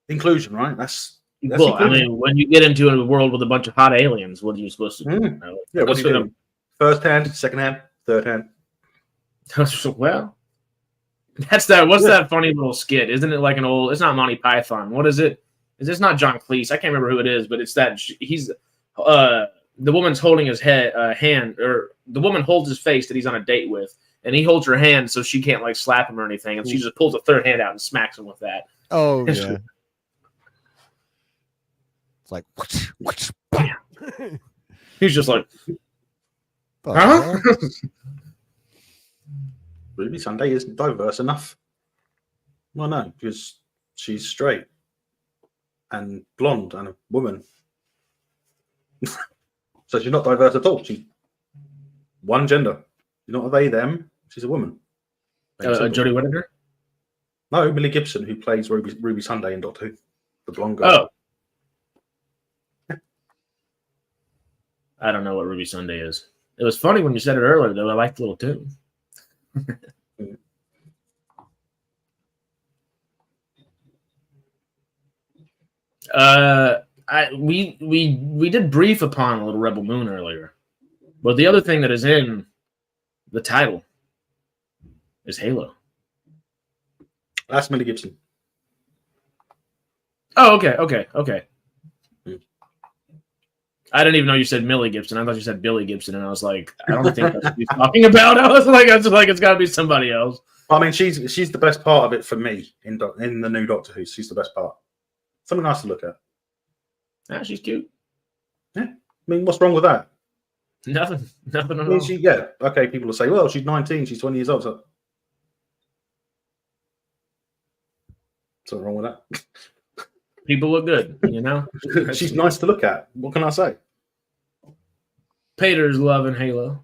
inclusion, right? That's well, inclusion. I mean, when you get into a world with a bunch of hot aliens, what are you supposed to do? Yeah, what's it do? First hand, second hand, third hand. Well, that's that. What's that funny little skit? Isn't it like an old? It's not Monty Python. What is it? Is this not John Cleese? I can't remember who it is, but it's that he's the woman's holding his hand, or the woman holds his face that he's on a date with, and he holds her hand so she can't like slap him or anything, and she just pulls a third hand out and smacks him with that. Oh yeah. It's like he's just like, huh? Ruby Sunday isn't diverse enough. Well, no, because she's straight and blonde and a woman. So she's not diverse at all. She's one gender. You're not a they, them. She's a woman. Jodie Whittaker? No, Millie Gibson, who plays Ruby Sunday in Doctor Who. The blonde girl. Oh. I don't know what Ruby Sunday is. It was funny when you said it earlier, though. I liked the little tune. We did brief upon a little Rebel Moon earlier, but the other thing that is in the title is Halo. That's Millie Gibson. Oh, okay. I didn't even know you said Millie Gibson. I thought you said Billy Gibson, and I was like, I don't think that's what he's talking about. I was like, it's got to be somebody else. I mean, she's the best part of it for me in the new Doctor Who. She's the best part. Something nice to look at. Ah, she's cute. Yeah, I mean, what's wrong with that? Nothing at all. Okay. People will say, well, she's 19, she's 20 years old. So something wrong with that. People look good, you know. She's nice to look at. What can I say? Pater's loving Halo.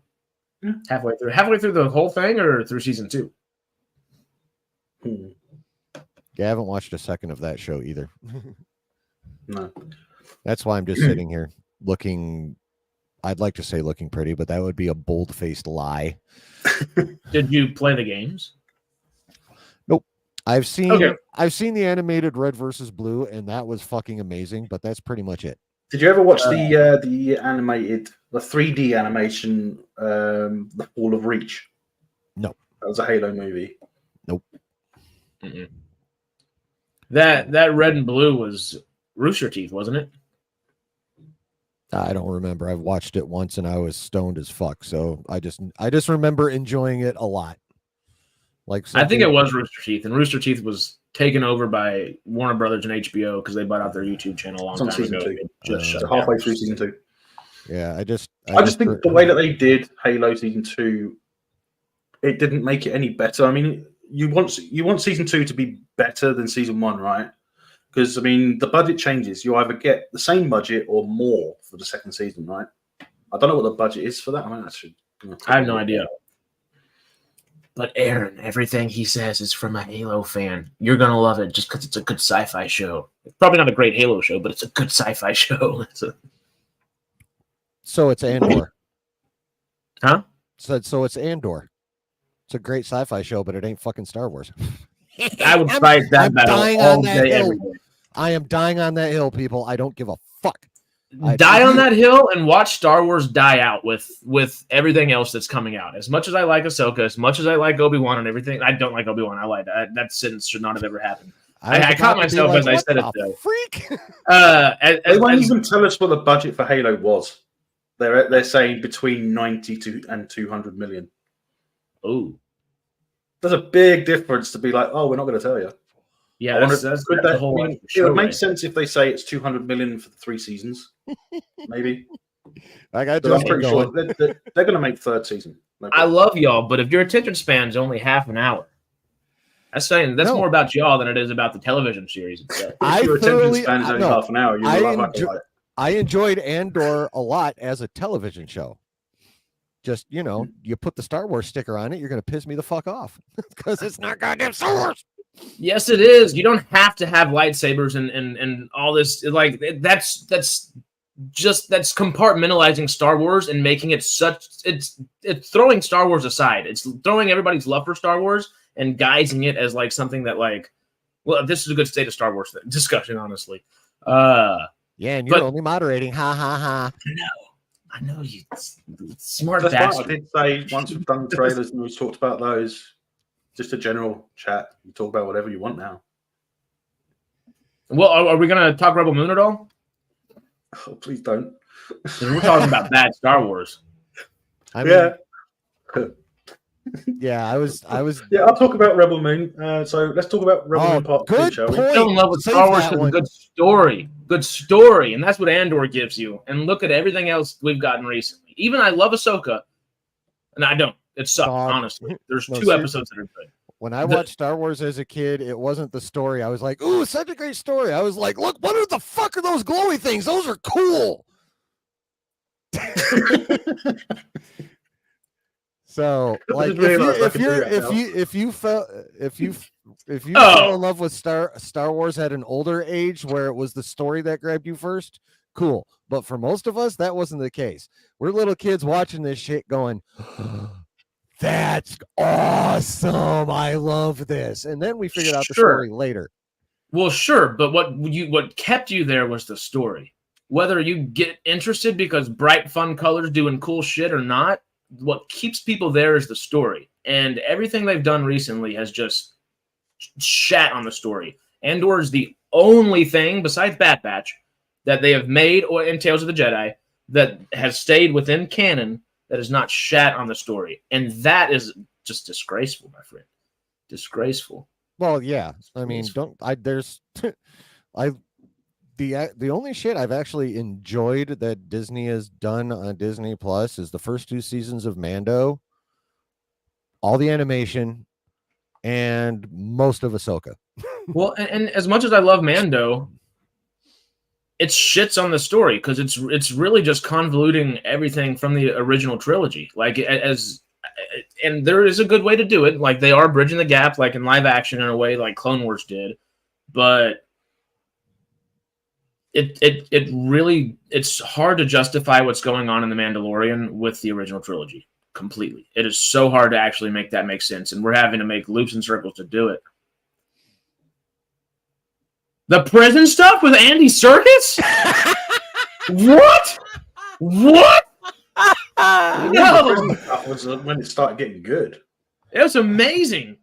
Yeah. Halfway through the whole thing, or through season 2? Yeah, I haven't watched a second of that show either. No. That's why I'm just sitting here looking. I'd like to say looking pretty, but that would be a bold-faced lie. Did you play the games? Nope. I've seen the animated Red versus Blue, and that was fucking amazing. But that's pretty much it. Did you ever watch the animated, the 3D animation, The Fall of Reach? No. That was a Halo movie. Nope. Mm-mm. That red and blue was Rooster Teeth, wasn't it? I don't remember. I've watched it once and I was stoned as fuck. So I just remember enjoying it a lot. Like I think it was Rooster Teeth, and Rooster Teeth was taken over by Warner Brothers and HBO because they bought out their YouTube channel a long time ago. Just halfway through season 2. Yeah, I just think the way that they did Halo season 2, it didn't make it any better. I mean, you want season 2 to be better than season 1, right? Because I mean, the budget changes. You either get the same budget or more for the second season, right? I don't know what the budget is for that. I have no idea. But Aaron, everything he says is from a Halo fan. You're gonna love it just because it's a good sci-fi show. It's probably not a great Halo show, but it's a good sci-fi show. So it's Andor. Huh? So it's Andor. It's a great sci-fi show, but it ain't fucking Star Wars. I would fight that battle all day, every day. I am dying on that hill, people. I don't give a fuck. Die on that hill and watch Star Wars die out with everything else that's coming out. As much as I like Ahsoka, as much as I like Obi-Wan and everything, I don't like Obi-Wan. I lied. That sentence should not have ever happened. I caught myself as I said it, though. Freak! They won't even tell us what the budget for Halo was. They're saying between 90 and 200 million. Oh. There's a big difference to be like, oh, we're not going to tell you. Yeah, that's the whole it would make sense if they say it's 200 million for the 3 seasons, maybe. I'm pretty sure they're going to make third season. No, I love y'all, but if your attention span is only half an hour, that's more about y'all than it is about the television series itself. If your attention span is only half an hour, I enjoyed Andor a lot as a television show. Just, you put the Star Wars sticker on it, you're going to piss me the fuck off because it's not goddamn Star Wars. Yes, it is. You don't have to have lightsabers and all this. Like that's compartmentalizing Star Wars and making it it's throwing Star Wars aside. It's throwing everybody's love for Star Wars and guising it as like something that this is a good state of Star Wars discussion, honestly. Yeah, and you're only moderating. Ha ha ha. I know you smart That's bastard. Right. I did say once we've done the trailers and we've talked about those, just a general chat. You talk about whatever you want now. Well, are we going to talk Rebel Moon at all? Oh, please don't. We're talking about bad Star Wars. Yeah, I was. Yeah, I'll talk about Rebel Moon. So let's talk about Rebel Moon Part 2, shall we? Fell in love with Star Wars because good story, and that's what Andor gives you. And look at everything else we've gotten recently. Even I love Ahsoka, and I don't. It sucked, honestly. There's 2 episodes that are good. When I watched Star Wars as a kid, it wasn't the story. I was like, ooh, such a great story. I was like, look, what the fuck are those glowy things? Those are cool. So, like, if you fell in love with Star Wars at an older age where it was the story that grabbed you first, cool. But for most of us, that wasn't the case. We're little kids watching this shit going, that's awesome. I love this. And then we figured out the story later. Well, sure, but what kept you there was the story. Whether you get interested because bright, fun colors doing cool shit or not, what keeps people there is the story. And everything they've done recently has just shat on the story. Andor is the only thing besides Bad Batch that they have made in Tales of the Jedi that has stayed within canon that is not shat on the story. And that is just disgraceful, my friend. Disgraceful. Well, yeah. I mean, the only shit I've actually enjoyed that Disney has done on Disney Plus is the first 2 seasons of Mando, all the animation, and most of Ahsoka. Well, and as much as I love Mando, it shits on the story because it's really just convoluting everything from the original trilogy. And there is a good way to do it. Like they are bridging the gap, like in live action in a way, like Clone Wars did, but it's hard to justify what's going on in The Mandalorian with the original trilogy completely. It is so hard to actually make that make sense, and we're having to make loops and circles to do it. The prison stuff with Andy Serkis? What? No. That was when it started getting good. It was amazing.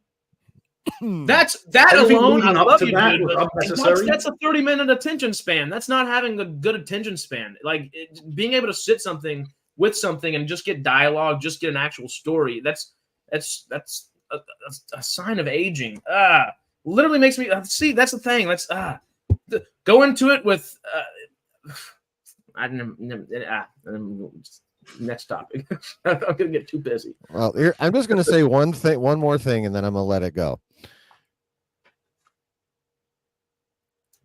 That Everything alone, I leading up love to you, that dude. was But unnecessary. that's a 30-minute attention span. That's not having a good attention span. Like being able to sit something with something and just get dialogue, just get an actual story. That's a sign of aging. Literally makes me see. That's the thing. That's go into it with. Next topic. I'm gonna get too busy. Well, here, I'm just gonna say one more thing, and then I'm gonna let it go.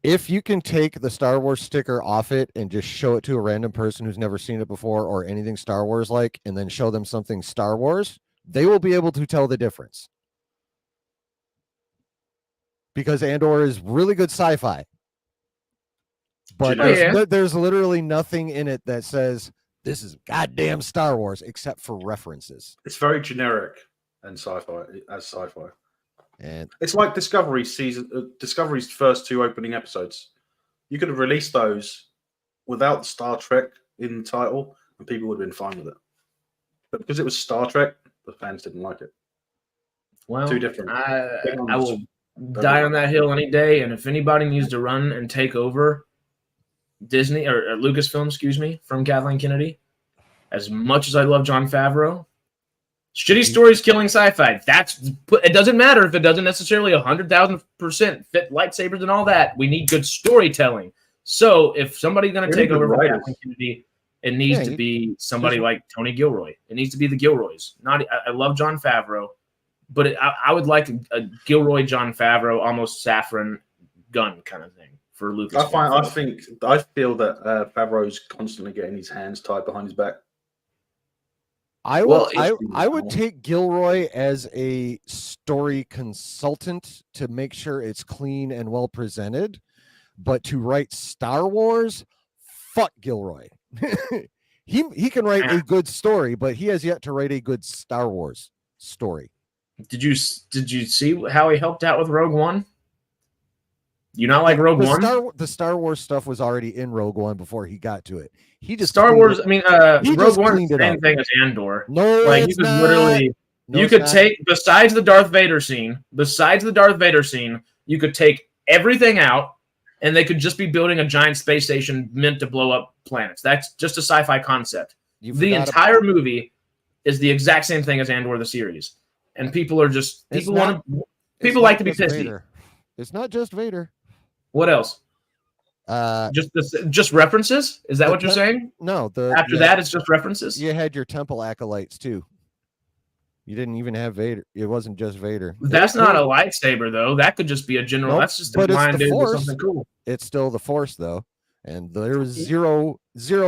If you can take the Star Wars sticker off it and just show it to a random person who's never seen it before or anything Star Wars like, and then show them something Star Wars, they will be able to tell the difference. Because Andor is really good sci-fi. But there's literally nothing in it that says this is goddamn Star Wars except for references. It's very generic and sci-fi as sci-fi. And it's like Discovery's first 2 opening episodes. You could have released those without Star Trek in the title, and people would have been fine with it. But because it was Star Trek, the fans didn't like it. Well, too different. I will die on that hill any day. And if anybody needs to run and take over Disney or Lucasfilm, excuse me, from Kathleen Kennedy, as much as I love Jon Favreau, shitty stories killing sci-fi. It doesn't matter if it doesn't necessarily 100,000% fit lightsabers and all that. We need good storytelling. So if somebody's going to take over from Kathleen Kennedy, it needs to be somebody like Tony Gilroy. It needs to be the Gilroys. I love Jon Favreau, but I would like a Gilroy, Jon Favreau, almost Safran gun kind of thing for Lucas. I feel that Favreau's constantly getting his hands tied behind his back. I would take Gilroy as a story consultant to make sure it's clean and well presented, but to write Star Wars, fuck Gilroy. he can write a good story, but he has yet to write a good Star Wars story. Did you see how he helped out with Rogue One? You not like Rogue One? The Star Wars stuff was already in Rogue One before he got to it. He just Rogue One is the same thing as Andor. No, like you could literally take besides the Darth Vader scene, you could take everything out, and they could just be building a giant space station meant to blow up planets. That's just a sci-fi concept. The entire movie is the exact same thing as Andor the series, and people like to be pissy. Vader. It's not just Vader. What else? Just references? Is that what you're saying? No. That, it's just references. You had your temple acolytes too. You didn't even have Vader. It wasn't just Vader. That's not a lightsaber though. That could just be a general. That's just a blind dude with something cool. It's still the Force though, and there was zero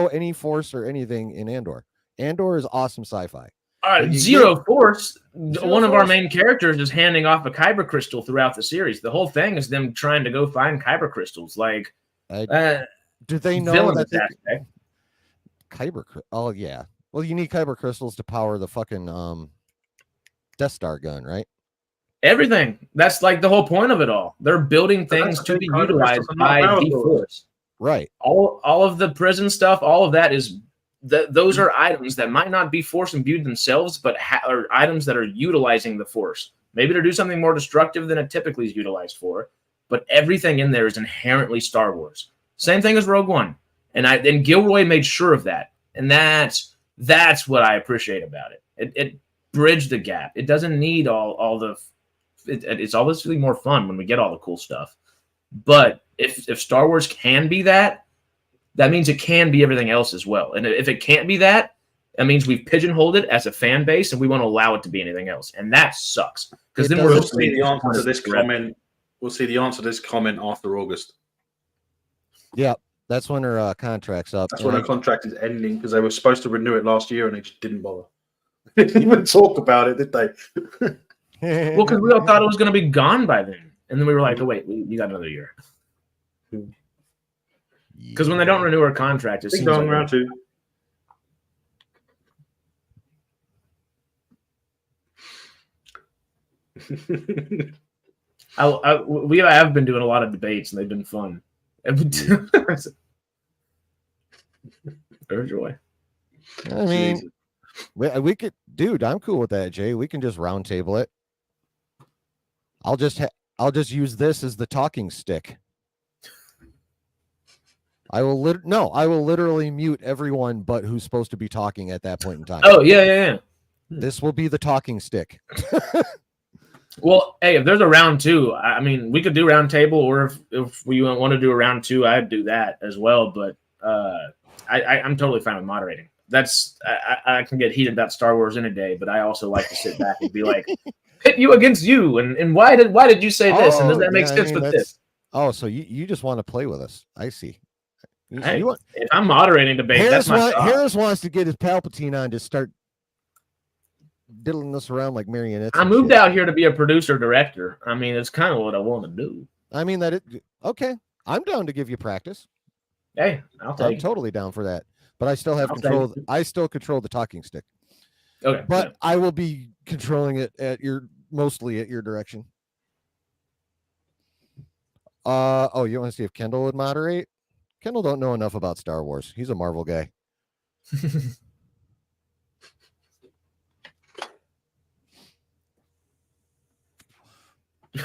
any Force or anything in Andor. Andor is awesome sci-fi. All right, Zero Force. One of our main characters is handing off a kyber crystal throughout the series. The whole thing is them trying to go find kyber crystals. Like, do they know that kyber? Oh yeah. Well, you need kyber crystals to power the fucking Death Star gun, right? Everything. That's like the whole point of it all. They're building things to be utilized by the Force. Right. All of the prison stuff. All of that is. Those are items that might not be Force imbued themselves, but are items that are utilizing the Force. Maybe to do something more destructive than it typically is utilized for, but everything in there is inherently Star Wars. Same thing as Rogue One, and Gilroy made sure of that, and that's what I appreciate about it. It bridged the gap. It doesn't need all the. It's obviously more fun when we get all the cool stuff, but if Star Wars can be that. That means it can be everything else as well. And if it can't be that, that means we've pigeonholed it as a fan base and we want to allow it to be anything else. And that sucks. Because then we'll see the answer to this comment. We'll see the answer to this comment after August. Yeah, that's when her contract's up. That's when her contract is ending because they were supposed to renew it last year and they just didn't bother. They didn't even talk about it, did they? Well, because we all thought it was going to be gone by then. And then we were like, oh, wait, you got another year. Because when they don't renew her contract, it seems going around too. We have been doing a lot of debates, and they've been fun. There's joy. I mean, we could, dude. I'm cool with that, Jay. We can just round table it. I'll just use this as the talking stick. I will literally mute everyone but who's supposed to be talking at that point in time. Oh yeah. This will be the talking stick. Well, hey, if there's a round 2, I mean, we could do round table, or if we want to do a round 2, I'd do that as well. But I'm totally fine with moderating. I can get heated about Star Wars any day, but I also like to sit back and be like, pit you against you, and why did you say this, and does that make sense with this? Oh, so you just want to play with us? I see. Hey, if I'm moderating debate, that's my job. Harris wants to get his Palpatine on to start diddling us around like marionettes. I moved out here to be a producer director. I mean, it's kind of what I want to do. I mean okay. I'm down to give you practice. Hey, I'm totally down for that. But I still have control. I still control the talking stick. Okay. But I will be controlling it mostly at your direction. You want to see if Kendall would moderate? Kendall don't know enough about Star Wars. He's a Marvel guy.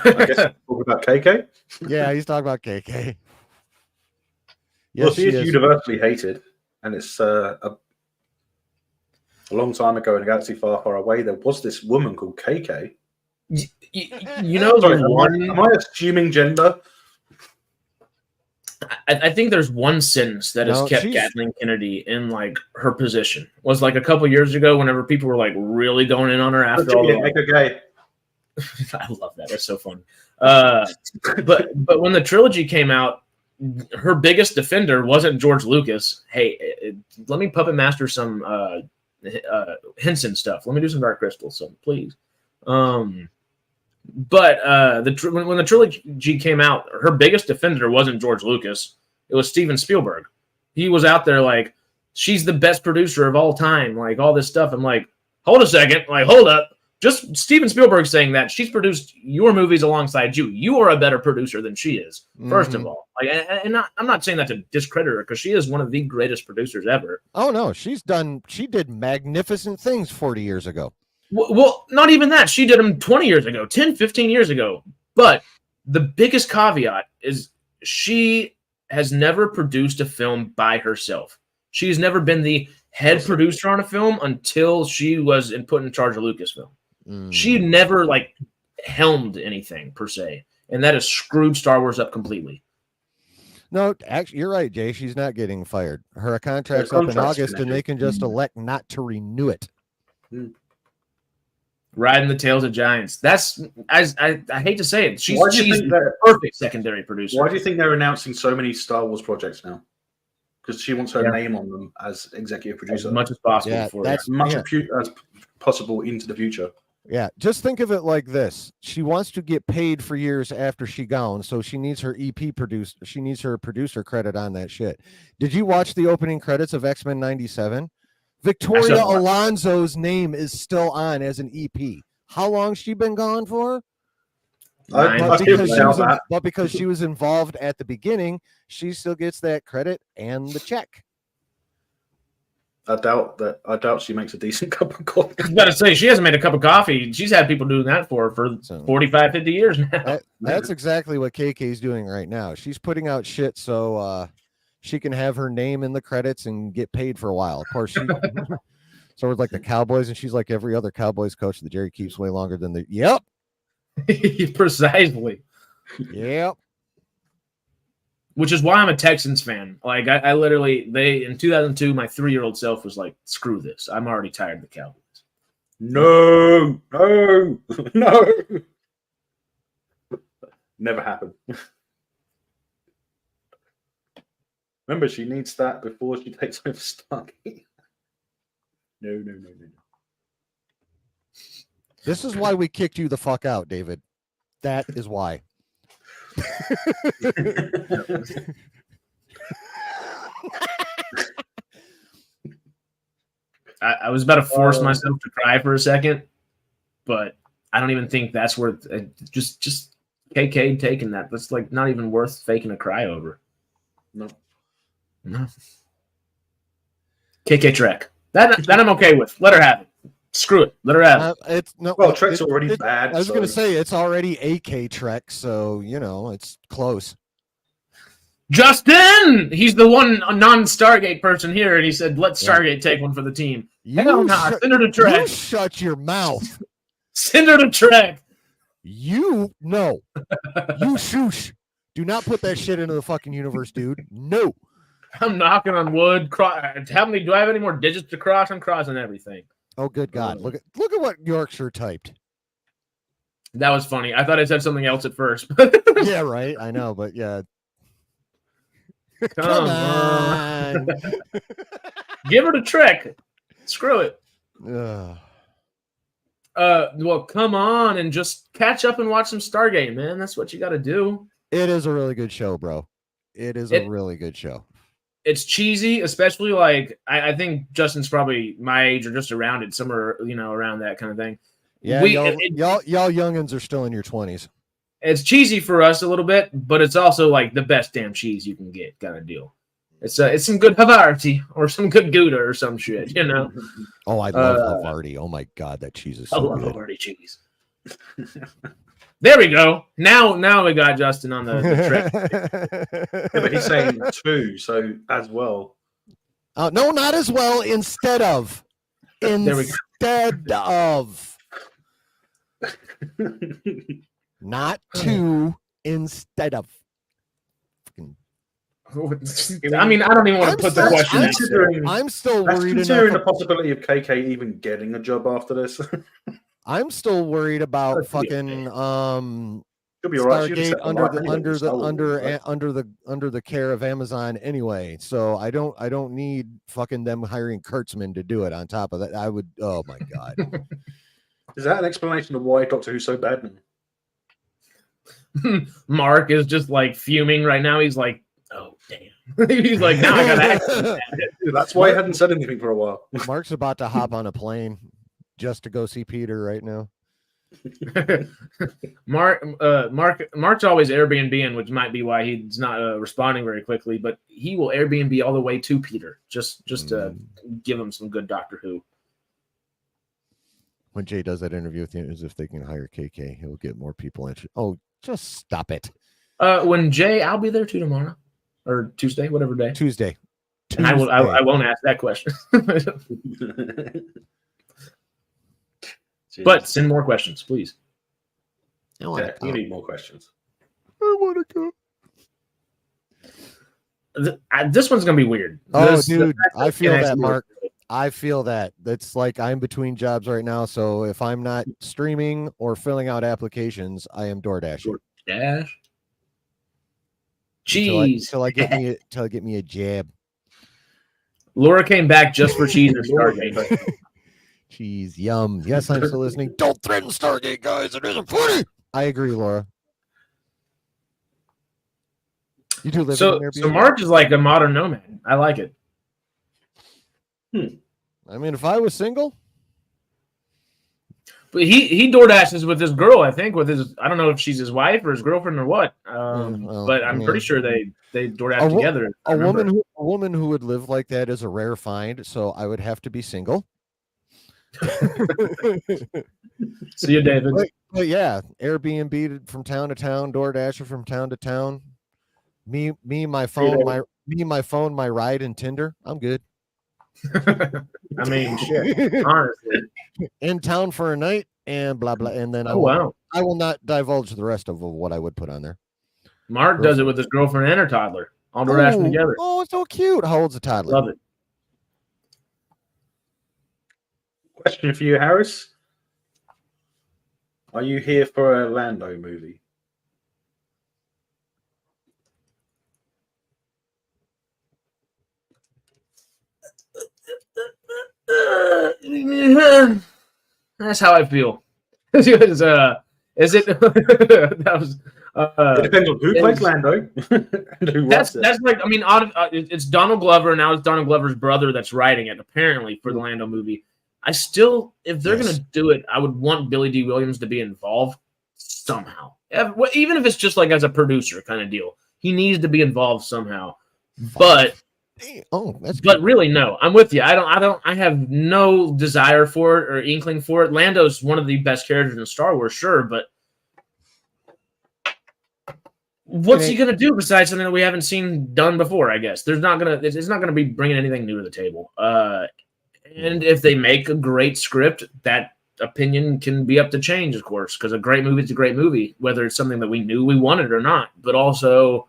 I guess talking about KK. Yeah, he's talking about KK. Yes, well, she is universally hated, and it's a long time ago in a galaxy far, far away. There was this woman called KK. You know, sorry, am I assuming gender? I think there's one sentence that has kept Kathleen Kennedy in like her position. Was like a couple years ago, whenever people were like really going in on her after all. Okay. I love that. That's so fun. But when the trilogy came out, her biggest defender wasn't George Lucas. Hey, let me puppet master some Henson stuff. Let me do some Dark Crystal, so please. But when the trilogy came out, her biggest defender wasn't George Lucas. It was Steven Spielberg. He was out there like, she's the best producer of all time, like all this stuff. I'm like, hold a second, like hold up. Just Steven Spielberg saying that she's produced your movies alongside you. You are a better producer than she is, first of all. Like, and I'm not saying that to discredit her, because she is one of the greatest producers ever. Oh no, she did magnificent things 40 years ago. Well, not even that. She did them 20 years ago, 10, 15 years ago. But the biggest caveat is she has never produced a film by herself. She's never been the head producer on a film until she was put in charge of Lucasfilm. She never like helmed anything per se, and that has screwed Star Wars up completely. No, actually, you're right, Jay. She's not getting fired. Her contract's up in August, and they can just elect not to renew it. Riding the tails of giants. That's I hate to say it. She's the perfect secondary producer. Why do you think they're announcing so many Star Wars projects now? Because she wants her name on them as executive producer as much as possible. As much as possible into the future. Yeah, just think of it like this. She wants to get paid for years after she gone, so she needs her EP produced. She needs her producer credit on that shit. Did you watch the opening credits of X-Men 97? Victoria Alonso's name is still on as an EP. How long she been gone for? But because she was involved at the beginning, she still gets that credit and the check. I doubt she makes a decent cup of coffee. I was about to say, she hasn't made a cup of coffee. She's had people doing that for 45, 50 years now. That's exactly what KK's doing right now. She's putting out shit so she can have her name in the credits and get paid for a while. Of course, so it's like the Cowboys, and she's like every other Cowboys coach that Jerry keeps way longer than the. Yep. Precisely. Yep. Which is why I'm a Texans fan. Like I literally, in 2002, my 3-year-old self was like, "Screw this! I'm already tired of the Cowboys." No. Never happened. Remember, she needs that before she takes over Stargate. No. This is why we kicked you the fuck out, David. That is why. I was about to force myself to cry for a second, but I don't even think that's worth just KK taking that. That's like not even worth faking a cry over. No. KK Trek. That I'm okay with. Let her have it. Screw it. Let her have it. It's no. Well, Trek's already bad. I was going to so- say it's already AK Trek, so you know it's close. Justin! He's the one non-Stargate person here, and he said, let Stargate take one for the team. Hell nah, send her to You Trek. shut your mouth. Send her to Trek. You shoosh. Do not put that shit into the fucking universe, dude. No. I'm knocking on wood. How many? Do I have any more digits to cross? I'm crossing everything. Oh, good God! Look at what Yorkshire typed. That was funny. I thought I said something else at first. Yeah, right. I know, but yeah. Come on. Give her to Trek. Screw it. Well, come on and just catch up and watch some Stargate, man. That's what you got to do. It is a really good show, bro. It is a really good show. It's cheesy, especially like I think Justin's probably my age or just around it, somewhere around that kind of thing. Yeah, y'all youngins are still in your 20s. It's cheesy for us a little bit, but it's also like the best damn cheese you can get, kind of deal. It's some good Havarti or some good Gouda or some shit, Oh, I love Havarti. Oh my God, that cheese is so good. I love Havarti cheese. There we go. Now we got Justin on the track. Yeah, but he's saying 2, so as well. No, not as well. Instead of. Instead of. Not 2. Instead of. I mean, I don't even want to put the question out there. I'm still That's worried. considering the possibility of KK even getting a job after this. I'm still worried about fucking You'll be all right. Stargate under the care of Amazon anyway. So I don't need fucking them hiring Kurtzman to do it. On top of that, I would. Oh my God. Is that an explanation of why Doctor Who's so bad now? Mark is just like fuming right now. He's like, oh damn. He's like, now I gotta act. That's why he hadn't said anything for a while. Mark's about to hop on a plane just to go see Peter right now. Mark's always Airbnb-ing, which might be why he's not responding very quickly, but he will Airbnb all the way to Peter just to give him some good Doctor Who. When Jay does that interview with you, as if they can hire KK, he'll get more people interested. Oh, just stop it. When Jay, I'll be there too tomorrow or Tuesday, whatever day. Tuesday. And I won't ask that question. But send more questions, please. You need more questions. I want to go. This one's gonna be weird. Dude, I feel that, Mark. I feel that. It's like I'm between jobs right now, so if I'm not streaming or filling out applications, I am DoorDashing. DoorDash. Cheese. Till I get me a jab. Laura came back just for cheese or Stargate. Cheese, yum. Yes, I'm still listening. Don't threaten Stargate, guys. It isn't funny. I agree, Laura. You do live in an Airbnb? So Mark is like a modern nomad. I like it. I mean, if I was single, but he DoorDashes with his girl. I think with his. I don't know if she's his wife or his girlfriend or what. But I'm pretty sure they DoorDash together. A woman who would live like that is a rare find. So I would have to be single. See you, David. But yeah, Airbnb from town to town, DoorDasher from town to town. Me, my phone, my ride, and Tinder. I'm good. I mean, shit. Honestly, in town for a night and blah blah, and then I will not divulge the rest of what I would put on there. Mark does it with his girlfriend and her toddler. All DoorDashing together. Oh, it's so cute. How old's the toddler? Love it. Question for you, Harris. Are you here for a Lando movie? That's how I feel. Is it? That was. It depends on who plays Lando. That's like, I mean, it's Donald Glover, and now it's Donald Glover's brother that's writing it, apparently, for the Lando movie. I still, if they're going to do it, I would want Billy D. Williams to be involved somehow. Even if it's just like as a producer kind of deal. He needs to be involved somehow. But Oh, that's But good. really, no, I'm with you. I have no desire for it or inkling for it. Lando's one of the best characters in Star Wars, sure, but what's he gonna do besides something that we haven't seen done before? I guess it's not gonna be bringing anything new to the table. And if they make a great script, that opinion can be up to change, of course, because a great movie is a great movie, whether it's something that we knew we wanted or not. But also,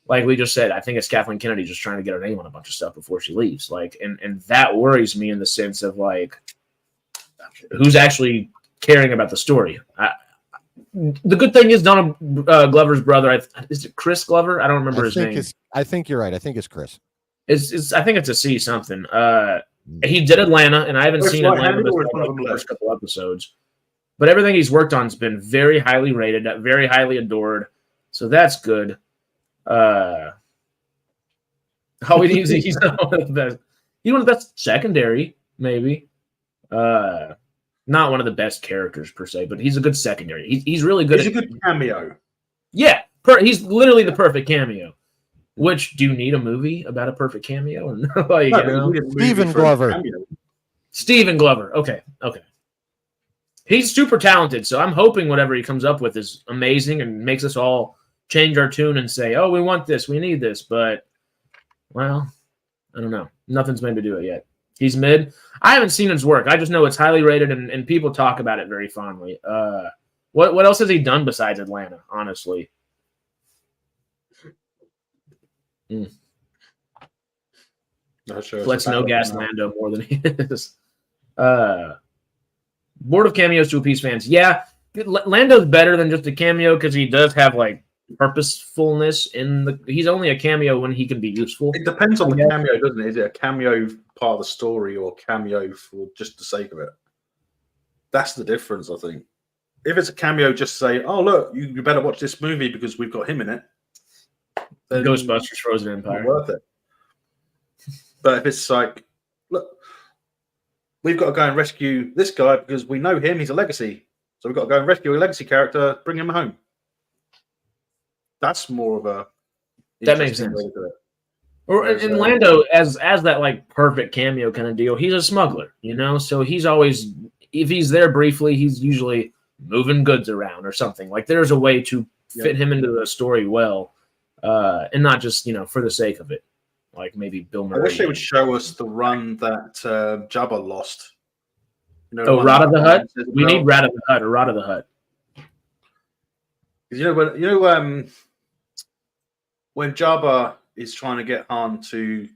like we just said, I think it's Kathleen Kennedy just trying to get her name on a bunch of stuff before she leaves. Like, and that worries me in the sense of like, who's actually caring about the story. The good thing is Donald Glover's brother. Is it Chris Glover? I don't remember his name. I think you're right. I think it's Chris. I think it's a C something. He did Atlanta, and I haven't seen Atlanta besides the first couple episodes. But everything he's worked on has been very highly rated, very highly adored. So that's good. All he needs he's not one of the best. He's one of the best secondary, maybe. Not one of the best characters per se, but he's a good secondary. He's really good. He's a good cameo. Yeah, he's literally the perfect cameo. Which, do you need a movie about a perfect cameo? Or no? Like, Stephen Glover. Stephen Glover. Okay. He's super talented, so I'm hoping whatever he comes up with is amazing and makes us all change our tune and say, "Oh, we want this, we need this." But, well, I don't know. Nothing's made me do it yet. He's mid. I haven't seen his work. I just know it's highly rated, and people talk about it very fondly. What else has he done besides Atlanta? Honestly. Not sure. Let's no gas Lando more than he is. Board of cameos to appease fans. Yeah, Lando's better than just a cameo because he does have like purposefulness in the. He's only a cameo when he can be useful. It depends on the cameo, doesn't it? Is it a cameo part of the story or cameo for just the sake of it? That's the difference, I think. If it's a cameo, just say, "Oh, look, you better watch this movie because we've got him in it." Ghostbusters: Frozen Empire. Worth it. But if it's like, look, we've got to go and rescue this guy because we know him, he's a legacy. So we've got to go and rescue a legacy character, bring him home. That's more of a that makes sense. Or in Lando, as that like perfect cameo kind of deal, he's a smuggler, you know? So he's always, if he's there briefly, he's usually moving goods around or something. Like there's a way to fit him into the story well. And not just, for the sake of it. Like maybe Bill Murray. I wish they would show us the run that Jabba lost. Rod of the Hutt? We need Rat of the Hutt or Rod of the Hutt. When Jabba is trying to get Han to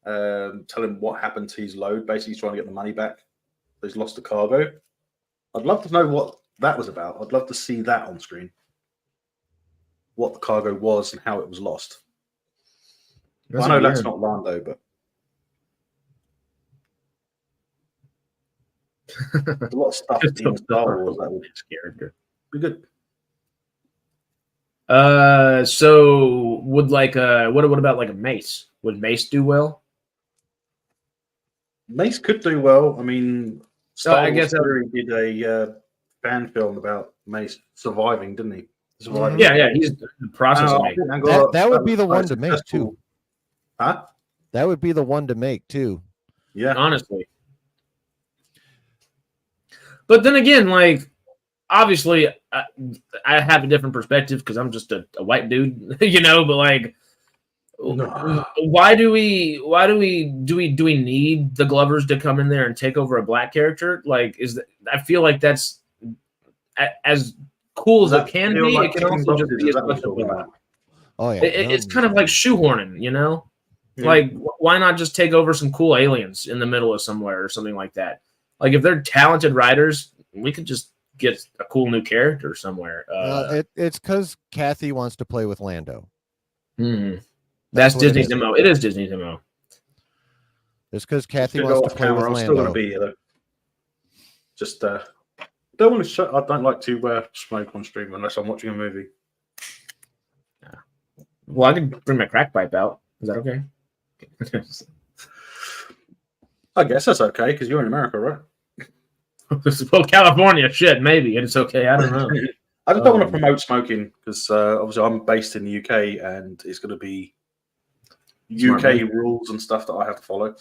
tell him what happened to his load, basically he's trying to get the money back. He's lost the cargo. I'd love to know what that was about. I'd love to see that on screen. What the cargo was and how it was lost. I know that's not Lando, but a lot of stuff in Star Wars that would character be good. So would like what about like a Mace? Would Mace do well? Mace could do well. I mean, I guess Theory did a fan film about Mace surviving, didn't he? Surviving. Yeah, he's in the process of making. That would be the one to make too. Huh? That would be the one to make too. Yeah, honestly. But then again, like obviously, I have a different perspective because I'm just a white dude, But like, why do we need the Glovers to come in there and take over a black character? Like, I feel like that's as cool as it can be. It can also just be as much of a. Oh yeah, it's kind of like shoehorning, Yeah. Like, why not just take over some cool aliens in the middle of somewhere or something like that? Like, if they're talented writers, we could just get a cool new character somewhere. It's because Kathy wants to play with Lando. That's Disney's MO. It is Disney's MO. It's because Kathy wants to play with Lando. I'm still going to be here, though. Just don't want to. I don't like to smoke on stream unless I'm watching a movie. Well, I can bring my crack pipe out. Is that okay? I guess that's okay because you're in America, right? Well, California, shit, maybe it's okay. I don't know. I just don't want to promote smoking because obviously I'm based in the UK and it's going to be Smart UK move. rules and stuff that I have to follow.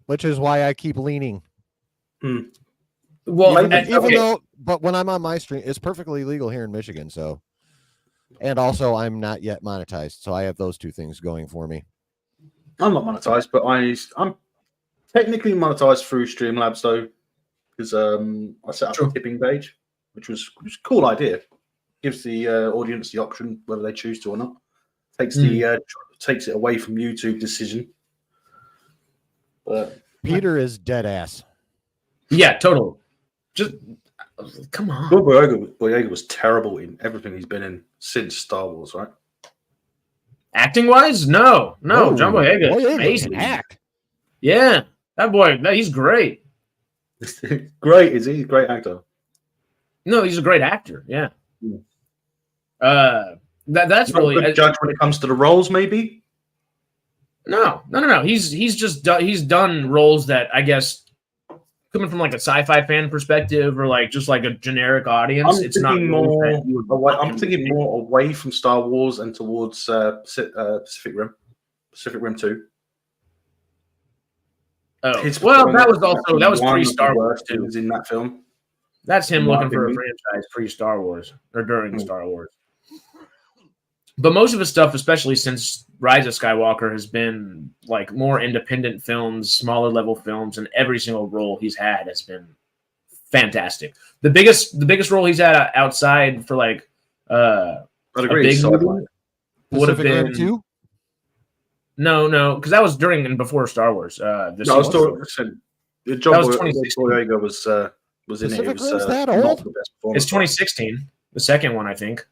Which is why I keep leaning. Well, Even though, but when I'm on my stream, it's perfectly legal here in Michigan. So, and also I'm not yet monetized, so I have those two things going for me. I'm not monetized, but I'm technically monetized through Streamlabs though, because I set up a tipping page, which was a cool idea. Gives the audience the option whether they choose to or not. Takes takes it away from YouTube decision. But Peter is dead ass. Yeah, total. Just come on. John Boyega was terrible in everything he's been in since Star Wars, right? Acting wise, no. Oh, John Boyega is Boyega amazing. can act. Yeah, that boy, he's great. Great, is he? He's a great actor. No, he's a great actor. Yeah. That's Not a really good judge when it comes to the roles, maybe. No. He's just he's done roles that I guess coming from like a sci-fi fan perspective or like just like a generic audience. I'm It's not thinking roles that you would more. watch I'm thinking more away from Star Wars and towards Pacific Rim 2. Oh, His well, that was performance pre-Star one of the Wars worst too. things in that film. That's him in my looking for a opinion. franchise pre-Star Wars or during Star Wars. But most of his stuff, especially since Rise of Skywalker, has been like more independent films, smaller level films, and every single role he's had has been fantastic. The biggest role he's had outside for like I'd a agree. big It's movie sci-fi. would have Pacific Rim been 2? no, because that was during and before Star Wars. No, I was talking. John That was Boyega was in it. It Pacific was Rim's that not old? the best performance. It's 2016, the second one, I think.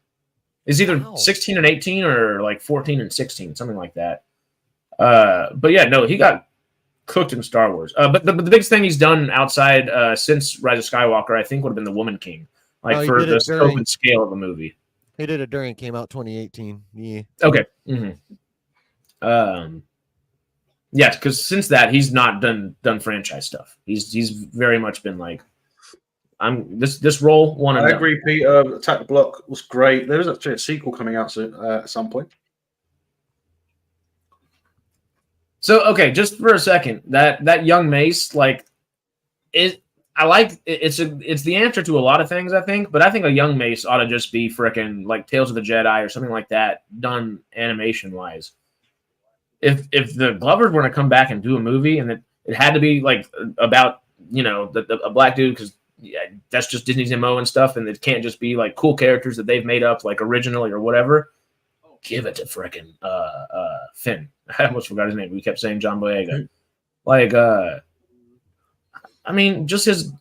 It's either Wow. 16 and 18 or like 14 and 16, something like that. But yeah, no, he got cooked in Star Wars. But the biggest thing he's done outside since Rise of Skywalker, I think, would have been The Woman King, like Oh, he for did the it scope during- and scale of the movie. He did it during it came out 2018. Yeah. Okay. Yeah, because since that he's not done franchise stuff. He's very much been like, I'm this role one and I done. agree, Peter. Attack the Block was great. There is actually a sequel coming out soon, at some point. So okay, just for a second, that young Mace, like, it's the answer to a lot of things, I think, but I think a young Mace ought to just be frickin' like Tales of the Jedi or something like that, done animation wise. If the Glovers were to come back and do a movie and it had to be like about a black dude because that's just Disney's MO and stuff, and it can't just be like cool characters that they've made up like originally or whatever. Give it to frickin' Finn. I almost forgot his name. We kept saying John Boyega. Like, I mean, just his.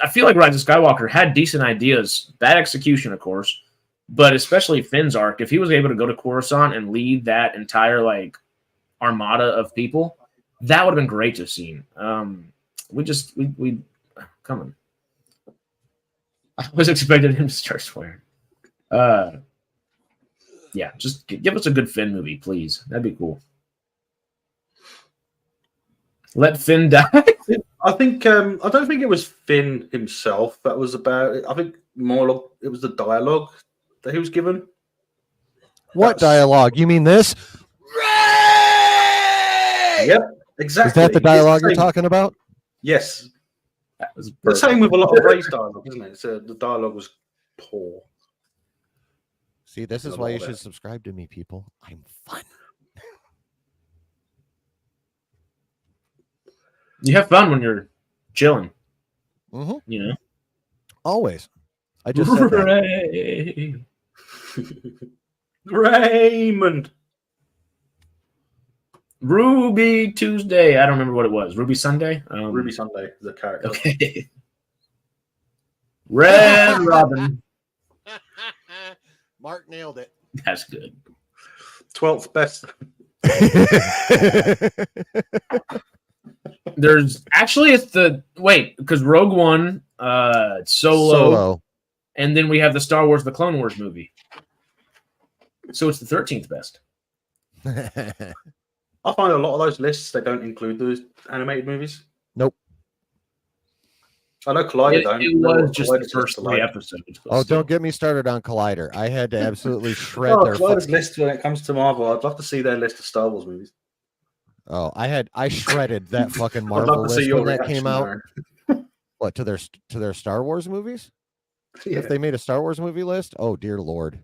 I feel like Rise of Skywalker had decent ideas, bad execution, of course, but especially Finn's arc. If he was able to go to Coruscant and lead that entire like armada of people, that would have been great to have seen. We come on. I was expecting him to start swearing. Yeah, just give us a good Finn movie, please. That'd be cool. Let Finn die. I think I don't think it was Finn himself that was about it. I think more it was the dialogue that he was given. What dialogue? You mean this? Yep, exactly. Is that the dialogue you're It's the same- talking about? Yes. That was The same with a lot of race dialogue, isn't it? So the dialogue was poor. See, this is I why you love should it. subscribe to me, people. I'm fun. You have fun when you're chilling, Mm-hmm. you know. Always. I just said that. Hooray. Raymond. Ruby Tuesday. I don't remember what it was. Ruby Sunday. Ruby Sunday, the character. Okay. Red Robin. Mark nailed it. That's good. 12th best. There's actually because Rogue One, Solo, and then we have the Star Wars: The Clone Wars movie. So it's the 13th best. I find a lot of those lists they don't include those animated movies. Nope. I know Collider It, don't. it know was what just Collider the says first to 3 like. episodes. but Oh, still. don't get me started on Collider. I had to absolutely shred Oh, their. Collider's list when it comes to Marvel. I'd love to see their list of Star Wars movies. Oh, I shredded that fucking I'd Marvel love to see list your when that reaction, came out. Aaron. What, to their Star Wars movies? Yeah. If they made a Star Wars movie list, oh dear lord!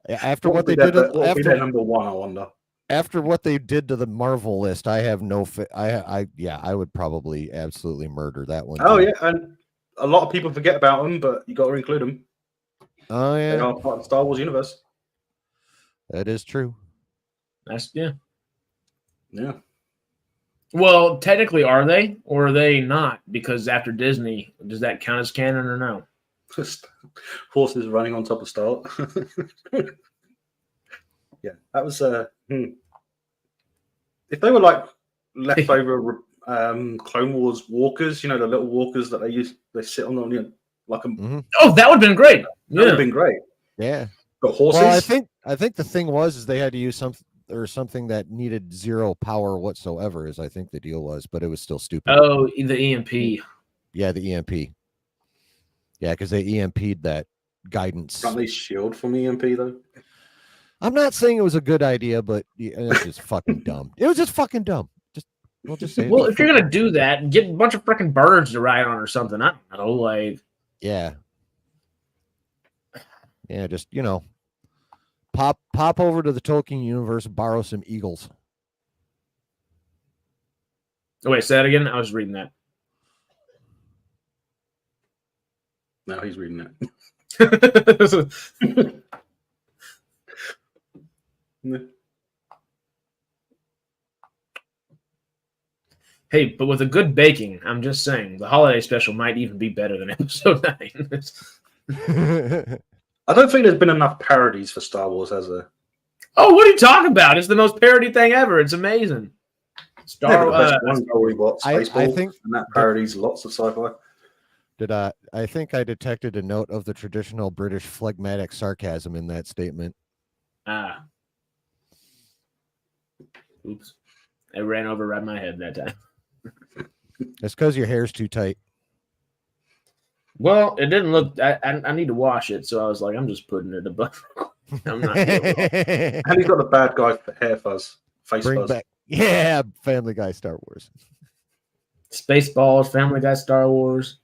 After What what they would be did, their- what would be their after number one? I wonder. after what they did to the Marvel list, I have no. I would probably absolutely murder that one. Oh too. yeah, and a lot of people forget about them, but you got to include them. Oh They yeah, are part of the Star Wars universe. that is true. That's Yeah. Well, technically, are they or are they not? Because after Disney, does that count as canon or no? Just horses running on top of Star. Yeah, that was. If they were like leftover Clone Wars walkers, the little walkers that they sit on like a. Mm-hmm. Oh, that would have been great. That would have been great. Yeah. But horses. Well, I think the thing is they had to use something that needed 0 power whatsoever. Is I think the deal was, but it was still stupid. Oh, the EMP. Yeah, the EMP. Yeah, because they EMP'd that guidance. Can't they shield from EMP though? I'm not saying it was a good idea, but it was just fucking dumb. It was just fucking dumb. We'll just say. Well, if you're gonna do that, get a bunch of freaking birds to ride on or something. I don't know, like. Yeah. Yeah, just pop over to the Tolkien universe, borrow some eagles. Oh, wait, say that again. I was reading that. No, he's reading it. Hey, but with a good baking, I'm just saying the holiday special might even be better than episode 9. I don't think there's been enough parodies for Star Wars as a. Oh, what are you talking about? It's the most parody thing ever. It's amazing. I think and that parodies lots of sci-fi. I think I detected a note of the traditional British phlegmatic sarcasm in that statement. Ah. Oops. It ran over right my head that time. It's because your hair's too tight. Well, it didn't look. I need to wash it, so I was like, I'm just putting it above. I'm not. And he's got the bad guy hair fuzz, face Bring fuzz. back, yeah, Family Guy, Star Wars, Spaceballs, Family Guy, Star Wars,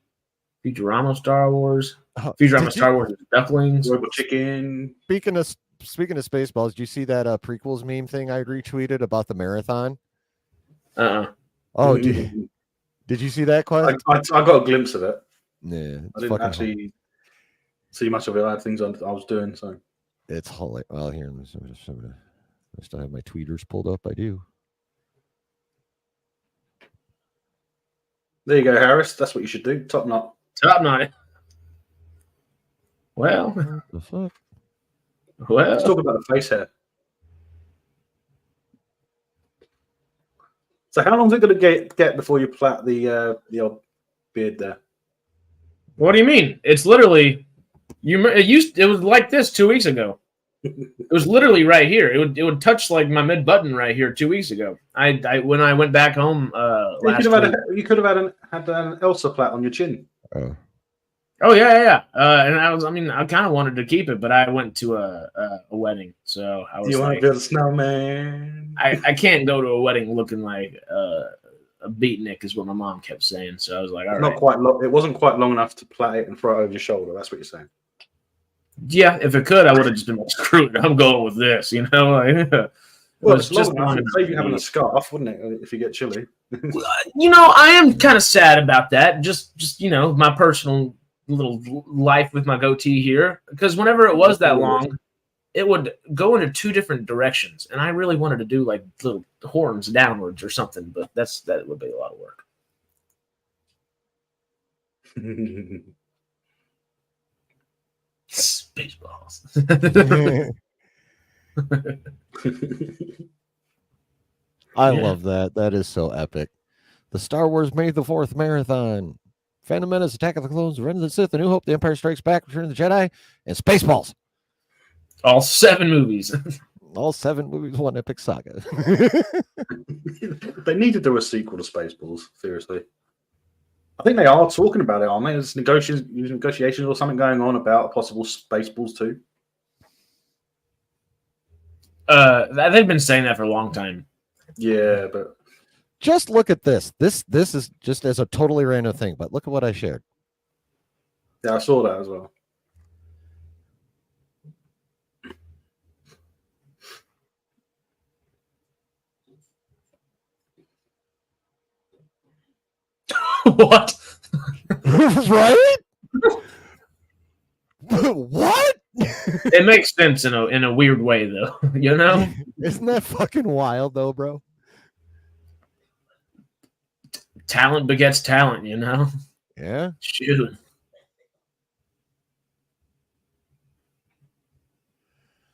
Futurama, Star Wars, Futurama, Star Wars, Ducklings, Robot Chicken. Speaking of Spaceballs, do you see that prequels meme thing I retweeted about the marathon? Oh, did you see that, Quest? I got a glimpse of it. Yeah, I didn't actually see much of it. I had things I was doing, so it's hilarious. Well, here, I still have my tweeters pulled up. I do. There you go, Harris. That's what you should do. Top knot. Top knot. Well, the fuck. Well, let's talk about the face hair. So, how long is it going to get before you plait the old beard there? What do you mean? It's literally it was like this 2 weeks ago. It was literally right here. It would touch like my mid button right here 2 weeks ago. I when I went back home last week. You could have had an Elsa plait on your chin. Oh yeah. And I kind of wanted to keep it, but I went to a wedding, so I was. You want like, to build a snowman? I can't go to a wedding looking like a beatnik, is what my mom kept saying. So I was like, all right. Not quite long. It wasn't quite long enough to plait it and throw it over your shoulder. That's what you're saying. Yeah, if it could, I would have just been like, screw it. I'm going with this. Well, it's just long enough. Save you having a scarf, wouldn't it? If you get chilly. I am kind of sad about that. Just my personal little life with my goatee here, because whenever it was that long, it would go into 2 different directions, and I really wanted to do like little horns downwards or something, but that would be a lot of work. Spaceballs. I love that. That is so epic. The Star Wars May the 4th marathon. Phantom Menace, Attack of the Clones, Revenge of the Sith, The New Hope, The Empire Strikes Back, Return of the Jedi, and Spaceballs. All 7 movies. All 7 movies, one epic saga. They need to do a sequel to Spaceballs, seriously. I think they are talking about it, aren't they? There's negotiations or something going on about a possible Spaceballs 2. They've been saying that for a long time. Yeah, but Just look at this. This is just as a totally random thing, but look at what I shared. yeah, I saw that as well. What? Right? What? It makes sense in a weird way, though. You know, Isn't that fucking wild, though, bro? talent begets talent. You know, Yeah. shoot.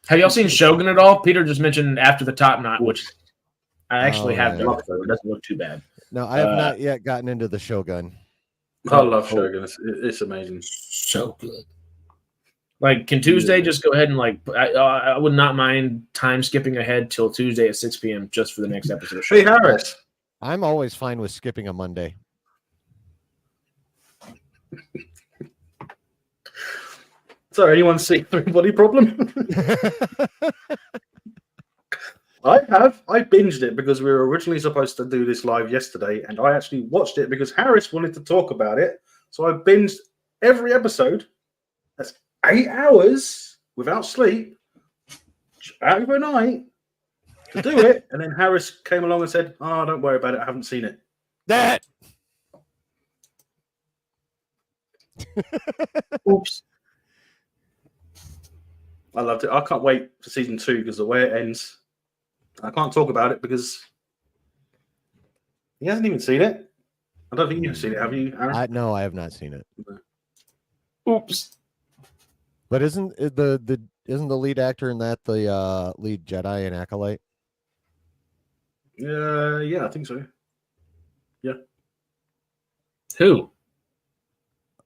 Have y'all seen Shogun at all? Peter just mentioned After the Top Knot, which I actually have done. So it doesn't look too bad. No, I have not yet gotten into the Shogun. I love Shogun. It's amazing. So good. Like, can Tuesday just go ahead and I would not mind time skipping ahead till Tuesday at 6 p.m. just for the next episode of Hey, Shogun. Harris. I'm always fine with skipping a Monday. So, anyone see Three-Body Problem? I have. I binged it because we were originally supposed to do this live yesterday, and I actually watched it because Harris wanted to talk about it. So I binged every episode. That's 8 hours without sleep, overnight, to do it. And then Harris came along and said, "Oh, don't worry about it. I haven't seen it." That. Oops. I loved it. I can't wait for season 2 because the way it ends, I can't talk about it because he hasn't even seen it. I don't think you've seen it, have you, Aaron? No, I have not seen it. Oops. But isn't the lead actor in that the lead Jedi in Acolyte? Yeah, I think so. Yeah. Who?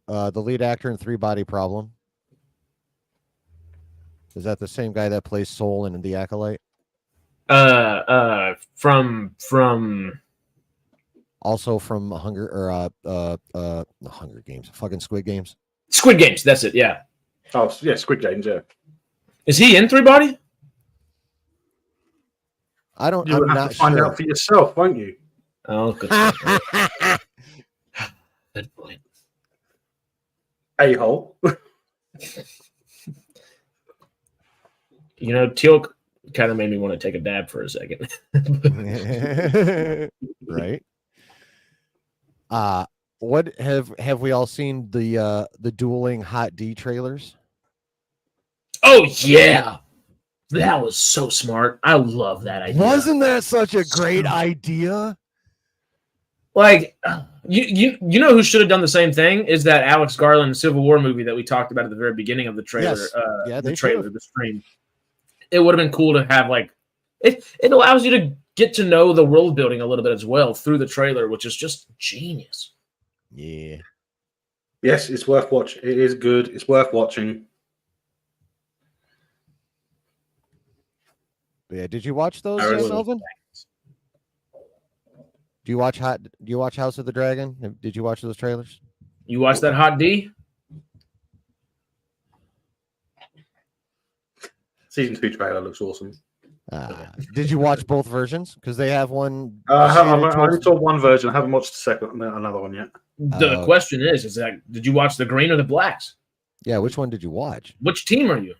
The lead actor in Three Body Problem. Is that the same guy that plays Soul in The Acolyte? From Also from Hunger Games, fucking Squid Games. Squid Games. That's it. Yeah. Oh, yeah, Squid Games. Yeah. Is he in Three Body? I don't. You'll I'm have not to find sure. out for yourself, won't you? Oh, good. Good point. A-hole. You know, Teal kind of made me want to take a dab for a second. Right. What have we all seen the dueling Hot D trailers? Oh yeah, that was so smart. I love that idea. Wasn't that such a great idea? Like, you know who should have done the same thing is that Alex Garland Civil War movie that we talked about at the very beginning of the trailer. Yes. Yeah, the they trailer, should've. the stream. It would have been cool to have it allows you to get to know the world building a little bit as well through the trailer, which is just genius. Yeah. Yes, it's worth watching. It is good. It's worth watching. Yeah. Did you watch those, I really- Melvin? Do you watch House of the Dragon? Did you watch those trailers? You watch that Hot D? Season 2 trailer looks awesome. Did you watch both versions? Because they have one. I only saw one version. I haven't watched another one yet. The question is that did you watch the green or the blacks? Yeah, which one did you watch? Which team are you?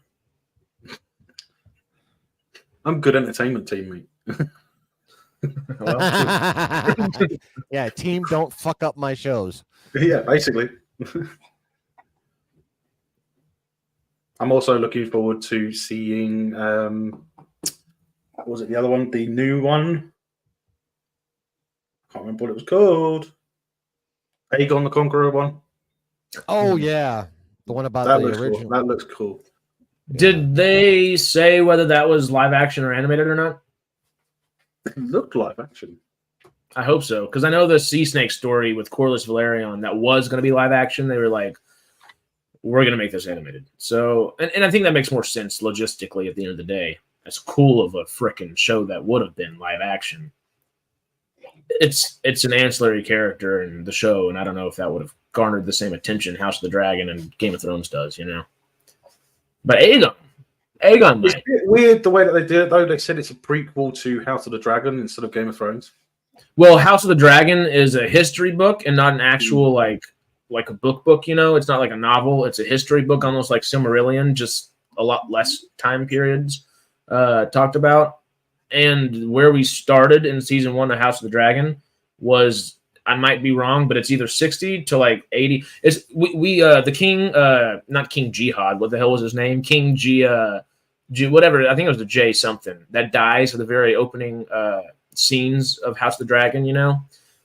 I'm good entertainment team, mate. Yeah, team, don't fuck up my shows. Yeah, basically. I'm also looking forward to seeing what was it, the other one? The new one? Can't remember what it was called. Aegon the Conqueror one. Oh yeah, the one about That the looks original. cool. That looks cool. Did they say whether that was live action or animated or not? It looked live action. I hope so, because I know the Sea Snake story with Corlys Valerion that was going to be live action. They were like, we're going to make this animated. So, and I think that makes more sense logistically at the end of the day. As cool of a frickin' show that would have been live action. it's an ancillary character in the show, and I don't know if that would have garnered the same attention House of the Dragon and Game of Thrones does, you know. But Aegon It's a might. bit weird the way that they did it, though. They said it's a prequel to House of the Dragon instead of Game of Thrones. Well, House of the Dragon is a history book and not an actual like a book, you know. It's not like a novel. It's a history book, almost like Silmarillion, just a lot less time periods talked about. And where we started in season 1 of House of the Dragon was, I might be wrong, but it's either 60 to like 80. It's the king, not King Jihad. What the hell was his name? King whatever. I think it was the J something that dies at the very opening scenes of House of the Dragon. You know,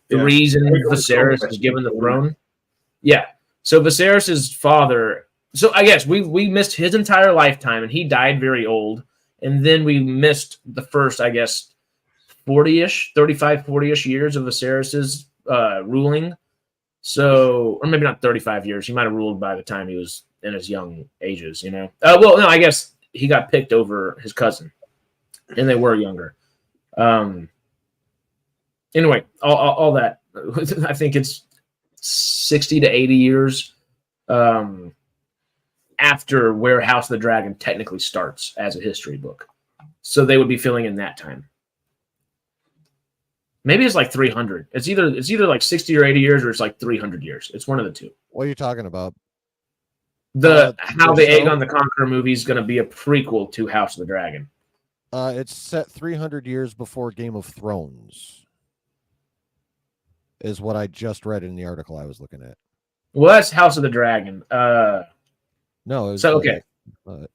the reason Viserys is given the throne. Yeah. So Viserys's father. So I guess we missed his entire lifetime, and he died very old. And then we missed the first, I guess, 40-ish, 35, 40-ish years of Viserys's ruling. So, or maybe not 35 years. He might have ruled by the time he was in his young ages, you know. Well, no, I guess he got picked over his cousin, and they were younger. Anyway, all that. I think it's 60 to 80 years after where House of the Dragon technically starts as a history book. So they would be filling in that time. Maybe it's like 300. It's either like 60 or 80 years, or it's like 300 years. It's one of the two. What are you talking about? How the Aegon the Conqueror movie is going to be a prequel to House of the Dragon. It's set 300 years before Game of Thrones, is what I just read in the article I was looking at. Well, that's House of the Dragon. No, it was so okay.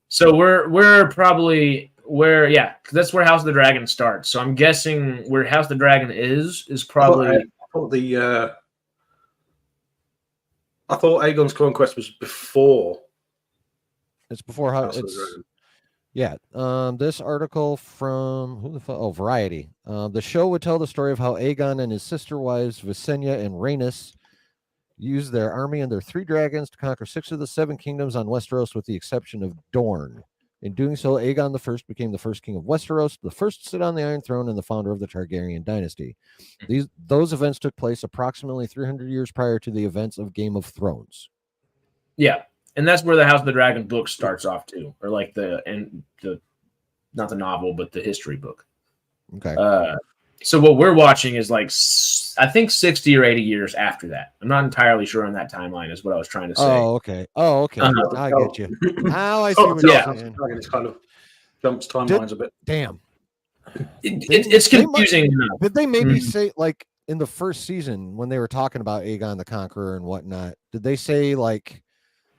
So we're probably cause that's where House of the Dragon starts. So I'm guessing where House of the Dragon is probably. I thought Aegon's Conquest was before. It's before House of the Dragon. Yeah. This article from who the fuck? Oh, Variety. The show would tell the story of how Aegon and his sister wives Visenya and Rhaenys used their army and their 3 dragons to conquer 6 of the 7 kingdoms on Westeros, with the exception of Dorne. In doing so, Aegon I became the first king of Westeros, the first to sit on the Iron Throne, and the founder of the Targaryen dynasty. Those events took place approximately 300 years prior to the events of Game of Thrones. Yeah, and that's where the House of the Dragon book starts off too, or like not the novel, but the history book. Okay. So what we're watching is like, I think 60 or 80 years after that. I'm not entirely sure on that timeline is what I was trying to say. Oh, okay. I get you. Now I see what you're saying. It's kind of jumps timelines a bit. Damn. It's confusing. Did they maybe say, like, in the first season when they were talking about Aegon the Conqueror and whatnot, did they say, like,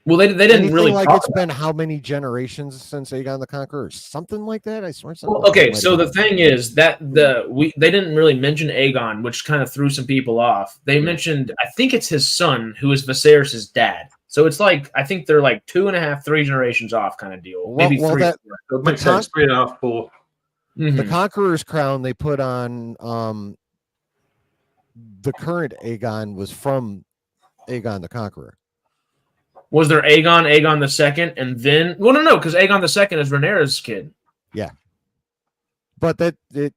well, they didn't really like it's been how many generations since Aegon the Conqueror or something like that? I swear. Well, okay, so the thing is that they didn't really mention Aegon, which kind of threw some people off. They mentioned, I think it's his son who is Viserys' dad. So it's like, I think they're like 2.5, 3 generations off kind of deal. Maybe 3. That makes sense. 3.5, 4. The Conqueror's crown they put on the current Aegon was from Aegon the Conqueror. Was there Aegon II, and then no, because Aegon II is Rhaenyra's kid. Yeah, but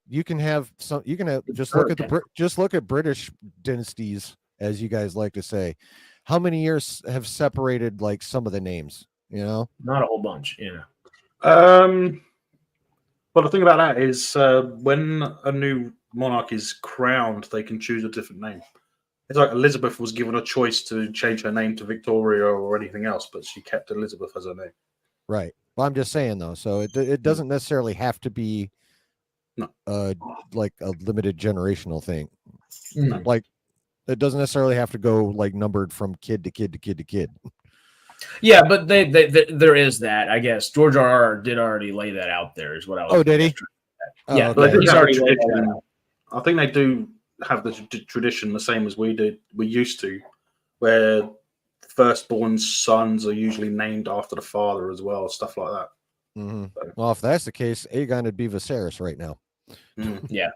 you can have some. You can have just look at British dynasties, as you guys like to say. How many years have separated like some of the names? You know, not a whole bunch. Yeah. Well, the thing about that is when a new monarch is crowned, they can choose a different name. It's like Elizabeth was given a choice to change her name to Victoria or anything else, but she kept Elizabeth as her name. Right. Well, I'm just saying though, so it doesn't necessarily have to be like a limited generational thing. No. Like it doesn't necessarily have to go like numbered from kid to kid to kid to kid. Yeah, but they there is that, I guess. George R.R. did already lay that out there, is what I was. Oh, did he? Yeah, okay. but he's already laid that out. I think they do have the tradition the same as we used to, where firstborn sons are usually named after the father as well, stuff like that. Mm-hmm. So, well, if that's the case, Aegon would be Viserys right now. Yeah,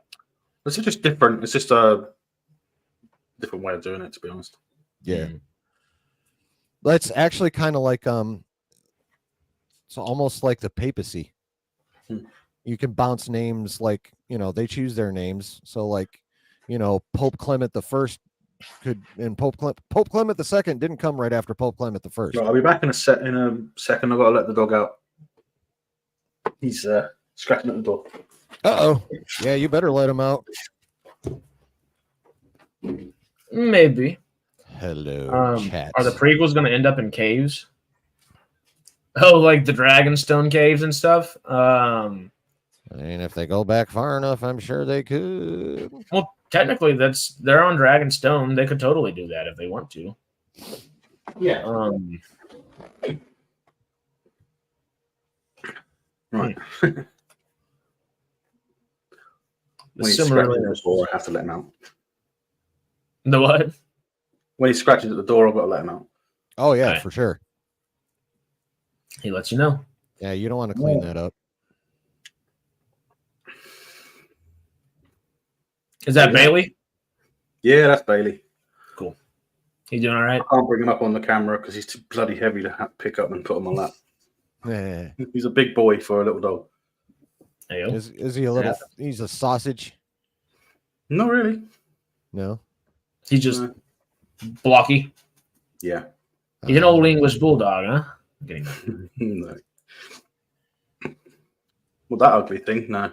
it's just different. It's just a different way of doing it, to be honest. Yeah, that's actually kind of like it's almost like the papacy. You can bounce names, like, you know, they choose their names. So like Pope Clement the First could, and Pope Clement the Second didn't come right after Pope Clement the First. Right, I'll be back in a second. I've got to let the dog out. He's scratching at the door. Uh-oh. Yeah, you better let him out. Maybe. Hello, chat. Are the prequels going to end up in caves? Oh, like the Dragonstone caves and stuff? I mean, if they go back far enough, I'm sure they could. Well, technically, they're on Dragonstone. They could totally do that if they want to. Yeah. Right. When he's scratching at the door, I have to let him out. The what? When he scratches at the door, I've got to let him out. Oh, yeah, Right. for sure. He lets you know. Yeah, you don't want to clean that up. Is that Bailey? Yeah, that's Bailey. Cool. He doing all right? I can't bring him up on the camera because he's too bloody heavy to pick up and put on my lap. Yeah. He's a big boy for a little dog. Ayo. Is he a little? He's a sausage. Not really. No. He's just blocky. Yeah. He's an old English bulldog, huh? I'm getting No. Well, that ugly thing, no.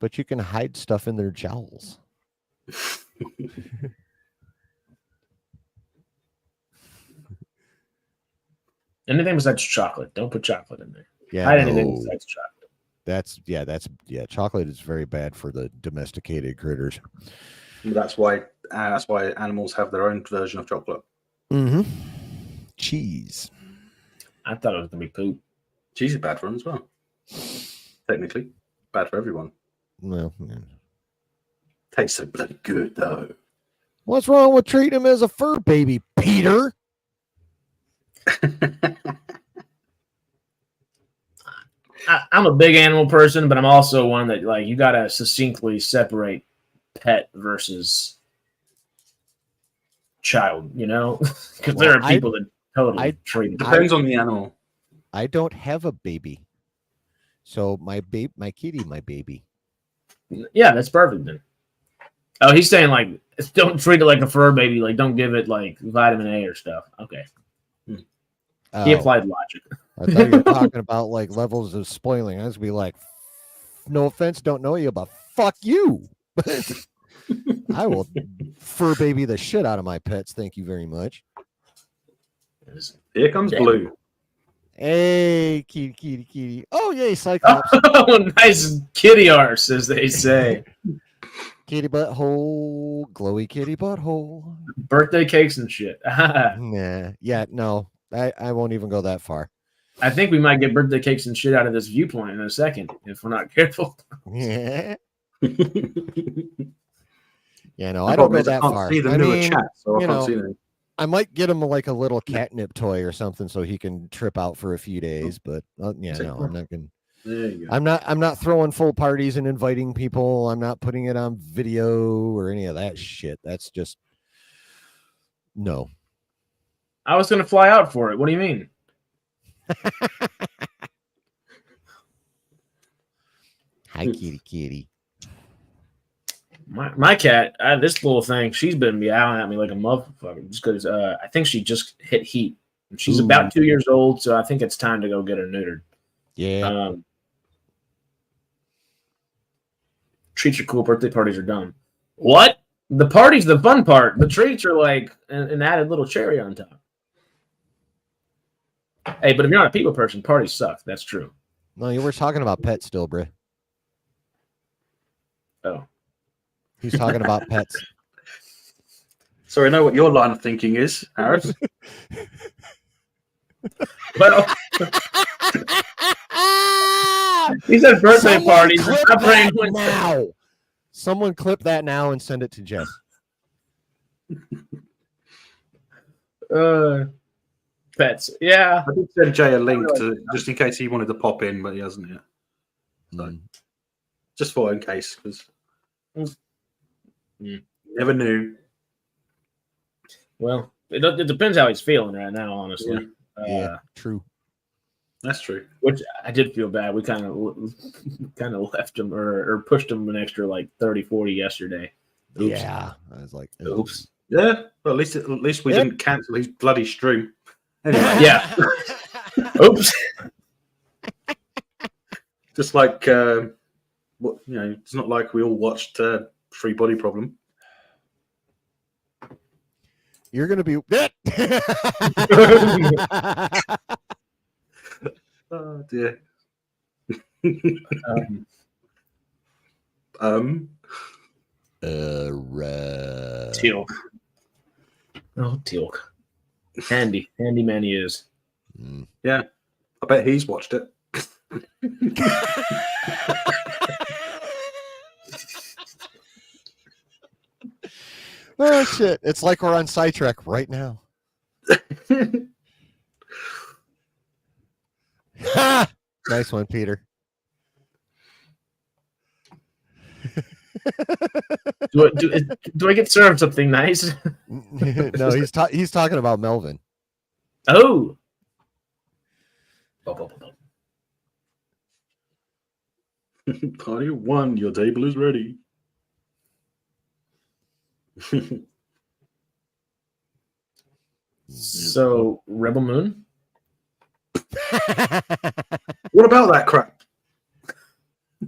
But you can hide stuff in their jowls. Anything besides chocolate. Don't put chocolate in there. Yeah, Hide anything besides chocolate. Chocolate is very bad for the domesticated critters. That's why animals have their own version of chocolate. Mm-hmm. Cheese. I thought it was gonna be poop. Cheese is bad for them as well. Technically, bad for everyone. Well, yeah. Tastes so bloody good though. What's wrong with treating him as a fur baby, Peter? I'm a big animal person, but I'm also one that you gotta succinctly separate pet versus child. Because there are people that totally treat it. Depends on the animal. I don't have a baby, so my kitty, my baby. Yeah, that's perfect then. Oh, he's saying don't treat it like a fur baby. Don't give it vitamin A or stuff. Okay. He applied logic. I thought you were talking about levels of spoiling. I was gonna be like, no offense, don't know you, but fuck you. I will fur baby the shit out of my pets. Thank you very much. Here comes Blue. Hey, kitty. Oh, yay, Cyclops. Oh, nice kitty arse, as they say. Kitty butthole, glowy kitty butthole. Birthday cakes and shit. Yeah, no, I won't even go that far. I think we might get birthday cakes and shit out of this viewpoint in a second if we're not careful. Yeah. Yeah, no, I don't go that far. See the newer chat, so I can't see them. I might get him a little catnip toy or something so he can trip out for a few days. But yeah, no, I'm not gonna. There you go. I'm not throwing full parties and inviting people. I'm not putting it on video or any of that shit. That's just no. I was gonna fly out for it. What do you mean? Hi, kitty. My cat, this little thing, she's been meowing at me like a motherfucker just because I think she just hit heat. She's about 2 years old, so I think it's time to go get her neutered. Yeah. Treats are cool. Birthday parties are dumb. What? The party's the fun part. The treats are like an added little cherry on top. Hey, but if you're not a people person, parties suck. That's true. No, you were talking about pets still, bruh. Oh. He's talking about pets. So I know what your line of thinking is, Harris. Well, he said birthday parties. Now. Someone clip that now and send it to Jeff. Pets. Yeah. I did send Jay a link to just in case he wanted to pop in, but he hasn't yet. So just for in case, because never knew. Well, it depends how he's feeling right now, honestly. Yeah, true. That's true. Which I did feel bad. We kind of left him or pushed him an extra like 30-40 yesterday. Oops. Yeah, I was like, Oops. Yeah, well, at least we didn't cancel his bloody stream. Anyway, Yeah. Oops. just like it's not like we all watched Free Body Problem. You're gonna be. Oh dear. Teal. Oh, Teal. Handy man he is. Yeah, I bet he's watched it. Oh shit! It's like we're on sidetrack right now. Nice one, Peter. Do I get served something nice? No, he's talking about Melvin. Oh. Party of one, your table is ready. So, Rebel Moon? What about that crap?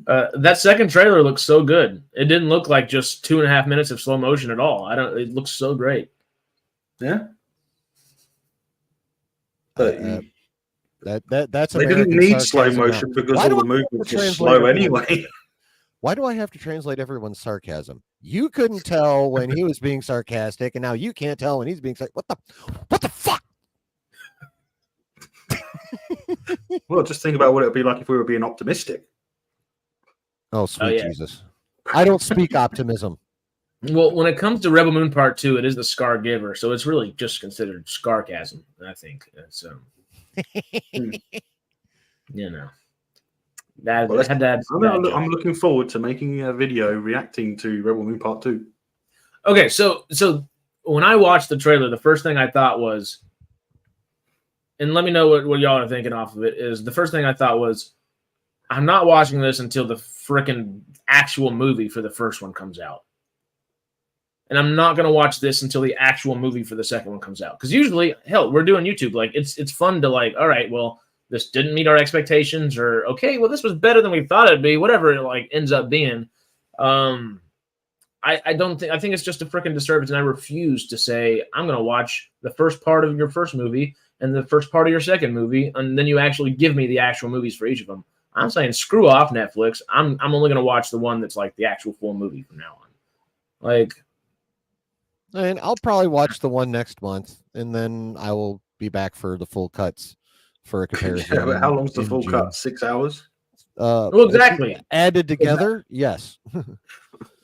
That second trailer looks so good. It didn't look like just 2.5 minutes of slow motion at all. It looks so great. Yeah. That's they didn't need slow motion because all the movements were slow anyway. Why do I have to translate everyone's sarcasm? You couldn't tell when he was being sarcastic, and now you can't tell when he's being what the fuck? Well, just think about what it would be like if we were being optimistic. Oh, sweet Jesus. I don't speak optimism. Well, when it comes to Rebel Moon Part 2, it is the Scar Giver, so it's really just considered Scarcasm, I think. It's, I'm looking forward to making a video reacting to Rebel Moon Part 2. Okay, so when I watched the trailer, the first thing I thought was, and let me know what y'all are thinking off of it, is the first thing I thought was, I'm not watching this until the freaking actual movie for the first one comes out. And I'm not going to watch this until the actual movie for the second one comes out. Because usually, hell, we're doing YouTube. Like, it's fun to like, all right, well, this didn't meet our expectations, or okay, well, this was better than we thought it'd be, whatever it like ends up being. I think it's just a freaking disservice, and I refuse to say I'm going to watch the first part of your first movie and the first part of your second movie, and then you actually give me the actual movies for each of them. I'm saying screw off Netflix. I'm only going to watch the one that's like the actual full movie from now on. Like, and I'll probably watch the one next month, and then I will be back for the full cuts for a comparison. Yeah, but how long's the full cut? 6 hours? Well, exactly. Added together, yes.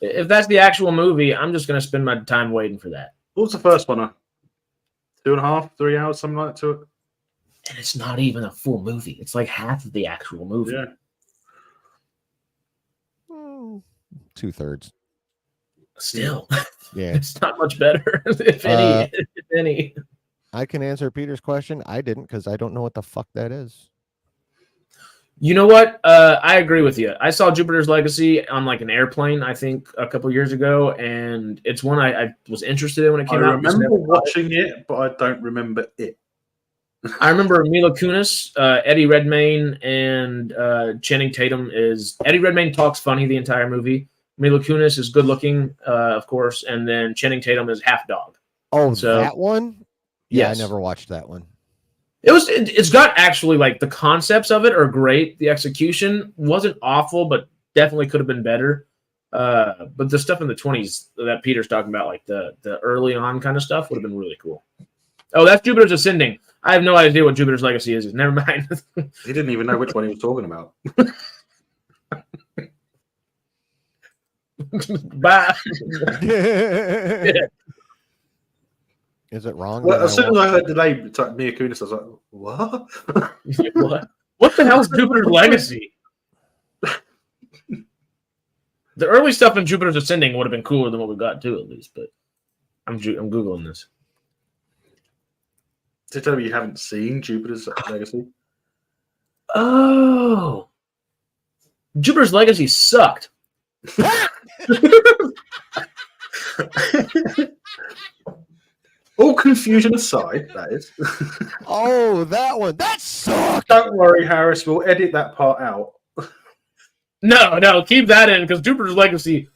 If that's the actual movie, I'm just going to spend my time waiting for that. What was the first one? 2.5, 3 hours, something like that to it? And it's not even a full movie. It's like half of the actual movie. Yeah. 2/3. Still. Yeah. It's not much better, if any. I can answer Peter's question. I didn't, because I don't know what the fuck that is. You know what? I agree with you. I saw Jupiter's Legacy on like an airplane, I think, a couple years ago, and it's one I was interested in when it came out. I remember watching it, but I don't remember it. I remember Mila Kunis, Eddie Redmayne, and Channing Tatum is... Eddie Redmayne talks funny the entire movie. Mila Kunis is good looking, of course, and then Channing Tatum is half dog. Oh, so, that one? Yeah, yes. I never watched that one. It's got actually, like, the concepts of it are great. The execution wasn't awful, but definitely could have been better. But the stuff in the 20s that Peter's talking about, like the early on kind of stuff, would have been really cool. Oh, that's Jupiter's Ascending. I have no idea what Jupiter's Legacy is. Never mind. He didn't even know which one he was talking about. Bye. Is it wrong? Well, as soon as I heard the name Mila Kunis, I was like, what? What the hell is Jupiter's Legacy? The early stuff in Jupiter's Ascending would have been cooler than what we got too, at least. But I'm Googling this. To tell me you haven't seen Jupiter's Legacy? Oh, Jupiter's Legacy sucked. All confusion aside, that is. Oh, that one. That sucked. Don't worry, Harris. We'll edit that part out. No, keep that in because Jupiter's Legacy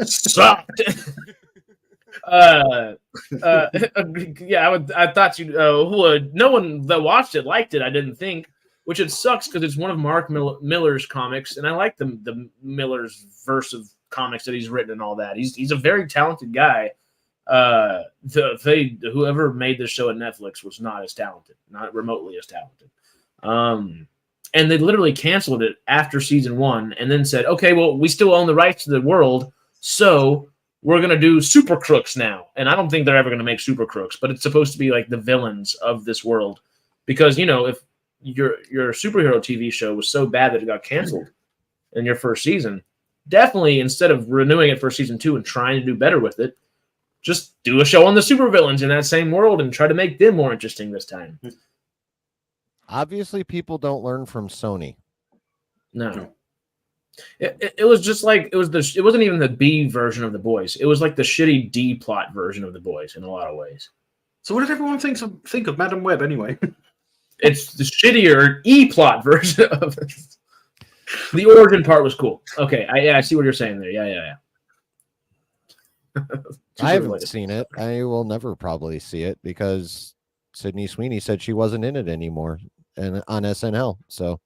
sucked. Yeah, I thought you would. No one that watched it liked it. I didn't think, which it sucks because it's one of Mark Miller's comics, and I like the Miller's verse of comics that he's written and all that. He's a very talented guy. Whoever made this show at Netflix was not as talented, not remotely as talented. And they literally canceled it after season 1 and then said, okay, well, we still own the rights to the world, so we're going to do Super Crooks now. And I don't think they're ever going to make Super Crooks, but it's supposed to be like the villains of this world. Because, if your superhero TV show was so bad that it got canceled in your first season, definitely instead of renewing it for season 2 and trying to do better with it, just do a show on the supervillains in that same world and try to make them more interesting this time. Obviously, people don't learn from Sony. No. It was just like it wasn't even the B version of The Boys. It was like the shitty D plot version of The Boys in a lot of ways. So what did everyone think of Madam Web anyway? It's the shittier E plot version of it. The origin part was cool. Okay, I see what you're saying there. Yeah. I haven't seen it. I will never probably see it because Sydney Sweeney said she wasn't in it anymore and on SNL. So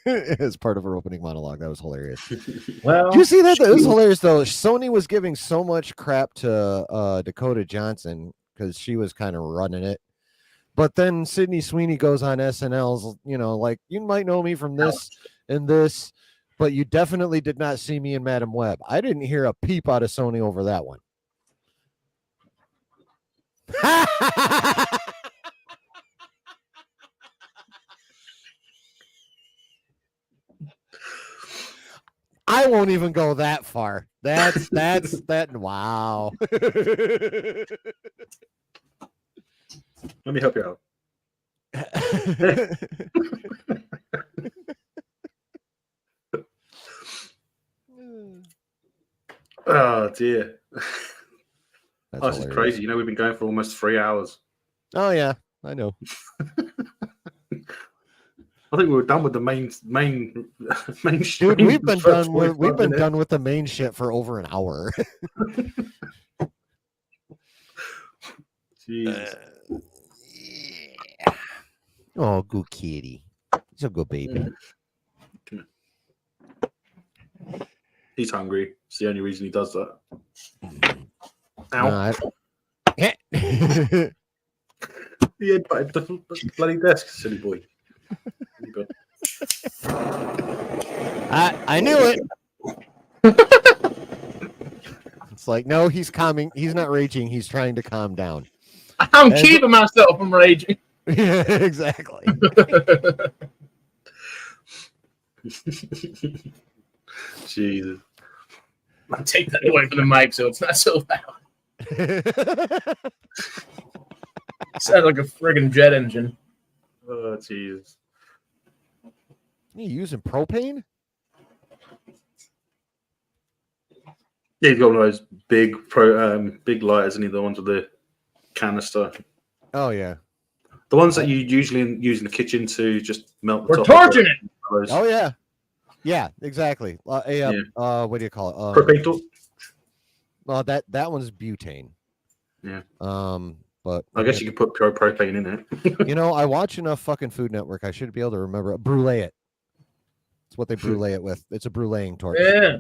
as part of her opening monologue, that was hilarious. Well, did you see that? It was hilarious though. Sony was giving so much crap to Dakota Johnson because she was kind of running it. But then Sydney Sweeney goes on SNL's, like, you might know me from this and this, but you definitely did not see me in Madam Web. I didn't hear a peep out of Sony over that one. I won't even go that far. That's that. Wow. Let me help you out. Oh dear. This is crazy. We've been going for almost 3 hours. Oh yeah, I know. I think we were done with the main shit. Dude, we've been done with the main shit for over an hour. Jesus. Yeah. Oh, good kitty. He's a good baby. He's hungry. It's the only reason he does that. Ow. He headbutted the bloody desk, silly boy. I knew it. It's like, no, he's calming. He's not raging. He's trying to calm down. I'm keeping myself from raging. Yeah, exactly. Jesus. I'll take that away from the mic so it's not so loud. Sounds like a friggin' jet engine. Oh, jeez. You using propane? Yeah, he's got one of those big lighters, and the ones with the canister. Oh yeah, the ones that you usually use in the kitchen to just melt. We're torching it. Oh yeah, yeah, exactly. What do you call it? Propane torch. Well, that one's butane. Yeah. But I guess you could put pure propane in it. I watch enough fucking Food Network. I should be able to remember it. Brulee it. It's what they brulee it with. It's a bruleeing torch. Yeah.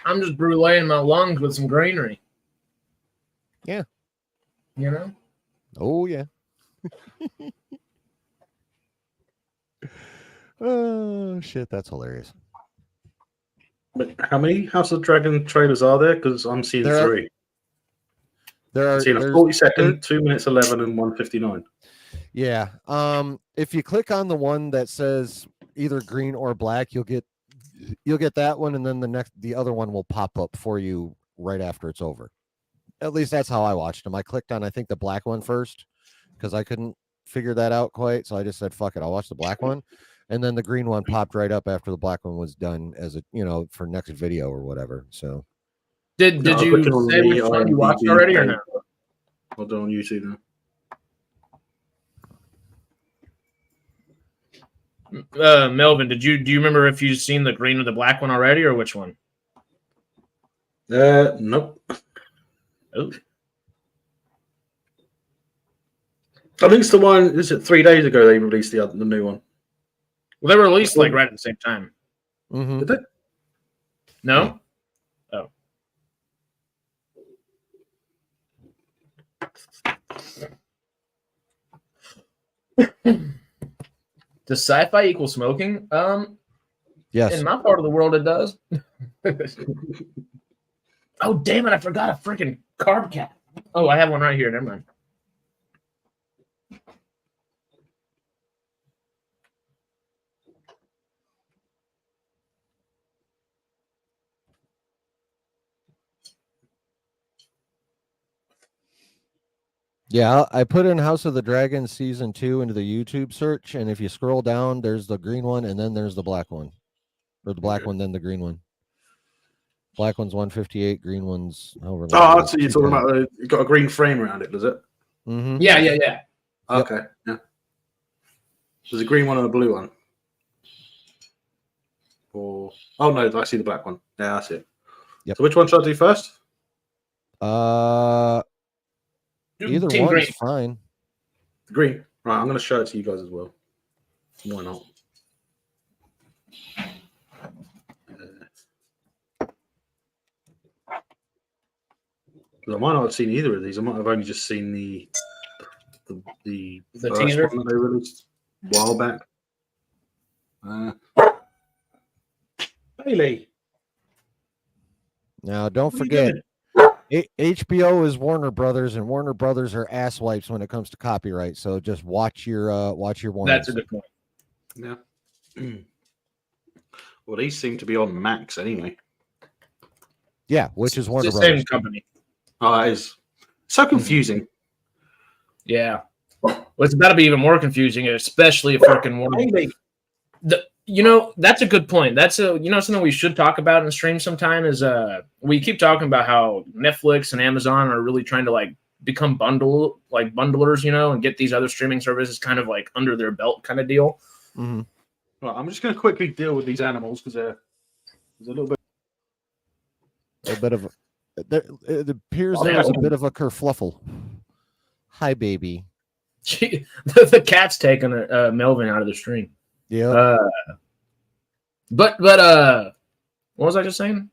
I'm just bruleeing my lungs with some greenery. Yeah. Oh, yeah. Oh, shit. That's hilarious. But how many House of Dragon trailers are there? Because I'm seeing 3. I'm seeing a 40-second, 2 minutes 11, and 1:59. Yeah. If you click on the one that says either green or black, you'll get that one, and then the other one will pop up for you right after it's over. At least that's how I watched them. I clicked on, I think, the black one first because I couldn't figure that out quite, so I just said, "Fuck it, I'll watch the black one." And then the green one popped right up after the black one was done as a for next video or whatever. So Did No, you clicking on say the which one you watched IMDb already or page. no? I'll do it on YouTube now. Melvin, do you remember if you've seen the green or the black one already, or which one? Nope. Oh. I think it's the one. Is it 3 days ago they released the new one? Well, they were released like right at the same time. mm-hmm. Did they? No. Oh. Does sci-fi equal smoking? Yes. In my part of the world, it does. Oh, damn it! I forgot a freaking carb cap. Oh, I have one right here. Never mind. Yeah, I put in House of the Dragon season 2 into the YouTube search, and if you scroll down, there's the green one, and then there's the black one, or the black one, then the green one. Black one's 158, green one's however. Oh, so you're talking about it's got a green frame around it, does it? Mm-hmm. Yeah. Okay, yeah. There's a green one and a blue one. Or no, I see the black one. Yeah, that's it. Yep. So which one should I do first? Either Team one's green. fine. The green. Right, I'm going to show it to you guys as well. Why not? I might not have seen either of these. I might have only just seen the first teaser one that they released a while back. Bailey. Now, don't What are you forget, doing? HBO is Warner Brothers, and Warner Brothers are ass wipes when it comes to copyright. So just watch your warnings. That's a good point. Yeah. Well, these seem to be on Max anyway. Yeah, which is Warner It's the Brothers. same company. Oh, that is so confusing. Yeah. Well, it's about to be even more confusing, especially if freaking Warner. That's a good point. That's something we should talk about in the stream sometime. Is we keep talking about how Netflix and Amazon are really trying to like become bundlers, and get these other streaming services kind of like under their belt, kind of deal. Mm-hmm. Right, I'm just going to quickly deal with these animals because there's a little bit. It appears there's a bit of a kerfluffle. Hi, baby. The cat's taking Melvin out of the stream. Yeah. But what was I just saying?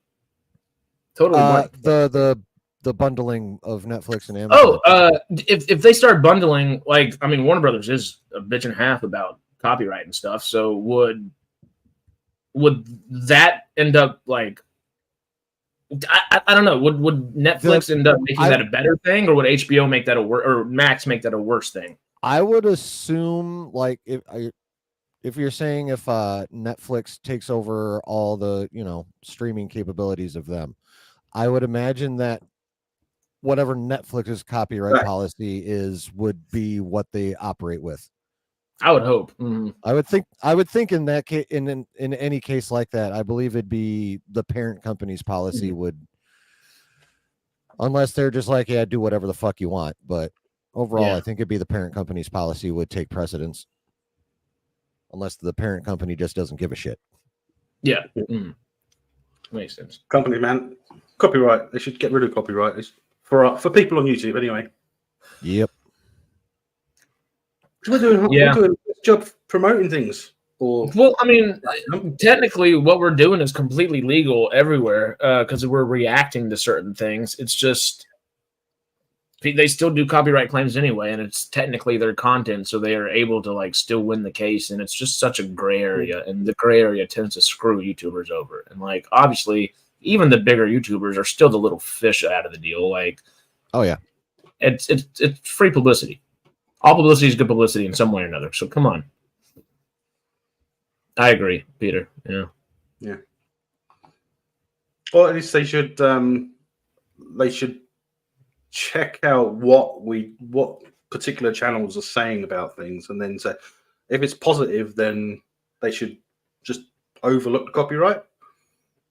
Totally. The bundling of Netflix and Amazon. If they start bundling, Warner Brothers is a bitch and a half about copyright and stuff. So would that end up like? I don't know. Would Netflix end up making that a better thing, or would HBO make that or Max make that a worse thing? I would assume, like, if you're saying if Netflix takes over all the streaming capabilities of them, I would imagine that whatever Netflix's copyright policy is would be what they operate with. I would hope. Mm-hmm. I would think in that case, in any case like that, I believe it'd be the parent company's policy would, unless they're just like, yeah, do whatever the fuck you want. But overall, I think it'd be the parent company's policy would take precedence, unless the parent company just doesn't give a shit. Yeah, makes sense. Company, man, copyright. They should get rid of copyright for people on YouTube anyway. Yep. We're doing a good job promoting things. Well, technically, what we're doing is completely legal everywhere because we're reacting to certain things. It's just they still do copyright claims anyway, and it's technically their content, so they are able to like still win the case. And it's just such a gray area, and the gray area tends to screw YouTubers over. And like obviously, even the bigger YouTubers are still the little fish out of the deal. Like, oh yeah, it's free publicity. All publicity is good publicity in some way or another. So come on. I agree, Peter. Yeah. Yeah. Well, at least they should check out what particular channels are saying about things, and then say if it's positive, then they should just overlook the copyright.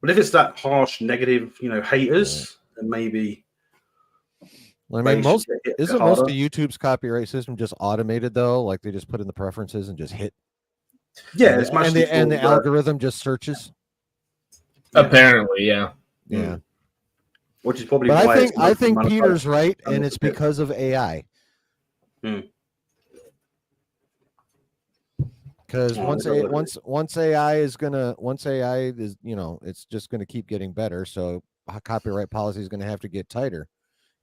But if it's that harsh, negative, haters, then maybe. I mean, most should get hit a bit isn't most of harder. YouTube's copyright system just automated though? Like they just put in the preferences and just hit. Yeah, and it's the, mostly and the for, algorithm just searches. Yeah. Apparently, yeah. Yeah. Which is probably But why I it's think mostly monetized. Peter's right, and And it's it's a bit- because of AI. Because Oh, once that's not once AI is it's just gonna keep getting better. So copyright policy is gonna have to get tighter.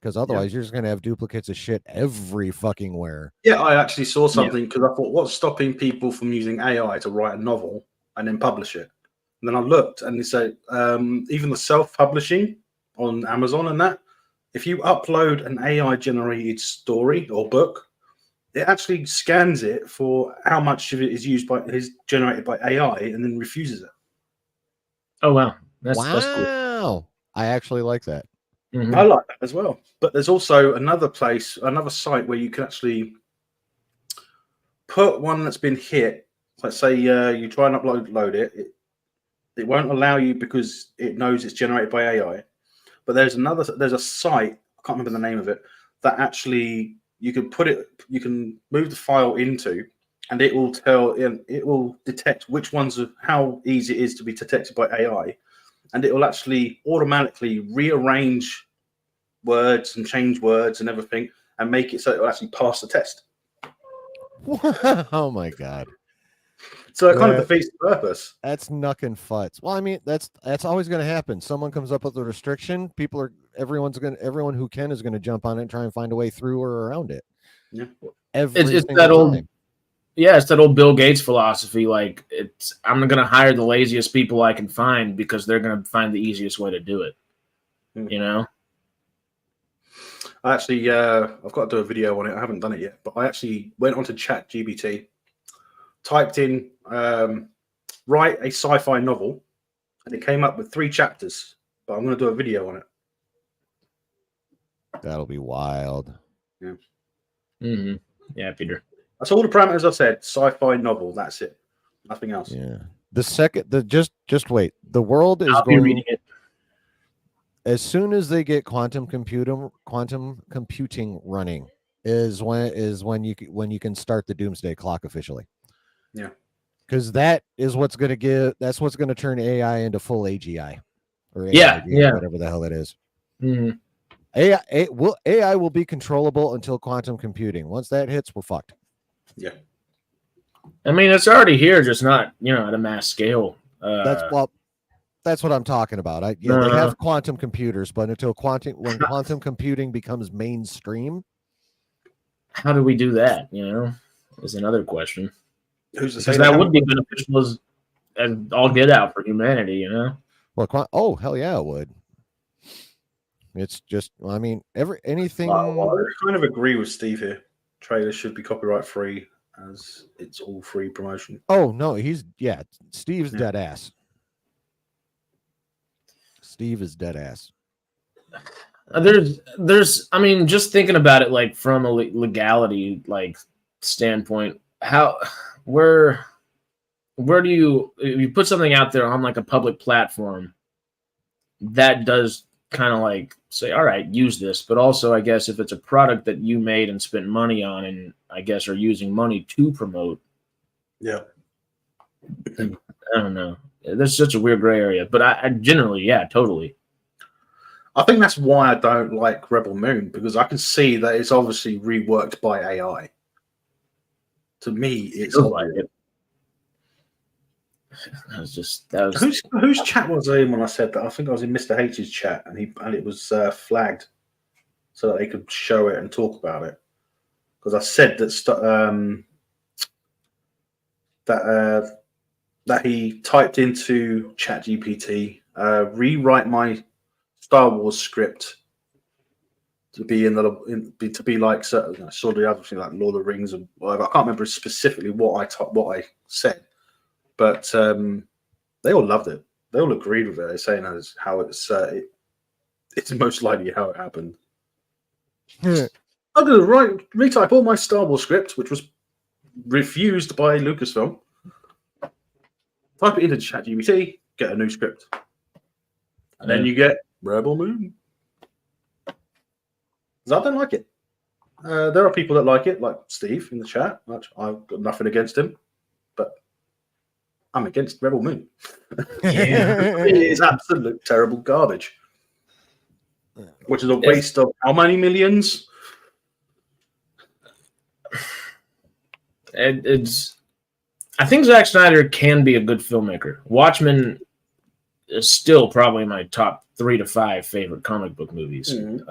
Because otherwise, you're just gonna have duplicates of shit every fucking where. Yeah, I actually saw something because I thought, what's stopping people from using AI to write a novel and then publish it? And then I looked, and they say even the self-publishing on Amazon and that, if you upload an AI-generated story or book, it actually scans it for how much of it is generated by AI, and then refuses it. Oh wow, that's cool. Wow, I actually like that. Mhm. I like that as well. But there's also another site where you can actually put one that's been hit. Let's say you try and upload it. It won't allow you because it knows it's generated by AI. But there's a site, I can't remember the name of it, that actually you can move the file into, and it will detect which ones of how easy it is to be detected by AI, and it will actually automatically rearrange words and change words and everything and make it so it will actually pass the test. Oh my god. So it kind of defeats the purpose. That's knuckin' futz. Well, I mean, that's always going to happen. Someone comes up with a restriction. Everyone who can is going to jump on it and try and find a way through or around it. Yeah. Every It's single that old, time. yeah, it's that old Bill Gates philosophy. Like, I'm going to hire the laziest people I can find because they're going to find the easiest way to do it. You know? Actually, I've got to do a video on it. I haven't done it yet, but I actually went onto ChatGPT, typed in write a sci-fi novel, and it came up with 3 chapters. But I'm going to do a video on it. That'll be wild. Yeah. Mm-hmm. Yeah, Peter. That's all the parameters I said. Sci-fi novel. That's it. Nothing else. Yeah. Just wait. The world is I'll be going. reading it. As soon as they get quantum computing running is when you can start the doomsday clock officially. Yeah. Because that's what's going to turn AI into full AGI or Yeah, AIG, whatever the hell it is. Mm-hmm. AI will be controllable until quantum computing. Once that hits, we're fucked. Yeah. I mean, it's already here, just not at a mass scale. That's what I'm talking about. They have quantum computers, but when quantum computing becomes mainstream, how do we do that? Is another question. Who's to Because say that would be beneficial as all get out for humanity, Well, hell yeah, it would. It's just, I mean, anything. I kind of agree with Steve here. Trailers should be copyright free, as it's all free promotion. Oh no, Steve's dead ass. Steve is dead ass. There's I mean, just thinking about it, like from a legality standpoint, where do you put something out there on like a public platform that does kind of say, all right, use this, but also I guess if it's a product that you made and spent money on and I guess are using money to promote, I don't know. There's such a weird gray area, but I generally, totally. I think that's why I don't like Rebel Moon, because I can see that it's obviously reworked by AI. To me, it's like it. That was whose chat was I in when I said that? I think I was in Mr. H's chat, and it was flagged so that they could show it and talk about it. Because I said that he typed into ChatGPT, rewrite my Star Wars script to be like certain sort of the other thing like Lord of the Rings and whatever. I can't remember specifically what I said, but they all loved it. They all agreed with it. They're saying how it's most likely how it happened. I'm going to retype all my Star Wars script, which was refused by Lucasfilm. Type it into ChatGPT, get a new script. And then you get Rebel Moon. Because I don't like it. There are people that like it, like Steve in the chat. I've got nothing against him. But I'm against Rebel Moon. It is absolute terrible garbage. Which is a waste of how many millions? I think Zack Snyder can be a good filmmaker. Watchmen is still probably my top 3 to 5 favorite comic book movies. And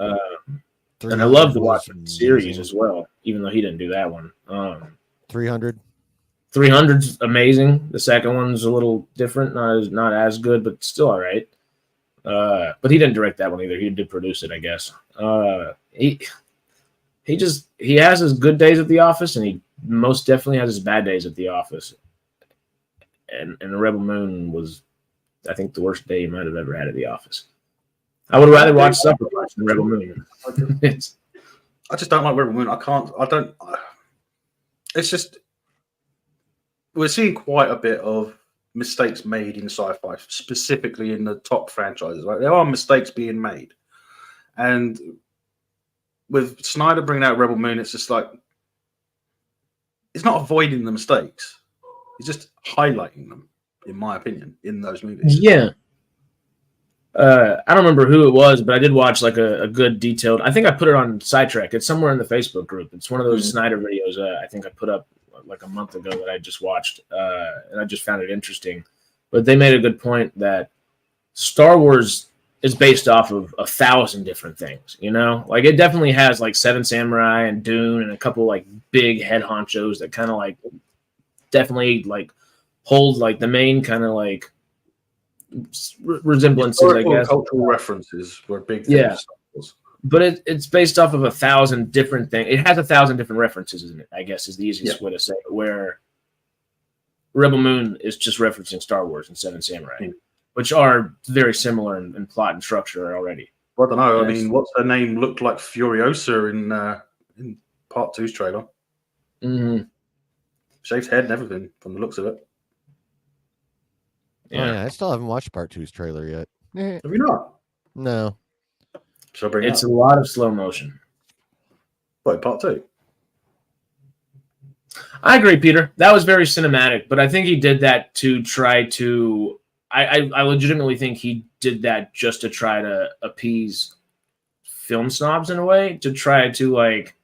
I love the Watchmen series as well, even though he didn't do that one. 300. 300's amazing. The second one's a little different, not as good, but still all right. But he didn't direct that one either. He did produce it, I guess. He has his good days at the office, and he most definitely has his bad days at the office. And Rebel Moon was, I think, the worst day he might have ever had at the office. I would rather watch Supper Punch than Rebel Moon. I just don't like Rebel Moon. It's just, we're seeing quite a bit of mistakes made in sci-fi, specifically in the top franchises. Right? There are mistakes being made. And with Snyder bringing out Rebel Moon, it's just like, it's not avoiding the mistakes. He's just highlighting them, in my opinion, in those movies. Yeah. I don't remember who it was, but I did watch like a good detailed. I think I put it on Sidetrack. It's somewhere in the Facebook group. It's one of those Snyder videos. I think I put up like a month ago that I just watched, and I just found it interesting. But they made a good point that Star Wars is based off of 1,000 different things. You know, like it definitely has like Seven Samurai and Dune and a couple like big head honchos that kind of like definitely like hold like the main kind of like resemblances, I guess. Cultural references were big things. Yeah. But it's based off of 1,000 different things. It has 1,000 different references in it, I guess, is the easiest way to say it. Where Rebel Moon is just referencing Star Wars and Seven Samurai, which are very similar in plot and structure already. Well, I don't know. Yes. I mean, what's her name looked like Furiosa in Part 2's trailer. Mm-hmm. Shaved head and everything from the looks of it. Yeah. Oh, yeah, I still haven't watched Part 2's trailer yet. Have you not? No. So bring it's a lot of slow motion. What, Part 2? I agree, Peter. That was very cinematic, but I think he did that to try to. I legitimately think he did that just to try to appease film snobs in a way, to try to like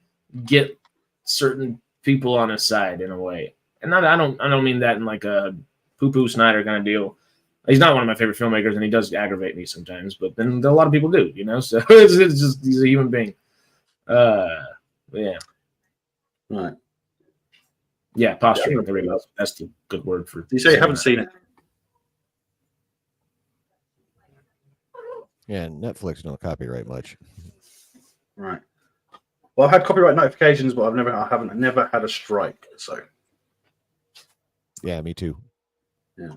get certain people on his side in a way. And I don't mean that in like a poo-poo Snyder kind of deal. He's not one of my favorite filmmakers, and he does aggravate me sometimes. But then a lot of people do, you know. So it's just he's a human being. Yeah. Right. Yeah, posture. Yeah, that's the good word for. You say you haven't seen it? Yeah, Netflix don't copyright much. Right. Well, I've had copyright notifications, but I haven't had a strike. So. Yeah, me too. Yeah.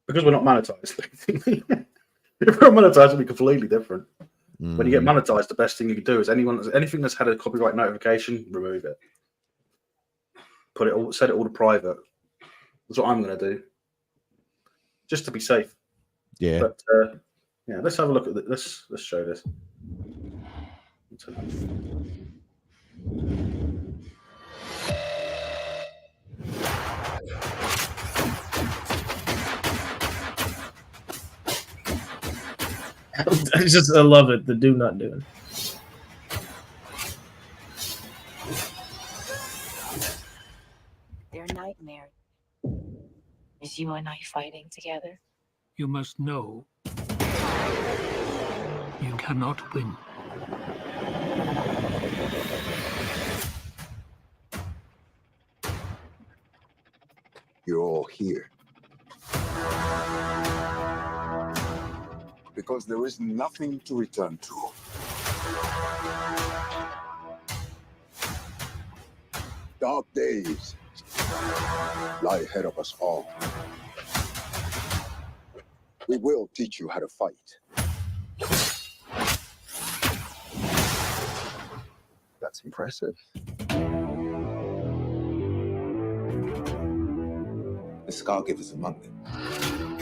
Because we're not monetized, basically. If we're monetized, it'd be completely different. Mm. When you get monetized, the best thing you can do is anything that's had a copyright notification, remove it. Set it all to private. That's what I'm going to do, just to be safe. Yeah. But yeah, let's have a look at this. Let's show this. I love it. The do not doing. Their nightmare is you and I fighting together. You must know you cannot win. You're all here because there is nothing to return to. Dark days lie ahead of us all. We will teach you how to fight. That's impressive. The Scar Givers among them.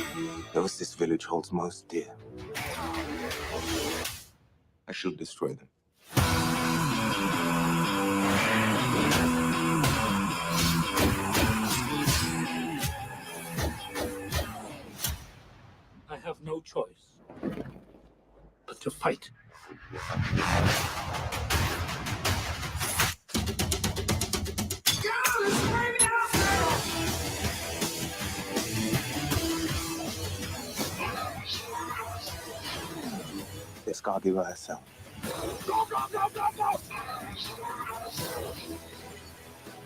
Those this village holds most dear. I should destroy them. I have no choice but to fight. The Scar Giver herself.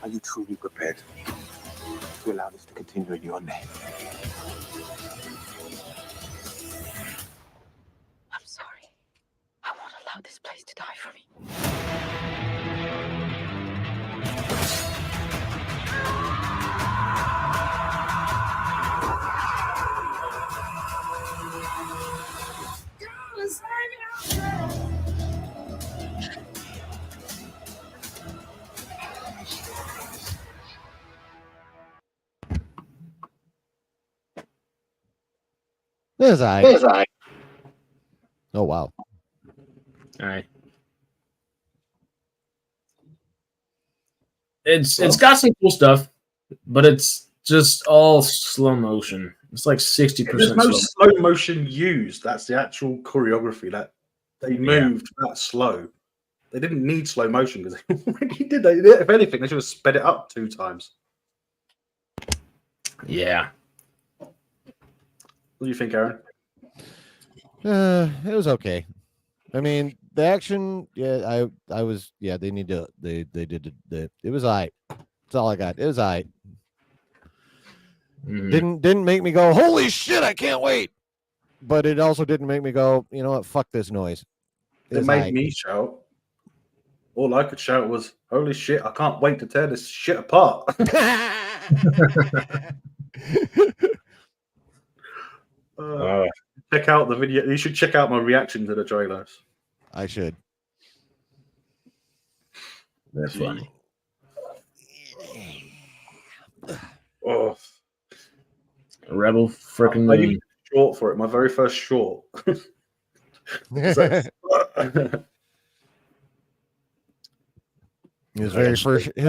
Are you truly prepared to allow this to continue in your name? I'm sorry. I won't allow this place to die for me. There's I. Oh wow. All right. It's got some cool stuff, but it's just all slow motion. It's like 60%. There's no slow motion used. That's the actual choreography. That they moved that slow. They didn't need slow motion because they already did. If anything, they should have sped it up 2 times. Yeah. What do you think, Aaron? It was okay. I mean, the action, yeah, I was, yeah, they need to, they did it was all right. That's all I got. It was all right. Didn't make me go, holy shit, I can't wait. But it also didn't make me go, you know what, fuck this noise. It made me shout. All I could shout was, holy shit, I can't wait to tear this shit apart. Check out the video. You should check out my reaction to the trailers. I should. They're funny. Oh, Rebel freaking I used short for it. My very first short. His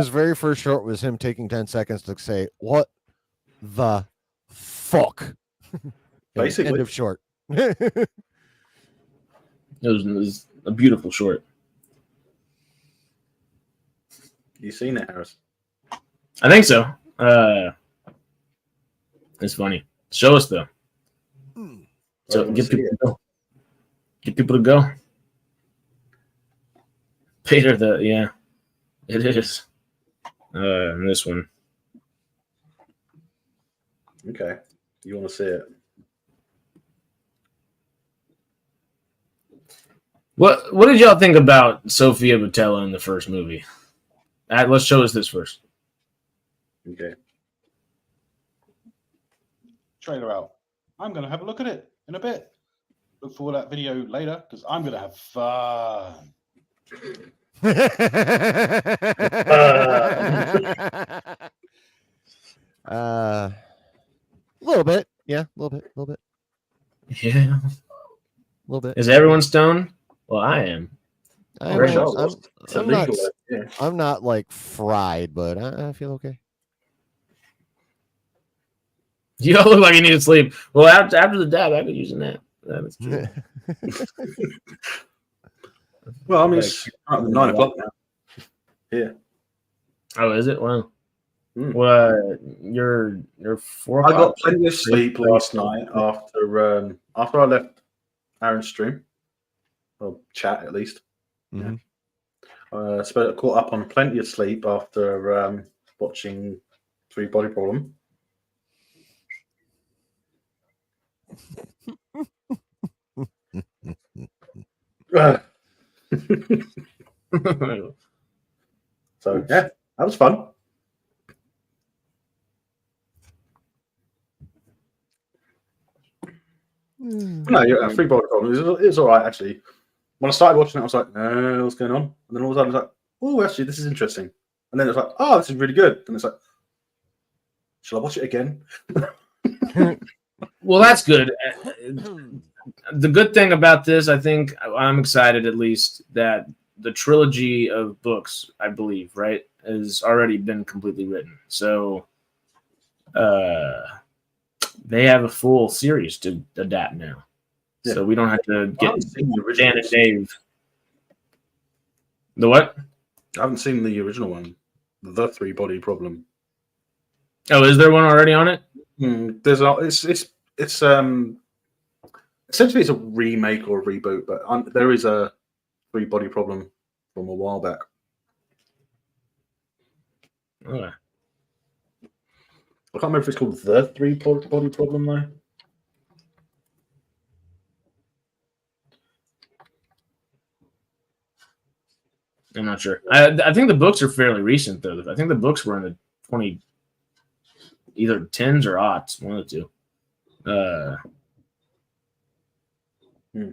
very first short was him taking 10 seconds to say, "What the fuck?" Basically, end of short. It was a beautiful short. You seen it, Harris? I think so. It's funny. Show us though. So get people to go. Get people to go. Peter, it is. This one. Okay, you want to see it? What did y'all think about Sophia Boutella in the first movie? Let's show us this first. Okay. Trailer out. I'm going to have a look at it in a bit. Look for that video later because I'm going to have fun. A little bit. Yeah, a little bit. Yeah. A little bit. Is everyone stoned? Well, I am. I'm not like fried, but I feel okay. You all look like you need to sleep. Well, after the dab, I could use a nap. That's true. Well, I mean, it's 9 o'clock now. Yeah. Oh, is it? Well, well, you're 4 o'clock. I got plenty of sleep last night after I left Aaron's stream, or chat at least. Mm-hmm. Yeah. Caught up on plenty of sleep after watching 3 Body Problem. So yeah, that was fun. No, yeah, 3 Body Problem. It was all right actually. When I started watching it, I was like, what's going on? And then all of a sudden, I was like, oh, actually, this is interesting. And then it's like, oh, this is really good. And it's like, shall I watch it again? Well, that's good. The good thing about this, I think, I'm excited at least that the trilogy of books, I believe, right, has already been completely written. So they have a full series to adapt now. Yeah. So we don't have to I get haven't seen the Dan original. and Dave. The what? I haven't seen the original one, The Three Body Problem. Oh, is there one already on it? There's a, it's essentially it's a remake or a reboot, but there is a Three Body Problem from a while back. Okay. I can't remember if it's called The Three Body Problem though. I'm not sure. I think the books are fairly recent though. I think the books were in the either 10s or aughts, one of the two.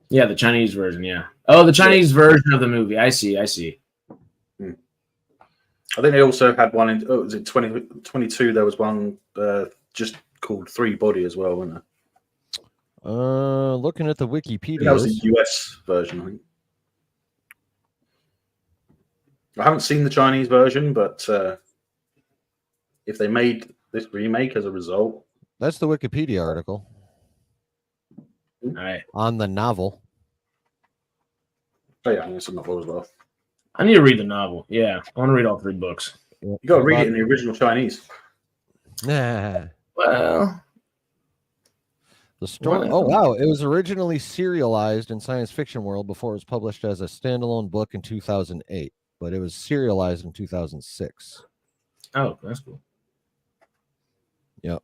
Yeah, the Chinese version. Yeah. Oh, the Chinese version of the movie. I see. I think they also had one in. Oh, was it 2022? There was one just called Three Body as well, wasn't there? Looking at the Wikipedia. That was the US version, I think. I haven't seen the Chinese version, but if they made this remake as a result, that's the Wikipedia article. All right. On the novel. Oh yeah, it's a novel as well. I need to read the novel. Yeah, I want to read all 3 books. You got to read it in the original Chinese. Nah. Well, the story. Oh wow! It was originally serialized in Science Fiction World before it was published as a standalone book in 2008, but it was serialized in 2006. Oh, that's cool. Yep.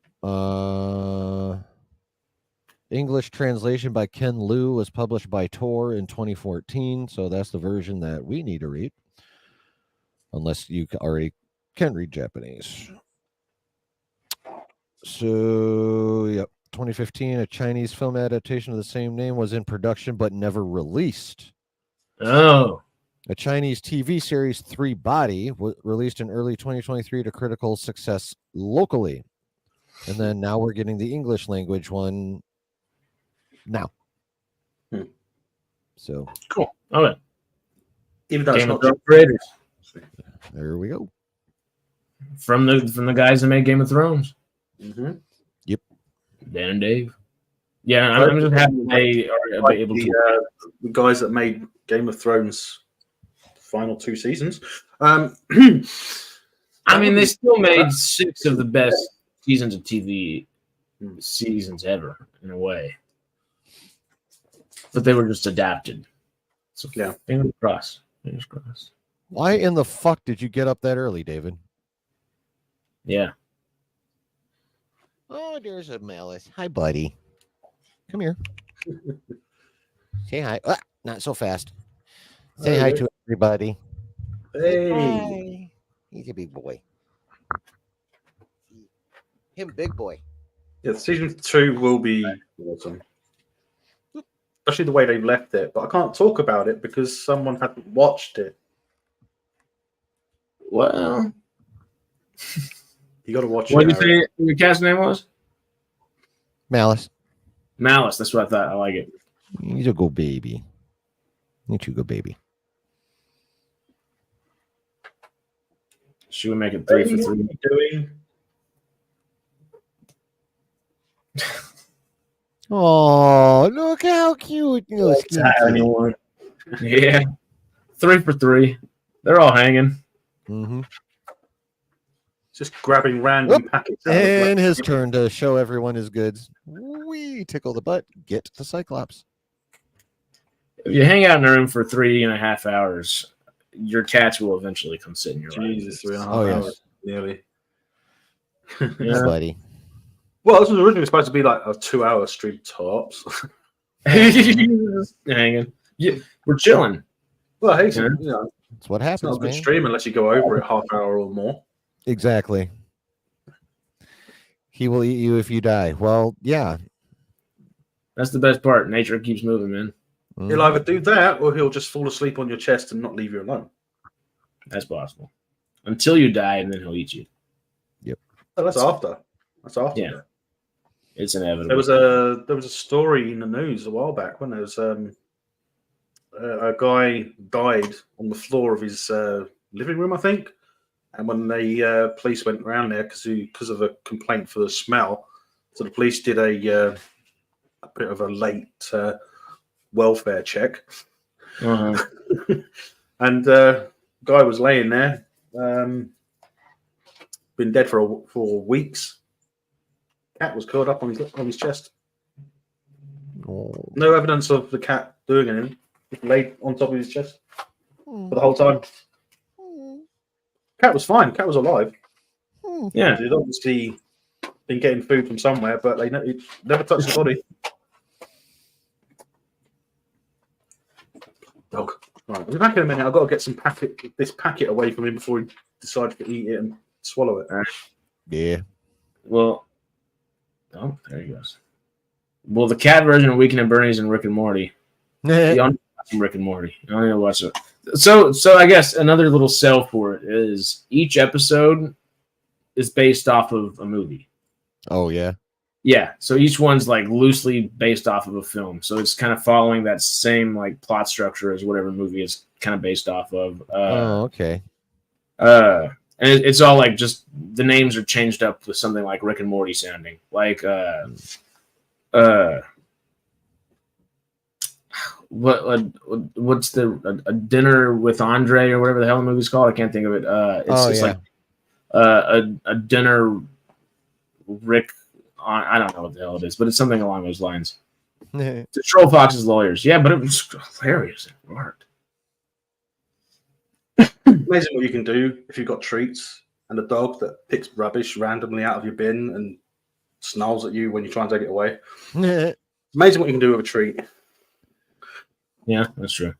English translation by Ken Liu was published by Tor in 2014, so that's the version that we need to read, unless you already can read Japanese. So, yep, 2015, a Chinese film adaptation of the same name was in production but never released. Oh. A Chinese TV series, Three Body, released in early 2023 to critical success locally. And then now we're getting the English language one now. So cool. All right. Even though Game it's of not Thrones. There we go. From the guys that made Game of Thrones. Mm-hmm. Yep. Dan and Dave. Yeah, I'm just happy they are able to. The guys that made Game of Thrones final 2 seasons. I mean, they still made 6 of the best seasons of TV seasons ever, in a way. But they were just adapted. So yeah, fingers crossed. Fingers crossed. Why in the fuck did you get up that early, David? Yeah. Oh, there's a Malice. Hi, buddy. Come here. Say hi. Not so fast. Say hi to everybody. Hey. Hi. He's a big boy. Him, big boy. Yeah, season 2 will be awesome. Especially the way they've left it. But I can't talk about it because someone hasn't watched it. Well, you got to watch what it. What did you say your cast name was? Malice. Malice. That's what I thought. I like it. He's a good baby. Ain't you good baby? Should we make it 3 for 3? Doing? Oh, look how cute. Yeah. 3 for 3. They're all hanging. Mm-hmm. Just grabbing random packets. And his turn to show everyone his goods. We tickle the butt. Get the Cyclops. If you hang out in a room for 3.5 hours, your cats will eventually come sit in your lap. Jesus, 3.5 hours. Nearly. Yeah, buddy. Well, this was originally supposed to be like a 2-hour stream tops. Hanging. Yeah, we're chilling. Well, hey, you know, that's what happens. It's not a good man. stream unless you go over it half hour or more. Exactly. He will eat you if you die. Well, yeah. That's the best part. Nature keeps moving, man. He'll either do that or he'll just fall asleep on your chest and not leave you alone. that's possible. Until you die, and then he'll eat you. Oh, that's after. That's after. Yeah. It's inevitable. There was a story in the news a while back when there was a guy died on the floor of his living room, I think. And when the police went around there because of a complaint for the smell, so the police did a bit of a late welfare check. Uh-huh. And guy was laying there, been dead for weeks. Cat was curled up on his chest. Oh. No evidence of the cat doing anything. Just laid on top of his chest for the whole time. Cat was fine. Cat was alive. Yeah. He'd obviously been getting food from somewhere, but he never touched the body. Dog. Right, I'll be back in a minute. I've got to get this packet away from him before he decides to eat it and swallow it. Yeah. Well, oh, there he goes. Well, the cat version of Weekend at Bernie's and Rick and Morty. Y'all watching Rick and Morty. I don't need to watch it. So I guess another little sell for it is each episode is based off of a movie. Oh yeah. Yeah. So each one's like loosely based off of a film. So it's kind of following that same like plot structure as whatever movie is kind of based off of. Oh, okay. And it's all like just the names are changed up with something like Rick and Morty sounding. Like what's a dinner with Andre or whatever the hell the movie's called? I can't think of it. It's like a dinner Rick on, I don't know what the hell it is, but it's something along those lines. To Troll Fox's Lawyers. Yeah, but it was hilarious. It worked. Amazing what you can do if you've got treats and a dog that picks rubbish randomly out of your bin and snarls at you when you try and take it away. Amazing what you can do with a treat. Yeah, that's true.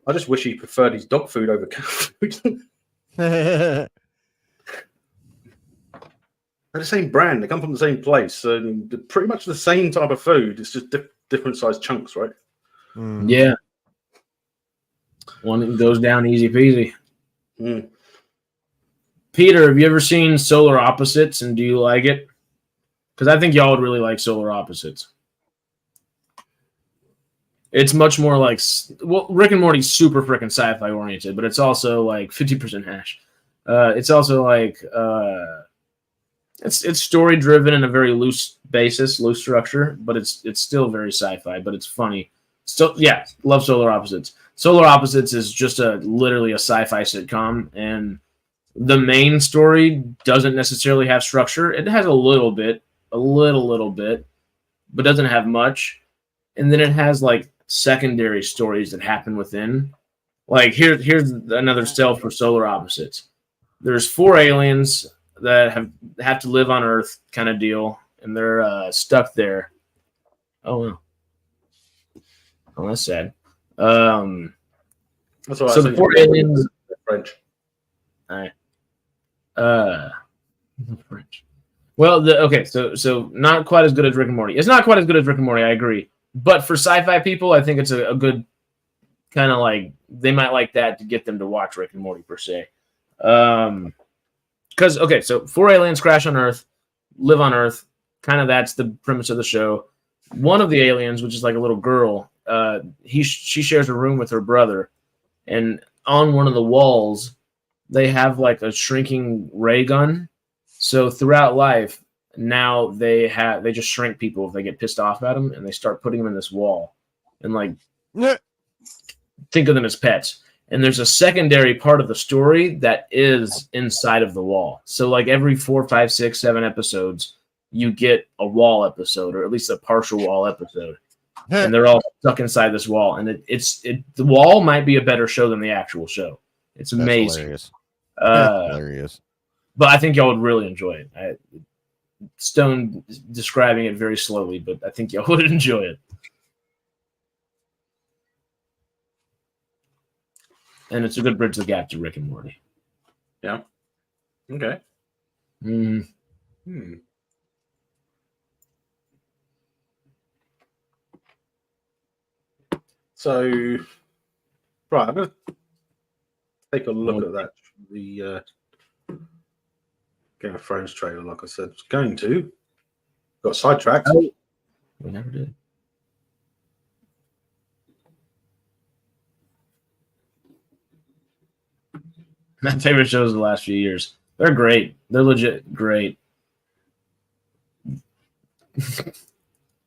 I just wish he preferred his dog food over cat food. They're the same brand. They come from the same place. And they're pretty much the same type of food. It's just different sized chunks, right? Mm. Yeah. One that goes down easy peasy. Mm. Peter, have you ever seen Solar Opposites, and do you like it? Because I think y'all would really like Solar Opposites. It's much more like, well, Rick and Morty's super freaking sci-fi oriented, but it's also like 50% hash. It's also like it's story driven in a very loose basis, loose structure, but it's still very sci-fi, but it's funny. So yeah, love Solar Opposites. Solar Opposites is just literally a sci-fi sitcom, and the main story doesn't necessarily have structure. It has a little bit, but doesn't have much. And then it has like secondary stories that happen within. Like here's another sell for Solar Opposites. There's 4 aliens that have to live on Earth, kind of deal, and they're stuck there. Oh no. Oh, that's sad. That's all right. So the 4 aliens. French. All right. French. Well, okay. So not quite as good as Rick and Morty. It's not quite as good as Rick and Morty. I agree. But for sci-fi people, I think it's a good kind of like they might like that to get them to watch Rick and Morty per se. Because okay, so 4 aliens crash on Earth, live on Earth. Kind of that's the premise of the show. One of the aliens, which is like a little girl, she shares a room with her brother, and on one of the walls, they have like a shrinking ray gun. So throughout life, now they just shrink people if they get pissed off at them, and they start putting them in this wall, and like think of them as pets. And there's a secondary part of the story that is inside of the wall. So like every 4, 5, 6, 7 episodes, you get a wall episode, or at least a partial wall episode. And they're all stuck inside this wall. And the wall might be a better show than the actual show. It's amazing. Hilarious. Hilarious. But I think y'all would really enjoy it. Stone describing it very slowly, but I think y'all would enjoy it. And it's a good bridge the gap to Rick and Morty. Yeah. Okay. So, right, I'm going to take a look at that. The Game of Thrones trailer, like I said, it's going to. Got sidetracked. Oh, we never did. My favorite shows of the last few years. They're great. They're legit great.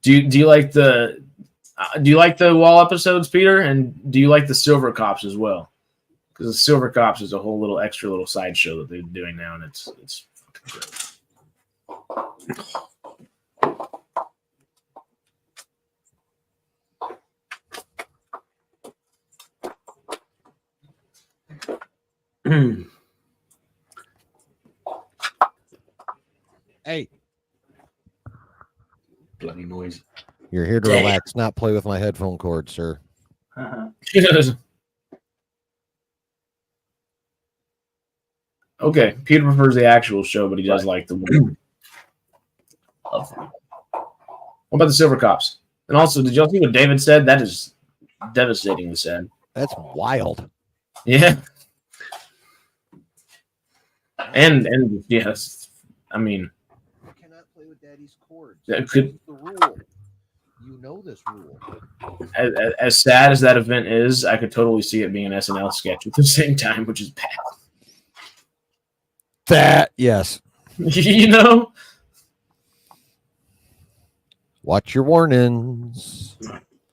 Do you like the Wall episodes, Peter? And do you like the Silver Cops as well? Because the Silver Cops is a whole little extra little sideshow that they're doing now, and it's fucking great. Hey, Bloody noise. you're here to relax, not play with my headphone cord, sir. Okay, Peter prefers the actual show, but he does like the one. What about the Silver Cops? And also, did y'all see what David said? That is devastatingly sad. That's wild. Yeah. And yes, I mean, You cannot play with daddy's cords. that could, The rule. You know this rule. as sad as that event is, I could totally see it being an SNL sketch at the same time, which is bad. That, yes. You know? Watch your warnings.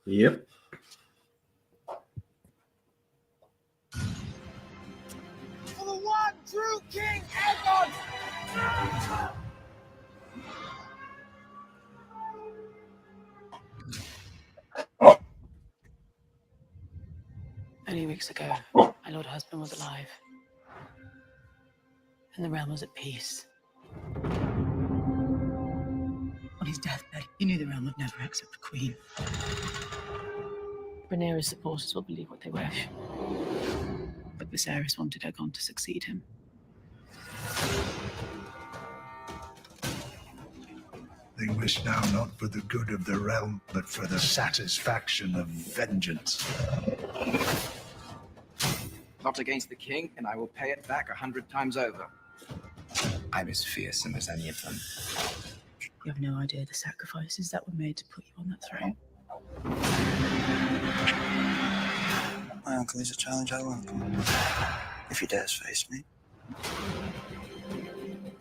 Yep. For the one true King Aegon! Many weeks ago, my Lord husband was alive, and the realm was at peace. On his deathbed, he knew the realm would never accept the Queen. Rhaenyra's supporters will believe what they wish, but Viserys wanted Aegon to succeed him. They wish now not for the good of the realm, but for the satisfaction of vengeance. Plot against the king, and I will pay it back 100 times over. I'm as fearsome as any of them. You have no idea the sacrifices that were made to put you on that throne. My uncle is a challenge I welcome. If he dares face me.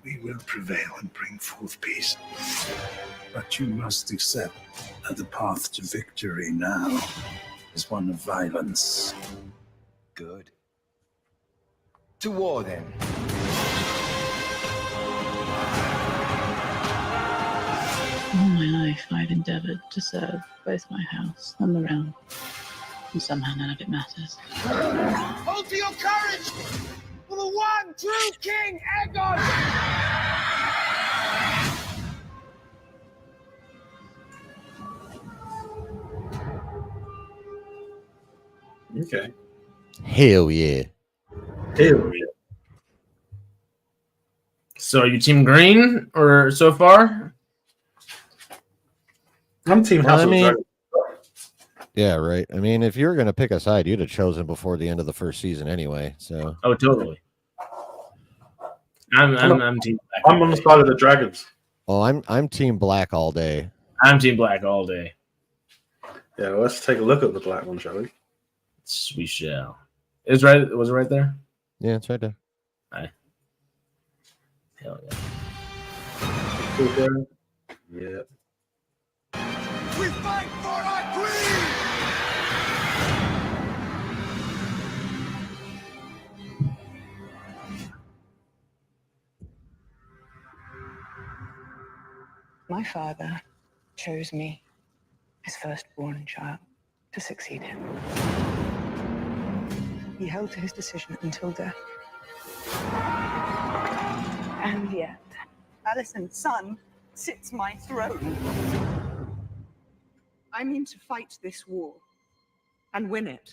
We will prevail and bring forth peace. But you must accept that the path to victory now is one of violence. Good. To war, then. All my life, I've endeavored to serve both my house and the realm, and somehow none of it matters. Hold to your courage! For the one true King Aegon! Okay. Hell yeah. Hell yeah. So are you Team Green or so far? I'm Team House of Dragon. Yeah, right. I mean, if you were going to pick a side, you'd have chosen before the end of the first season anyway. So. Oh, totally. I'm Team Black. I'm on the side of the dragons. Oh, I'm Team Black all day. I'm Team Black all day. Yeah, well, let's take a look at the black one, shall we? We shall. Was it right there? Yeah, it's right there. Aye. Hell yeah. Yeah. We fight for our queen! My father chose me, his firstborn child, to succeed him. He held to his decision until death. And yet, Alicent's son sits my throne. I mean to fight this war and win it.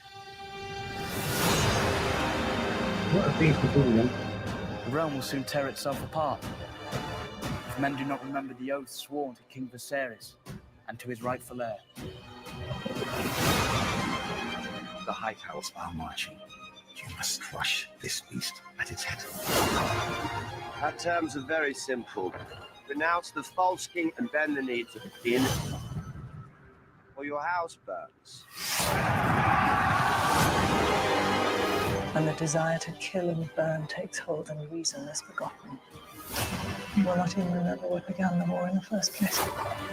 The realm will soon tear itself apart. If men do not remember the oath sworn to King Viserys and to his rightful heir. The High Towers are marching. You must crush this beast at its head. Our terms are very simple. Renounce the false king and bend the knee to the innocent, or your house burns. When the desire to kill and burn takes hold and reason is forgotten, you will not even remember what began the war in the first place.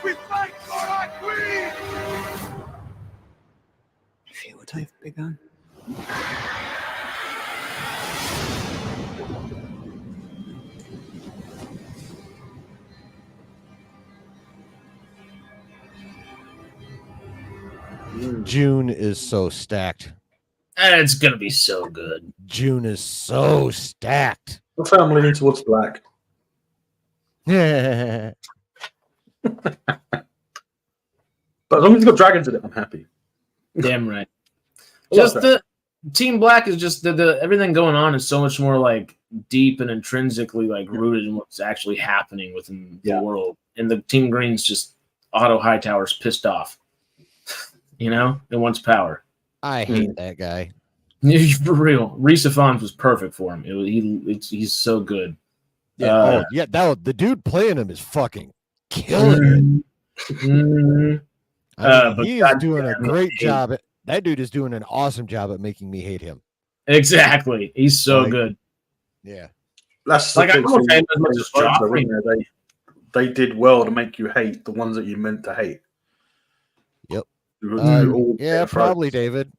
We fight for our queen! Feel what I've begun. June is so stacked. It's gonna be so good. June is so stacked. The family leaning towards black. Yeah. But as long as it's got dragons in it, I'm happy. Damn right. I love Just that. the Team Black is just the everything going on is so much more like deep and intrinsically like rooted in what's actually happening within the world. And the Team Green's just Otto Hightower's pissed off. You know, it wants power. I hate that guy. For real. Rhys Ifans was perfect for him. He's so good. Yeah, the dude playing him is fucking killing it. But he is doing a great job. That dude is doing an awesome job at making me hate him. Exactly. He's so good. Yeah. That's like the I don't hate him as much as Joffrey. Joffrey. They did well to make you hate the ones that you meant to hate. Yep. Yeah, probably David.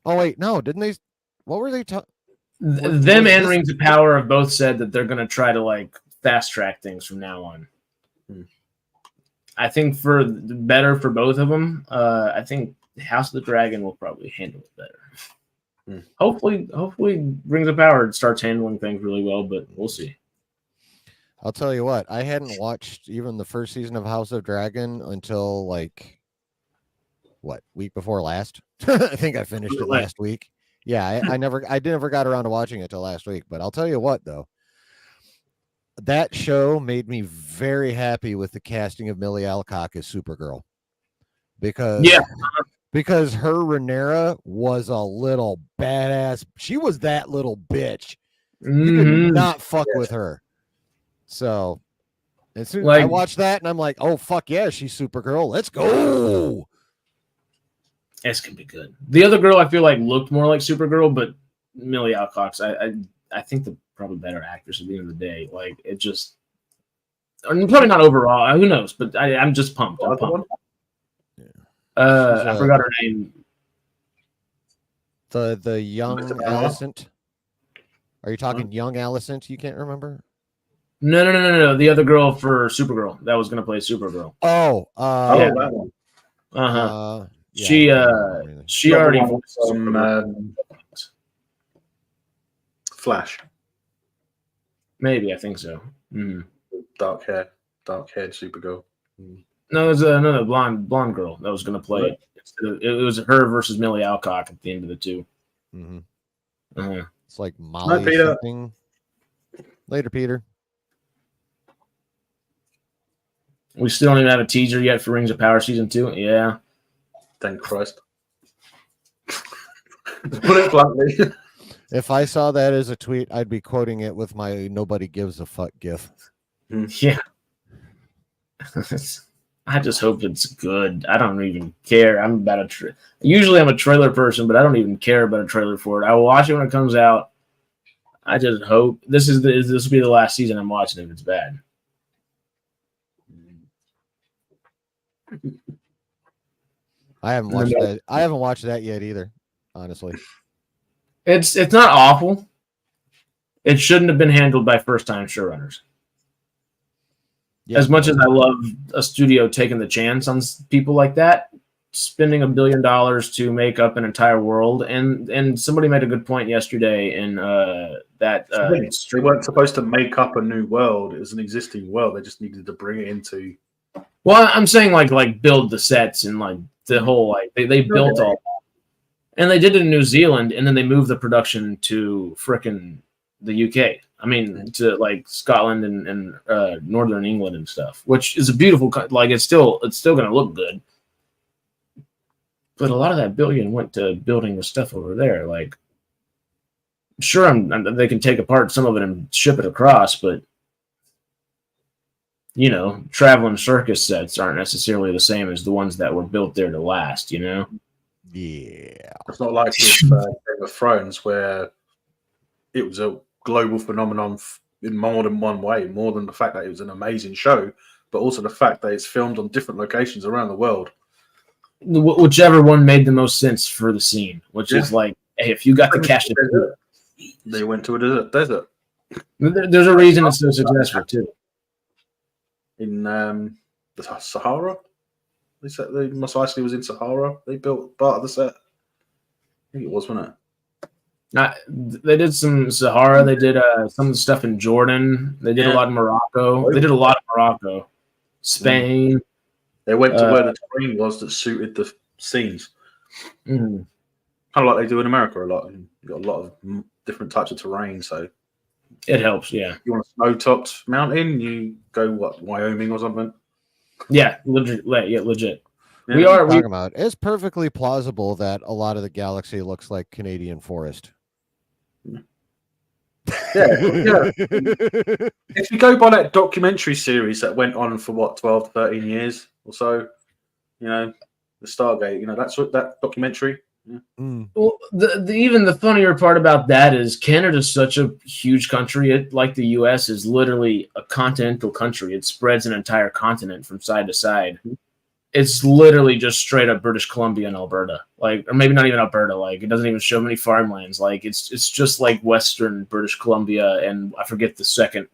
Oh wait, no, didn't they? What were they talking? Them and Rings of Power have both said that they're going to try to like fast track things from now on. I think for the better for both of them. I think House of the Dragon will probably handle it better. Hopefully, Rings of Power starts handling things really well, but we'll see. I'll tell you what, I hadn't watched even the first season of House of Dragon until like week before last. I think I finished it last week. Yeah, I never got around to watching it till last week. But I'll tell you what, though, that show made me very happy with the casting of Millie Alcock as Supergirl, because her Rhaenyra was a little badass. She was that little bitch. You did not fuck with her. So as soon as I watched that, and I'm like, oh fuck yeah, she's Supergirl. Let's go. This could be good. The other girl I feel like looked more like Supergirl, but Millie Alcock, I think the probably better actress at the end of the day. Like it just probably not overall. Who knows? But I'm just pumped. I'm pumped. I forgot her name. The young Alicent. Are you talking young Alicent? You can't remember? No. The other girl for Supergirl that was going to play Supergirl. Oh, that one. She already Flash. Maybe I think so. Dark-haired Supergirl. No, there's another blonde girl that was going to play it. It was her versus Millie Alcock at the end of the two. It's like Molly something. Later, Peter. We still don't even have a teaser yet for Rings of Power Season 2. Yeah. Thank Christ. Put it bluntly. If I saw that as a tweet, I'd be quoting it with my "nobody gives a fuck" gif. Yeah. I just hope it's good. I don't even care. I'm about usually I'm a trailer person, but I don't even care about a trailer for it. I will watch it when it comes out. I just hope this will be the last season I'm watching if it's bad. I haven't watched that. I haven't watched that yet either, honestly. It's not awful. It shouldn't have been handled by first-time showrunners. As much as I love a studio taking the chance on people like that, spending $1 billion to make up an entire world, and somebody made a good point yesterday in that they weren't supposed to make up a new world. It was an existing world. They just needed to bring it into. Well, I'm saying like build the sets and like the whole like they built all that. And they did it in New Zealand, and then they moved the production to frickin' the UK. I mean, to like Scotland and Northern England and stuff, which is a beautiful. Like it's still going to look good, but a lot of that billion went to building the stuff over there. Like Sure, they can take apart some of it and ship it across, but you know, traveling circus sets aren't necessarily the same as the ones that were built there to last. You know. Yeah. It's not like with Game of Thrones where it was a global phenomenon in more than one way, more than the fact that it was an amazing show, but also the fact that it's filmed on different locations around the world. Whichever one made the most sense for the scene, which is like, hey, if you got the cash to do it. They went to a desert. There's a reason it's so successful too. In the Sahara, they said Mos Eisley was in Sahara. They built part of the set. I think it was, wasn't it? They did some Sahara. They did some of the stuff in Jordan. They did a lot in Morocco. They did a lot in Morocco, Spain. They went to where the terrain was that suited the scenes. Kind of like they do in America a lot. You've got a lot of different types of terrain, so it helps. Yeah, you want a snow-topped mountain, you go Wyoming or something. Yeah, legit. Yeah, legit. Yeah. We are talking about. It's perfectly plausible that a lot of the galaxy looks like Canadian forest. Yeah. If you go by that documentary series that went on for 12 to 13 years or so, you know, the Stargate, you know, that's what that documentary. Yeah. Well, even the funnier part about that is Canada's such a huge country. It, like the U.S., is literally a continental country. It spreads an entire continent from side to side. It's literally just straight up British Columbia and Alberta, like, or maybe not even Alberta. Like, it doesn't even show many farmlands. Like, it's just like Western British Columbia, and I forget the second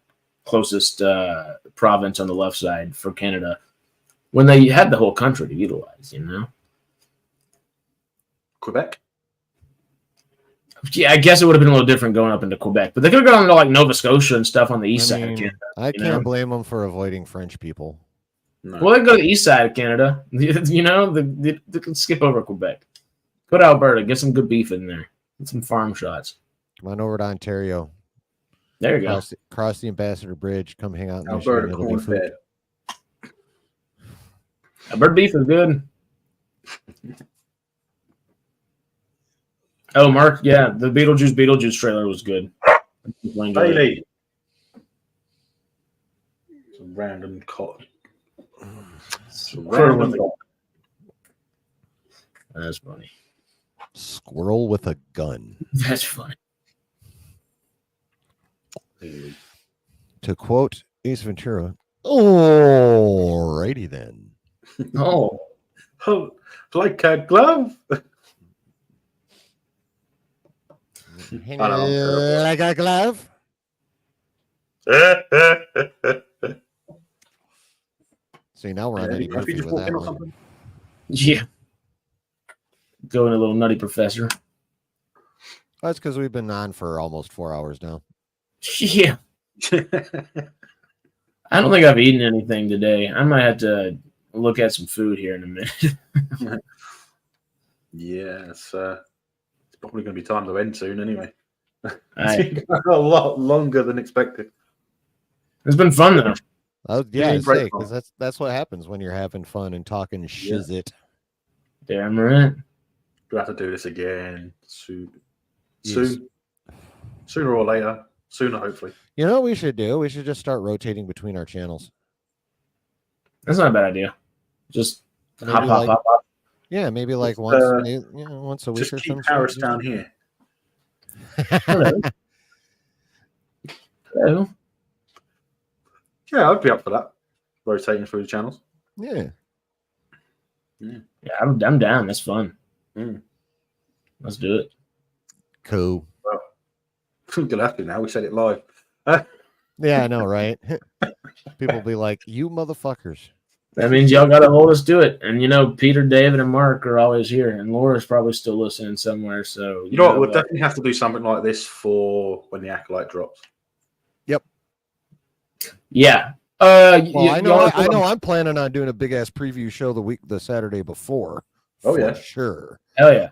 closest province on the left side for Canada. When they had the whole country to utilize, you know. Quebec. Yeah, I guess it would have been a little different going up into Quebec, but they could have gone to like Nova Scotia and stuff on the east side of Canada. I can't blame them for avoiding French people. No. Well, they can go to the east side of Canada. You know, they can skip over Quebec. Go to Alberta, get some good beef in there, get some farm shots. Come on over to Ontario. There you go. Cross the Ambassador Bridge. Come hang out in Alberta Michigan. It'll be food. Alberta beef is good. Oh, Mark, yeah, the Beetlejuice trailer was good. Bailey. Some random cot. That's funny. Squirrel with a gun. That's funny. To quote Ace Ventura, alrighty then. Oh, like a glove. Like a glove. See, now we're on Eddie Murphy with that one. Yeah. Going a little nutty professor. That's because we've been on for almost 4 hours now. Yeah. I don't think I've eaten anything today. I might have to look at some food here in a minute. Yeah, it's probably going to be time to end soon anyway. It's a lot longer than expected. It's been fun though. Yeah, because that's what happens when you're having fun and talking shit. Damn right. We'll have to do this again soon. Sooner or later. Sooner, hopefully. You know what we should do? We should just start rotating between our channels. That's not a bad idea. Just maybe hop. Yeah, maybe like once a week just or keep something. Paris down here. Hello. Hello. Yeah, I'd be up for that. Rotating through the channels. Yeah. Yeah, I'm down. That's fun. Let's do it. Cool. Well, we're gonna have to now. We said it live. Yeah, I know, right? People will be like, "You motherfuckers." That means y'all got to hold us to it. And, you know, Peter, David, and Mark are always here. And Laura's probably still listening somewhere. So, you know what? We'll definitely have to do something like this for when the Acolyte drops. Yep. Yeah. I know I'm planning on doing a big-ass preview show the Saturday before. Oh, yeah. Sure. Hell yeah.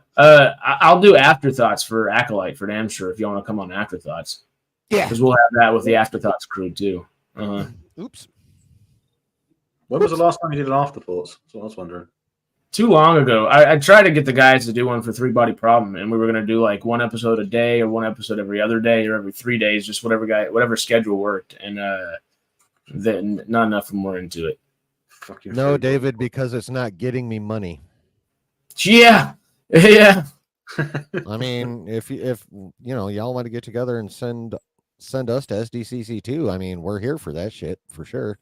I'll do Afterthoughts for Acolyte for damn sure if you want to come on Afterthoughts. Yeah. Because we'll have that with the Afterthoughts crew, too. Oops. When was the last time you did an Afterthoughts? That's what I was wondering. too long ago. I tried to get the guys to do one for Three Body Problem, and we were gonna do like one episode a day or one episode every other day or every 3 days, just whatever schedule worked. And then not enough of them were into it. No, David, because it's not getting me money. Yeah, yeah. I mean, if you know y'all want to get together and send us to SDCC too, I mean, we're here for that shit for sure.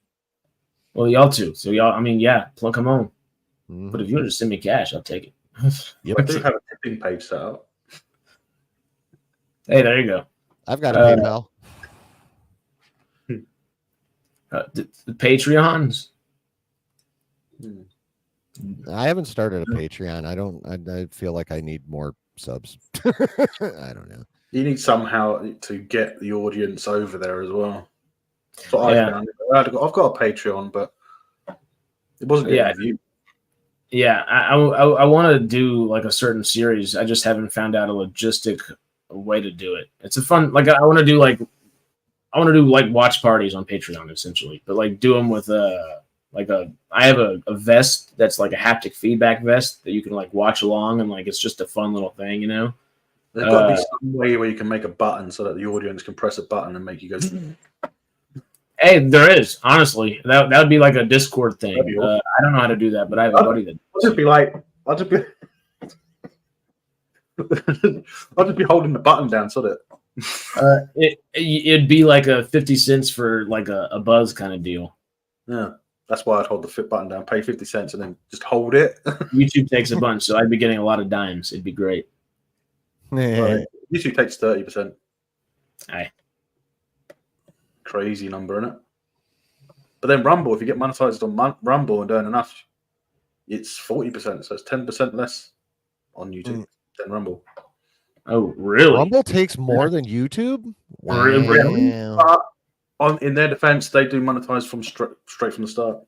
Well, y'all too. So y'all, I mean, yeah, come on. But if you want to just send me cash, I'll take it. Yep. I do have a tipping page set up. Hey, there you go. I've got a PayPal. The Patreons. I haven't started a Patreon. I feel like I need more subs. I don't know. You need somehow to get the audience over there as well. That's what I found. I've got a Patreon, but it wasn't getting viewed. Yeah, I want to do like a certain series. I just haven't found out a logistic way to do it. It's a fun, like I want to do like watch parties on Patreon essentially, but like do them with I have a vest that's like a haptic feedback vest that you can like watch along, and like it's just a fun little thing, you know. There's got to be some way where you can make a button so that the audience can press a button and make you go. Hey, there is, honestly. That would be like a Discord thing. Awesome. I don't know how to do that, but I have a buddy that. I'll just be holding the button down so that it'd be like a 50 cents for like a buzz kind of deal. Yeah, that's why I'd hold the fit button down, pay 50 cents, and then just hold it. YouTube takes a bunch, so I'd be getting a lot of dimes. It'd be great. Right. YouTube takes 30%. Aye. Crazy number, isn't it? But then Rumble, if you get monetized on Rumble and earn enough, it's 40%, so it's 10% less on YouTube than Rumble. Oh, really? Rumble takes more than YouTube? Wow. Really? In their defense, they do monetize from straight from the start.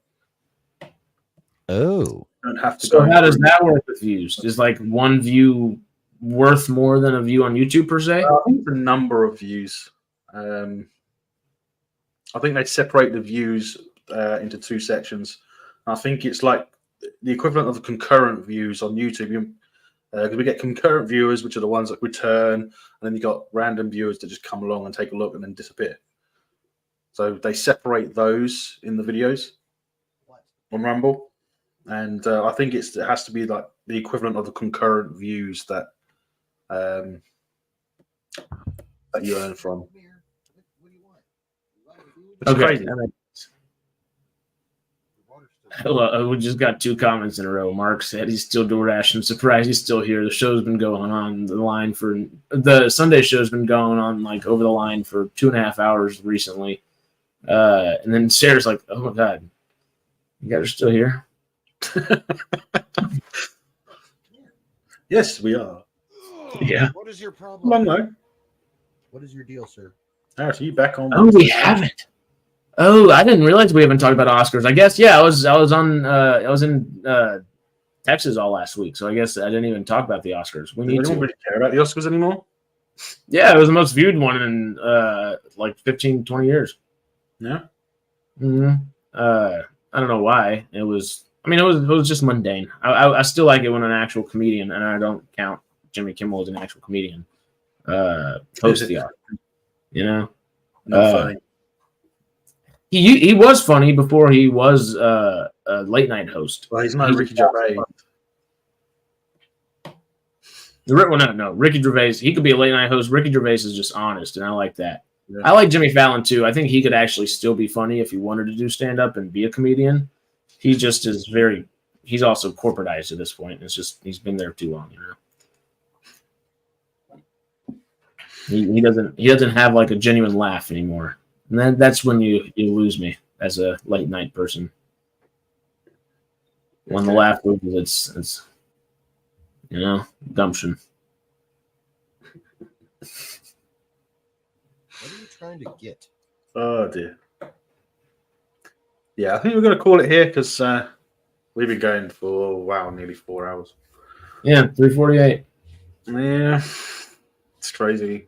Oh. You don't have to so how does that work with views? Is like one view worth more than a view on YouTube per se? I think the number of views. I think they separate the views into two sections. I think it's like the equivalent of the concurrent views on YouTube. Because we get concurrent viewers, which are the ones that return, and then you got random viewers that just come along and take a look and then disappear. So they separate those in the videos on Rumble, and I think it has to be like the equivalent of the concurrent views that you earn from. It's crazy. Well, we just got 2 comments in a row. Mark said he's still DoorDash. I'm surprised he's still here. The show's been going on the Sunday show's been going on like over the line for 2.5 hours recently. And then Sarah's like, "Oh my God, you guys are still here?" Yes, we are. Yeah. What is your problem? Long way. What is your deal, sir? Harris, are you back on? Oh, we haven't. Oh, I didn't realize we haven't talked about Oscars. I guess I was in Texas all last week, so I guess I didn't even talk about the Oscars. We need to. Really care about the Oscars anymore? Yeah, it was the most viewed one in like 15, 20 years. Yeah. Mm-hmm. I don't know why. It was just mundane. I still like it when an actual comedian, and I don't count Jimmy Kimmel as an actual comedian, hosts the Oscars. You know? Not funny. He was funny before he was a late night host. Well, he's not Ricky Gervais. No, Ricky Gervais. He could be a late night host. Ricky Gervais is just honest, and I like that. Yeah. I like Jimmy Fallon too. I think he could actually still be funny if he wanted to do stand up and be a comedian. He just is very. He's also corporatized at this point. It's just he's been there too long, you know. He doesn't have like a genuine laugh anymore. And that's when you lose me as a late night person. When the laugh loses, it's gumption. What are you trying to get? Oh dear. Yeah, I think we're going to call it here because we've been going for nearly 4 hours. Yeah, 3:48. Yeah, it's crazy.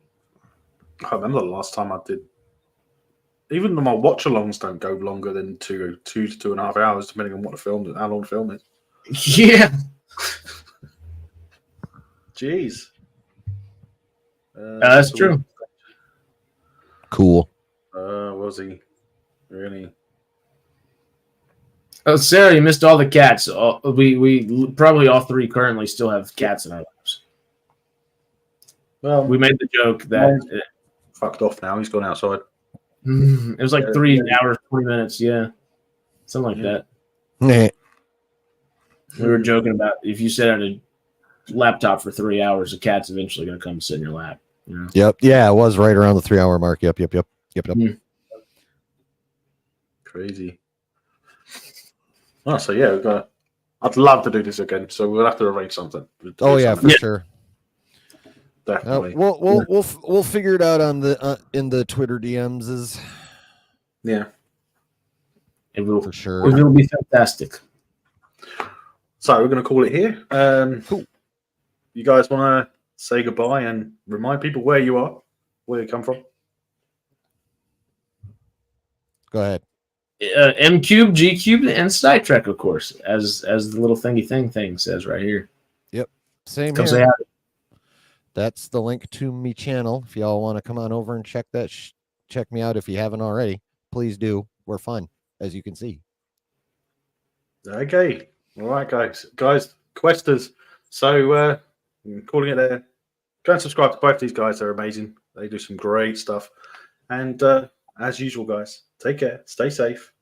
I can't remember the last time I did. Even my watch-alongs don't go longer than 2 to 2.5 hours, depending on what the film is, how long the film is. Yeah. Jeez. That's true. Cool. Was he really? Oh, Sarah, you missed all the cats. We probably all three currently still have cats in our lives. Well, we made the joke that fucked off now. He's gone outside. it was like 3 hours, 20 minutes. Yeah, something like that. Nah. We were joking about if you sit at a laptop for 3 hours, the cat's eventually going to come sit in your lap. You know? Yep. Yeah, it was right around the 3 hour mark. Yep. Crazy. Oh, so yeah, I'd love to do this again. So we'll have to arrange something. Oh yeah, for sure. Definitely. We'll figure it out on the in the Twitter DMs. Yeah, it will for sure. It will be fantastic. So we're going to call it here. Cool. You guys want to say goodbye and remind people where you are, where you come from? Go ahead. M cube, G cube, and Sky Trek, of course, as the little thingy thing says right here. Yep. Same Come here. say hi. That's the link to me channel. If y'all want to come on over and check that, check me out if you haven't already. Please do. We're fun, as you can see. Okay. All right, guys, Questers. So I'm calling it there. Go and subscribe to both these guys. They're amazing. They do some great stuff. And as usual, guys, take care, stay safe,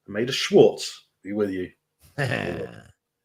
and may the Schwartz be with you.